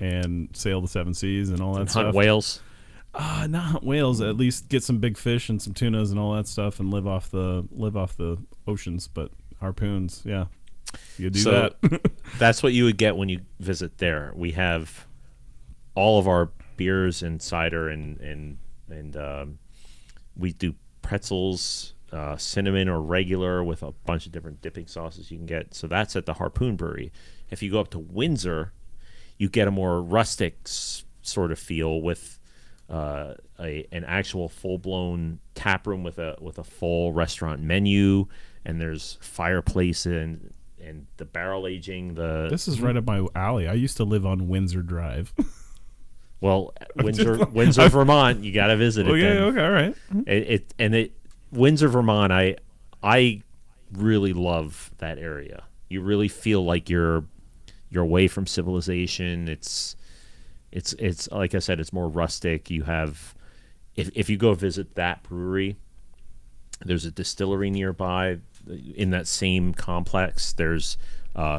and sail the seven seas and all that And stuff. hunt whales. Not hunt whales. At least get some big fish and some tunas and all that stuff, and live off the oceans. But harpoons, yeah, you do So that. that's what you would get when you visit there. We have all of our beers and cider and we do pretzels, cinnamon or regular with a bunch of different dipping sauces you can get. So that's at the Harpoon Brewery. If you go up to Windsor, you get a more rustic sort of feel with an actual full-blown tap room with a full restaurant menu, and there's fireplace and the barrel aging. This is right up my alley. I used to live on Windsor Drive. Well, Windsor, Vermont, you got to visit it. Okay, then. okay, all right. Windsor, Vermont. I really love that area. You really feel like you're away from civilization. It's like I said, it's more rustic. You have, if you go visit that brewery, there's a distillery nearby. In that same complex, there's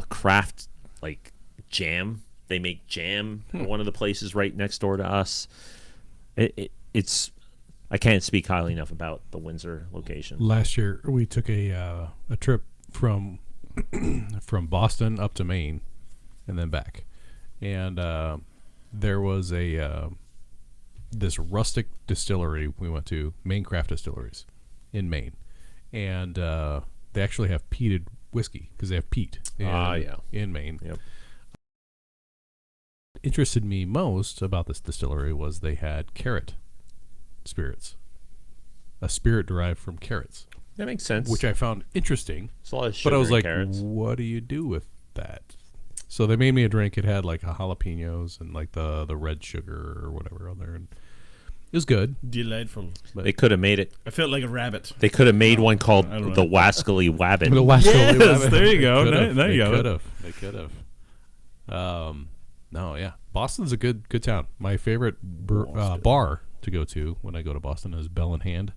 craft like jam. They make jam in one of the places right next door to us. It's I can't speak highly enough about the Windsor location. Last year we took a trip from from Boston up to Maine and then back, and there was this rustic distillery we went to, Maine Craft Distilleries in Maine, and they actually have peated whiskey because they have peat in Maine. Yep. Interested me most about this distillery was they had carrot spirits, a spirit derived from carrots, That makes sense. which I found interesting. It's a lot of But sugar I was and like, carrots. what do you do with that? So they made me a drink. It had like a jalapenos and like the red sugar or whatever on there, and it was good. Delightful. They could have made it. I felt like a rabbit. They could have made one called I don't know. the Wascally Wabbit. The West Coast Yes, Rabbit. there you They go. could've. There you They go. could have. No, yeah. Boston's a good town. My favorite bar to go to when I go to Boston is Bell in Hand,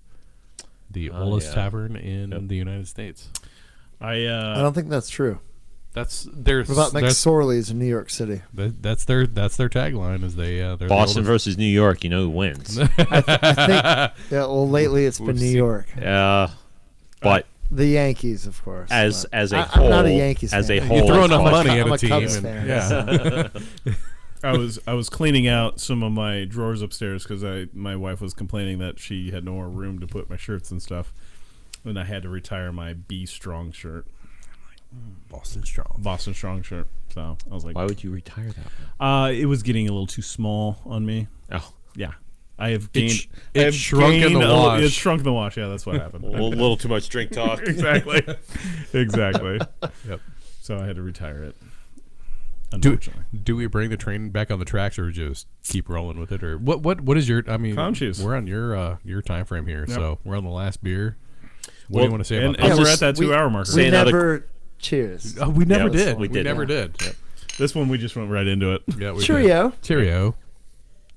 the oldest yeah. tavern in the United States. I don't think that's true. That's their What about McSorley's in New York City? that's their tagline is they're the Boston oldest. versus New York. You know who wins. I think. Yeah. Well, lately it's been New York. But The Yankees, of course. as but a I'm whole, not a Yankees as a fan. whole, You throw I enough thought- money at I'm a a team, Cubs and, fan, yeah. I was cleaning out some of my drawers upstairs because my wife was complaining that she had no more room to put my shirts and stuff, and I had to retire my Be Strong shirt, Boston strong. Boston Strong shirt. So I was like, Why would you retire that one? it was getting a little too small on me. Oh, Yeah, I have It gained. sh- I it have shrunk in the gained a little- wash. It shrunk in the wash. Yeah, that's what happened. a little too much drink talk. Exactly. Exactly. Yep. So I had to retire it. Unfortunately. Do we bring the train back on the tracks or just keep rolling with it, or what is your? I mean, Clown Shoes. We're on your time frame here, Yep. so we're on the last beer. What do Well, you want to say And, about and that? we're at that 2-hour marker. Say We another- never cheers. Oh, we never Yeah, did. we We did. never Yeah. did. This one we just went right into it. Yeah, we Cheerio. did. Cheerio.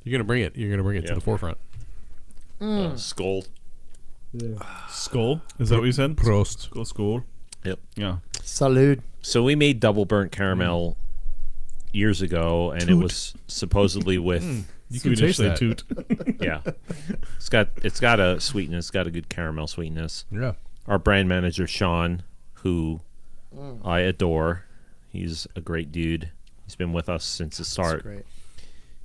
You're gonna bring it. You're gonna bring it to Yeah. the forefront. Scold. Skull? Is that what you said? Prost. Skull. Yep. Yeah. Salud. So we made double burnt caramel years ago, and it was supposedly with You can Swedish taste they that. toot. yeah, it's got a sweetness, got a good caramel sweetness. Yeah. Our brand manager Sean, who I adore, he's a great dude. He's been with us since the start. Great.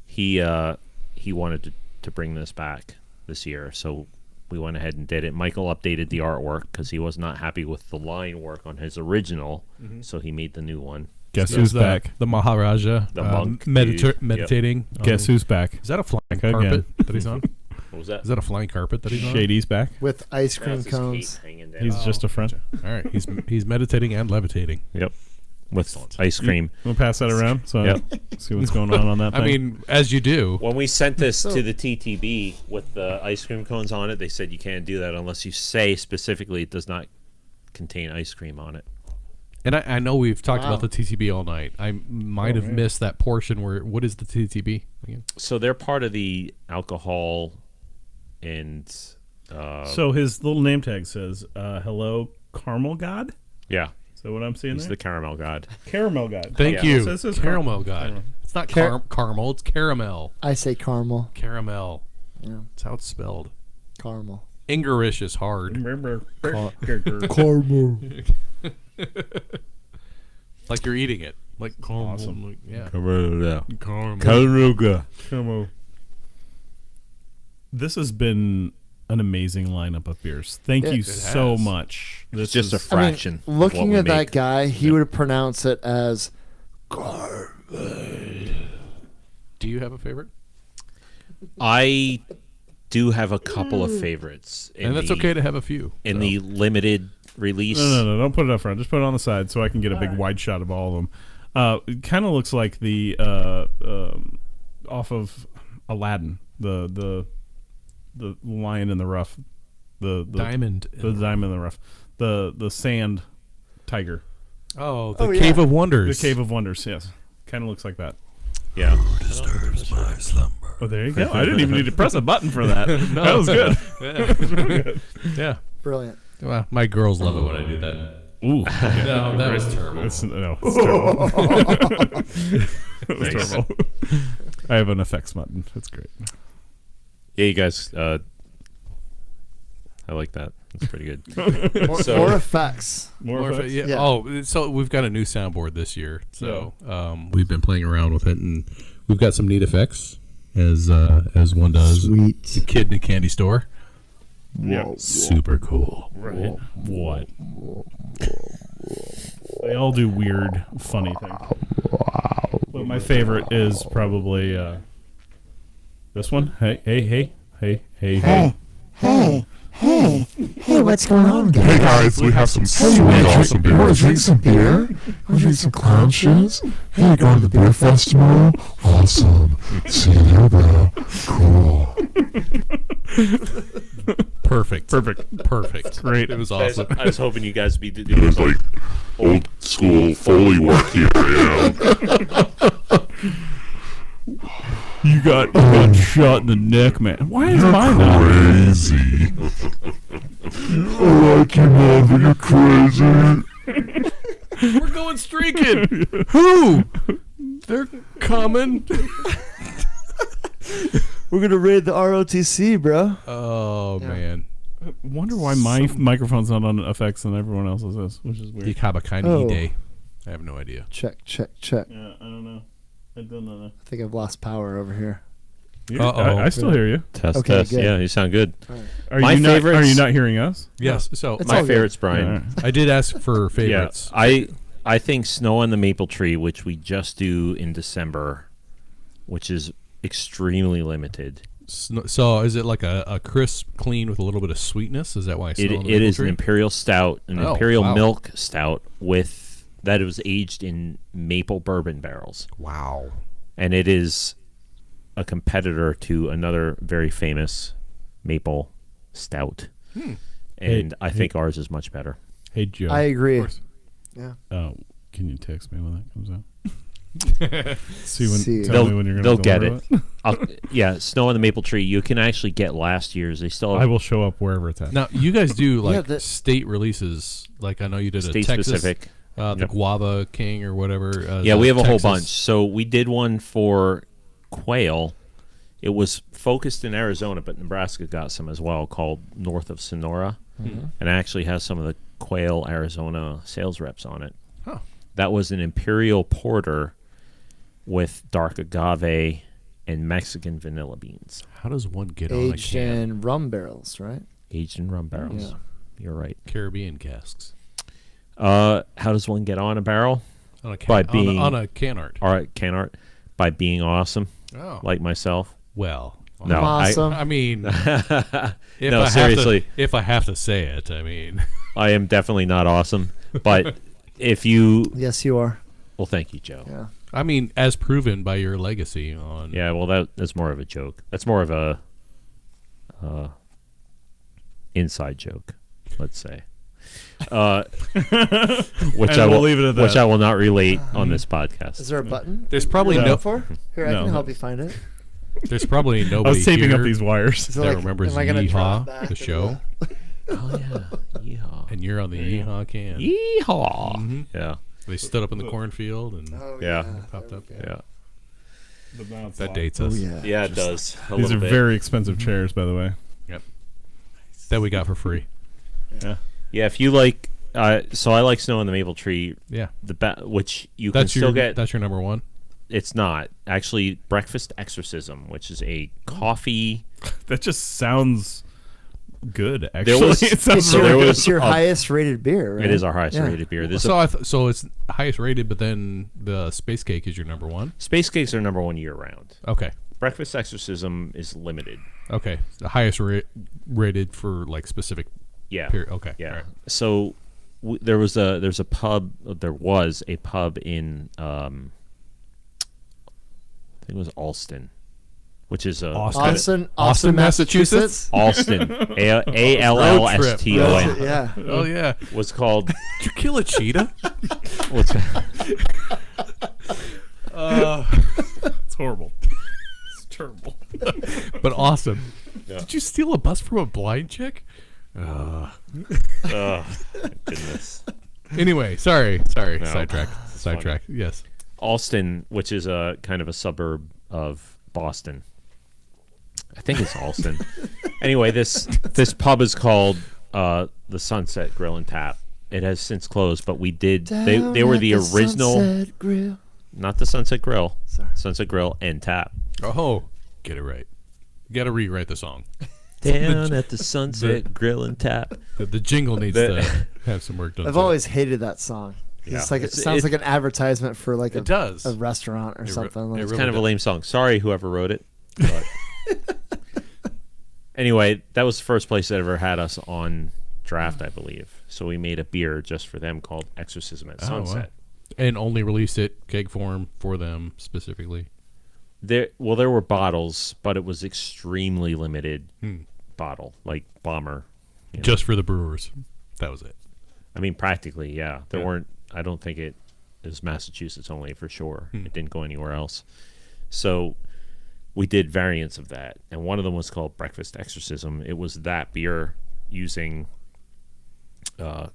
He wanted to bring this back this year, so we went ahead and did it. Michael updated the artwork because he was not happy with the line work on his original, so he made the new one. Guess There's who's back? The Maharaja, The monk dude. Yep. meditating. Guess who's back? Is that a flying Again. carpet that he's on? What was that? Is that a flying carpet that he's on? Shady's back. With ice cream That's his cones. cape hanging down. He's just a friend. All right, he's meditating and levitating. Yep, with ice cream. We'll pass that around. So Yep. see what's going on that thing. I mean, as you do. When we sent this to the TTB with the ice cream cones on it, they said you can't do that unless you say specifically it does not contain ice cream on it. And I know we've talked Wow. about the TTB all night. I might have missed that portion where, what is the TTB again? So they're part of the alcohol and So his little name tag says, "Hello, Caramel God." yeah, Is that what I'm seeing he's there? the caramel god. Caramel God. Thank Yeah. you. So it says Caramel caramel. God. It's not Car- caramel, it's caramel. I say caramel. Caramel. Yeah, That's how it's spelled. caramel. Ingerish is hard. Remember, Caramel. Like you're eating it. Like caramel. Awesome. Like, yeah. Caramel god. Come on. This has been an amazing lineup of beers. Thank you so has. much. This It's just a is fraction. I mean, looking of what at we that make. guy, he would pronounce it as Do you have a favorite? I do have a couple of favorites, And that's okay to have a few. in so. the limited release. No, don't put it up front. Just put it on the side so I can get a big wide shot of all of them. It kind of looks like the off of Aladdin, the lion in the rough, the Diamond. the diamond in the rough, the sand tiger, Oh, the Oh, Cave yeah. of Wonders. the cave of wonders. Yes, kind of looks like that. Yeah. Oh, there you go. I didn't even need to press a button for that. That was good. Yeah. brilliant. Well, my girls love it when I do that. Ooh, No, that was terrible. it's terrible. It was Thanks. terrible. I have an effects button. That's great. Yeah, you guys. I like that. That's pretty good. More, So- more effects. More effects. Yeah. Yeah. Oh, so we've got a new soundboard this year. So we've been playing around with it, and we've got some neat effects, as one does. Sweet. The kid in a candy store. Yeah. Super cool. Right. What? They all do weird, funny things. But my favorite is probably this one. Hey, hey, hey, hey, hey, hey. Hey, what's going on, guys? Hey guys, we have some sweet awesome beer. Want to drink some beer? Want to drink some clown shoes? Hey, going to the beer fest tomorrow? Awesome. See you there, bro. Cool. Perfect. Perfect. Perfect. Great. It was Guys, awesome. I was hoping you guys would be doing There's some like old school Foley work here, You got shot in the neck, man. Why is mine not? Crazy. I like you, man, but you're crazy. We're going streaking. Who? They're coming. We're gonna raid the ROTC, bro. Oh man. Wonder why my microphone's not on effects and everyone else's is, which is weird. Yikaba Oh. day. I have no idea. Check, check, check. Yeah, I don't know. I don't know. I think I've lost power over here. I still hear you. test. Okay, Test. good. Yeah, you sound good. Are My you not? Are favorites- you not hearing us? Yes. So It's My all good. favorite's Brian. All right. I did ask for Yeah, favorites. I think Snow on the Maple Tree, which we just do in December, which is extremely limited. So is it like a crisp, clean with a little bit of sweetness? Is that why It is an imperial stout, an Oh, imperial wow. milk stout with that was aged in maple bourbon barrels, Wow. and it is a competitor to another very famous maple stout. And I think ours is much better. Hey Joe. I agree. Can you text me when that comes out? See. Tell me when you're gonna They'll get deliver it. Yeah, Snow on the Maple Tree. You can actually get last year's. They still I have will show up wherever it's at. Now you guys do like that- state releases. Like I know you did a state Texas, specific. the Yep. Guava King or whatever. Yeah, the we have a whole Texas- bunch. So we did one for Quail. It was focused in Arizona, but Nebraska got some as well, called North of Sonora, and it actually has some of the Quail Arizona sales reps on it. Huh. That was an imperial porter with dark agave and Mexican vanilla beans, How does one get on a Aged can? in rum barrels, right? aged in rum barrels. Yeah. You're right. Caribbean casks. How does one get on a barrel? On a can, By being- on a can art. All right, can art, by being awesome, Oh. like myself. Well. No, Awesome. I mean, if No, I seriously. if I have to say it, I mean, I am definitely not awesome, but if you, Yes, you are. well, thank you, Joe. Yeah. I mean, as proven by your legacy on. Yeah, well, that's more of a joke. That's more of a inside joke, let's say. which And I we'll will leave it at which that. I will not relate on this podcast. Is there a button? There's probably you're no- looking for? Here, I No. can help you find it. There's probably I nobody was taping here up these wires. Is it that like, remembers am I gonna drop Yeehaw, back the into show, Oh yeah, yeehaw, and you're on the Yeehaw can. yeehaw. Mhm. Yeah, They stood up in the cornfield and Oh, Yeah. popped up. yeah, That dates Oh, us. yeah. yeah. It does. A These are little bit. very expensive chairs, by the way. That we got for free. Yeah, if you like, so I like Snow on the Maple Tree. Yeah. Which you That's can your still get. That's your number one. It's not actually Breakfast Exorcism, which is a coffee. That just sounds good. Actually, was- it sounds It's So really there your, good. was it's your a- highest rated beer, right? It is our highest Yeah. rated beer. This So it's highest rated, but then the space cake is your number one. Space Cakes are number one year round. Okay. Breakfast Exorcism is limited. Okay. The highest rated for like specific Yeah. period. Okay. Yeah. All right. So there was a pub in I think it was Alston, which is Austin, Massachusetts? Alston, Allston, Yeah. Oh yeah. was called. Did you kill a cheetah? What's It's horrible. It's terrible. But awesome. Yeah. Did you steal a bus from a blind chick? Oh, goodness. Anyway, sorry. No. Sidetrack. Yes. Alston, which is a kind of a suburb of Boston. I think it's Alston. Anyway, this pub is called the Sunset Grill and Tap. It has since closed, but we did. They were the original, Sunset Grill. not the Sunset Grill. Sorry. Sunset Grill and Tap. Oh, get it right. You got to rewrite the song. Down at the Sunset Grill and Tap. The jingle needs to have some work done. I've to it. always hated that song. Yeah. It's like it It's- sounds it- like an advertisement for like It does. a restaurant or It re- something. it Like, It's really kind of a does. lame song. Sorry, whoever wrote it. But anyway, that was the first place that ever had us on draft, I believe. So we made a beer just for them called Exorcism at Oh, wow. Sunset. And only released it keg form for them specifically. There were bottles, but it was extremely limited Hmm. bottle, like Bomber. you know. Just for the brewers. That was it. I mean, practically, yeah. There Yeah. weren't. I don't think it was Massachusetts only for sure. Hmm. It didn't go anywhere else. So we did variants of that, and one of them was called Breakfast Exorcism. It was that beer using, I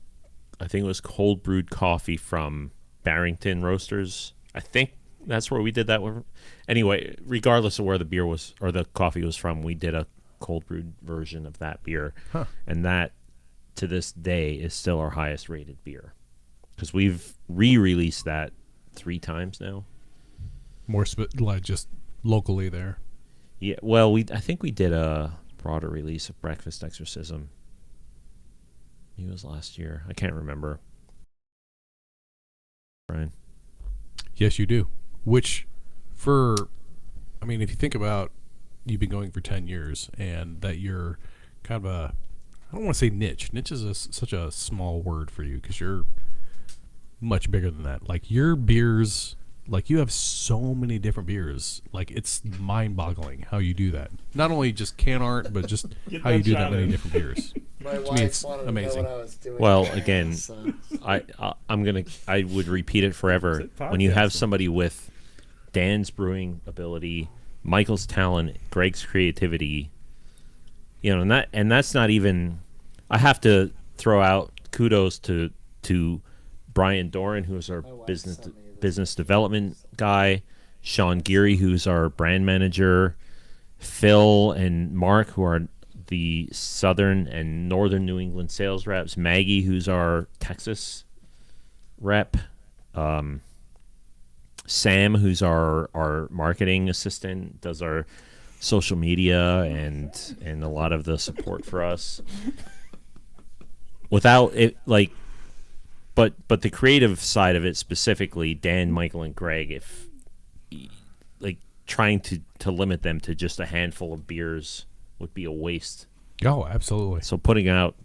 think it was cold brewed coffee from Barrington Roasters. I think that's where we did that one. Anyway, regardless of where the beer was or the coffee was from, we did a cold brewed version of that beer, Huh. and that to this day is still our highest rated beer because we've re-released that 3 times now. More like just locally there. Yeah, well, I think we did a broader release of Breakfast Exorcism. It was last year. I can't remember. Brian. Yes, you do. Which, I mean, if you think about, you've been going for 10 years, and that you're kind of I don't want to say niche. Niche is such a small word for you because you're much bigger than that. Like your beers, like you have so many different beers. Like it's mind-boggling how you do that. Not only just can art, but just how you do that many different beers. my me, it's wanted amazing. to know what I was doing. Well, again, So- I would repeat it forever. It's a When you have podcast. somebody with Dan's brewing ability, Michael's talent, Greg's creativity, and that's not even. I have to throw out kudos to Brian Doran, who's our wife business sent me this. business development guy, Sean Geary, who's our brand manager, Phil and Mark, who are the southern and northern New England sales reps, Maggie, who's our Texas rep, Sam, who's our marketing assistant, does our social media and a lot of the support for us. Without it, like, but the creative side of it specifically, Dan, Michael, and Greg, if like trying to limit them to just a handful of beers would be a waste. Oh, absolutely. So putting out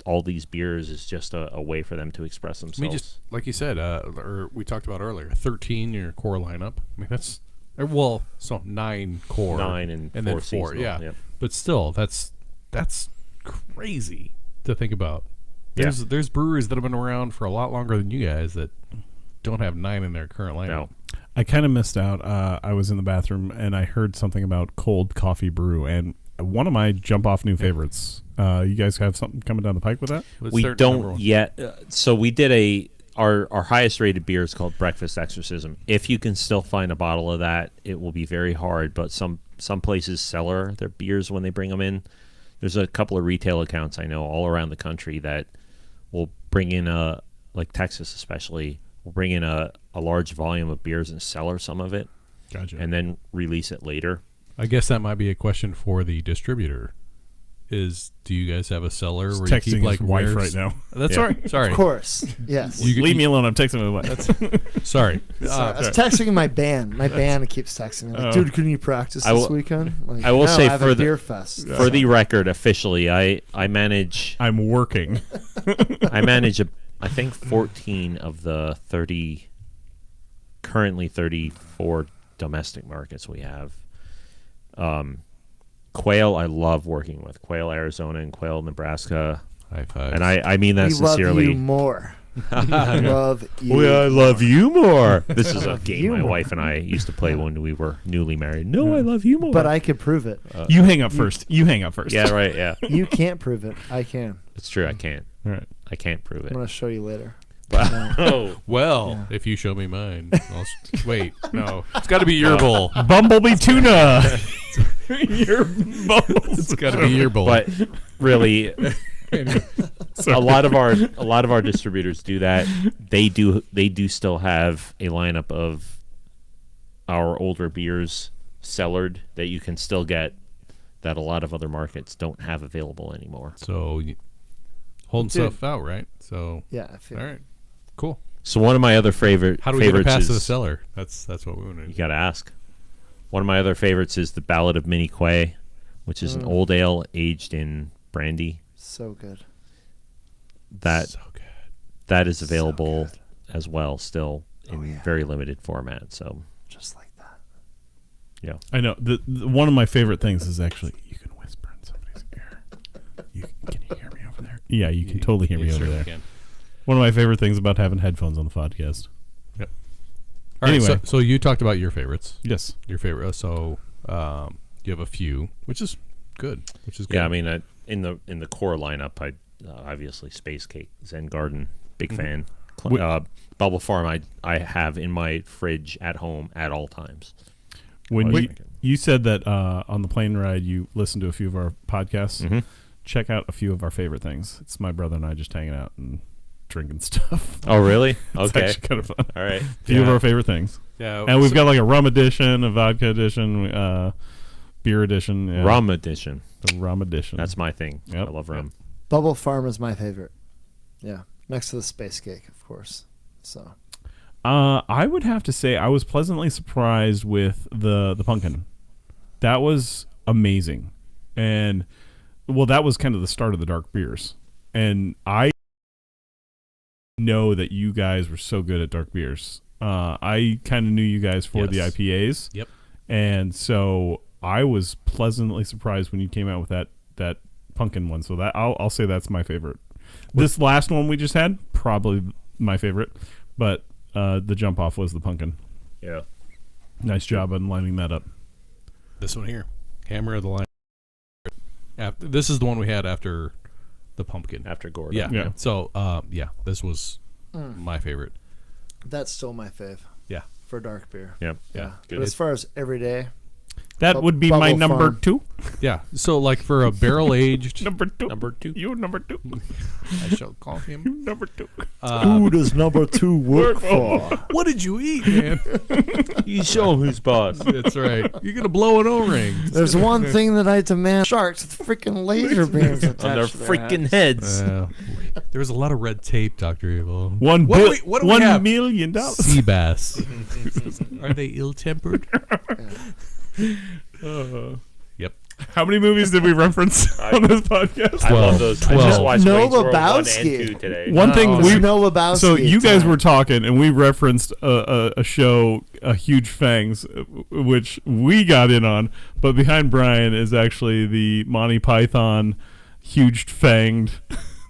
all these beers is just a way for them to express themselves. We just, like you said, or we talked about earlier, 13 your core lineup. I mean, that's, so 9 core. 9 and then 4 4, seasonal, yeah. yep. But still, that's crazy to think about. There's breweries that have been around for a lot longer than you guys that don't have 9 in their current lineup. No. I kind of missed out. I was in the bathroom and I heard something about cold coffee brew, and one of my jump off new favorites. You guys have something coming down the pike with that? What's We their number don't one? yet. So we did our highest rated beer is called Breakfast Exorcism. If you can still find a bottle of that, it will be very hard. But some places cellar their beers when they bring them in. There's a couple of retail accounts I know all around the country that will bring in like Texas especially, will bring in a large volume of beers and cellar some of it, Gotcha. and then release it later. I guess that might be a question for the distributor. Do you guys have a cellar He's where you texting keep like his wife wares? right now. That's Yeah. all right. Sorry. Of course. Yes. Leave me alone. I'm texting my wife. Sorry. I was texting my band. My band keeps texting me, like, Oh. "Dude, can you practice I this will- weekend?" Like, I will "No, say I have for a the- beer fest. For the record, officially, I manage I'm working. I think 14 of the currently 34 domestic markets we have. Quail, I love working with Quail, Arizona, and Quail, Nebraska, High five. and I mean that we love sincerely. you more. I love you. I love you more. This is a love game you my more. wife and I used to play when we were newly married. No, I love you more. But I could prove it. You hang up first. You hang up first. yeah, right, yeah, You can't prove it. I can. it's true. I can't. All right. I can't prove I'm it. gonna show you later. Oh, Well, if you show me mine, wait, no, it's got to be your bowl. Bumblebee tuna. Your balls. It's got to be your bowl. but really, a lot of our distributors do that. They do still have a lineup of our older beers cellared that you can still get that a lot of other markets don't have available anymore. So holding Dude. stuff out, right? So Yeah, I feel all right, cool. So one of my other How do we get it favorites past the is cellar? That's what we want to you do. got to ask. One of my other favorites is the Ballad of Minnie Quay, which is an old ale aged in brandy. so good. That So good. that is available as well, still in very limited format. So Just like that. yeah, I know. The one of my favorite things is actually you can whisper in somebody's ear. Can you hear me over there? Yeah, you can totally hear me over certainly there. can. One of my favorite things about having headphones on the podcast. Yep. All right, Anyway. so you talked about your favorites. Yes. Your favorite. So you have a few, which is good. Which is good. yeah. I mean, in the core lineup, I obviously Space Cake, Zen Garden, big fan. Bubble Farm, I have in my fridge at home at all times. When What was you, I thinking? you said that on the plane ride you listened to a few of our podcasts, Mhm. check out a few of our favorite things. It's my brother and I just hanging out and drinking stuff. Oh, really? It's Okay. actually kind of fun. All right. A few of Yeah. our favorite things. yeah. And we've got like a rum edition, a vodka edition, beer edition. Yeah. Rum edition. The rum edition. That's my thing. Yep. I love rum. Bubble Farm is my favorite. Yeah, next to the Space Cake, of course. So I would have to say I was pleasantly surprised with the pumpkin. That was amazing. And well, that was kind of the start of the dark beers. And I know that you guys were so good at dark beers. I kind of knew you guys for the Yes. IPAs. Yep. And so I was pleasantly surprised when you came out with that pumpkin one. So that I'll say that's my favorite. This last one we just had, probably my favorite, but the jump off was the pumpkin. Yeah. Nice job on lining that up. This one here, Hammer of the Line. This is the one we had after the pumpkin. After Gordon. Yeah. Yeah. So this was my favorite. that's still my fave Yeah. for dark beer. Yep. Yeah, Good. but as far as everyday, That would be my Bubble number Farm. 2. Yeah. So like for a barrel aged, Number 2. Number 2. You number 2. I shall call him. Number 2. who does number 2 work for? What did you eat, man? You show him who's boss. That's right. You're gonna blow an O-ring. There's one thing that I demand: sharks with freaking laser beams attached On their to their freaking heads. heads. There was a lot of red tape, Dr. Evil. What do we have? $1 million. Sea bass. Are they ill-tempered? Yep. How many movies did we reference on this podcast? I love those. I 12. just watched No Wayne's World 1 Lebowski. and 2 today. One thing we No Lebowski. so you guys time. were talking and we referenced a show, a Huge Fangs, which we got in on, but behind Brian is actually the Monty Python Huge Fanged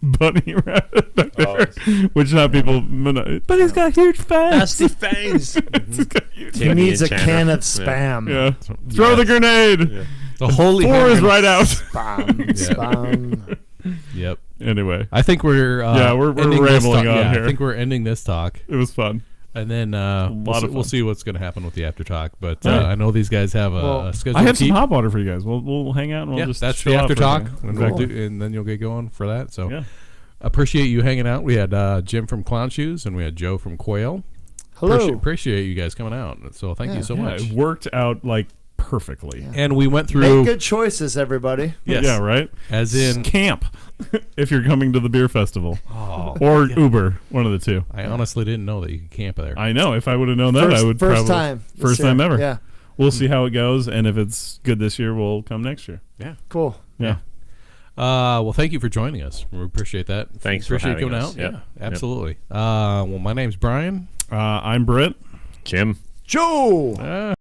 bunny rabbit back there, Oh, which not people. But he's got huge fangs. Nasty fangs. He's got huge He Timmy needs a and Tanner. can of Yeah. spam. Yeah. Throw the grenade. Yeah. The holy Four is hand. right out. Spam. Spam. Yep. Anyway, I think we're we're ending this rambling talk- on yeah, here. I think we're ending this talk, it was fun. and then lot of we'll fun. see what's going to happen with the after talk. But Yeah. I know these guys have Well, a schedule. I have to keep. some hot water for you guys. We'll hang out and we'll Yeah, just that's chill the out after for a talk, second. and, Cool. and then you'll get going for that. So Yeah. appreciate you hanging out. We had Jim from Clown Shoes, and we had Joe from Quail. Hello. Appreciate you guys coming out. So thank you so Yeah, much. it worked out like perfectly. And we went Make through good choices, everybody. yes, Yeah, right. as in Camp if you're coming to the beer festival, oh, or Uber, one of the two. I honestly didn't know that you could camp there. I know. If I would have known that, First, I would first probably time. this first year. time ever. Yeah. We'll see how it goes, and if it's good this year, we'll come next year. Cool. Yeah. Well, thank you for joining us. We appreciate that. Thanks for appreciate you having coming us. out. Yep. Yeah, absolutely. Well, my name's Brian. I'm Britt. Jim. Joe.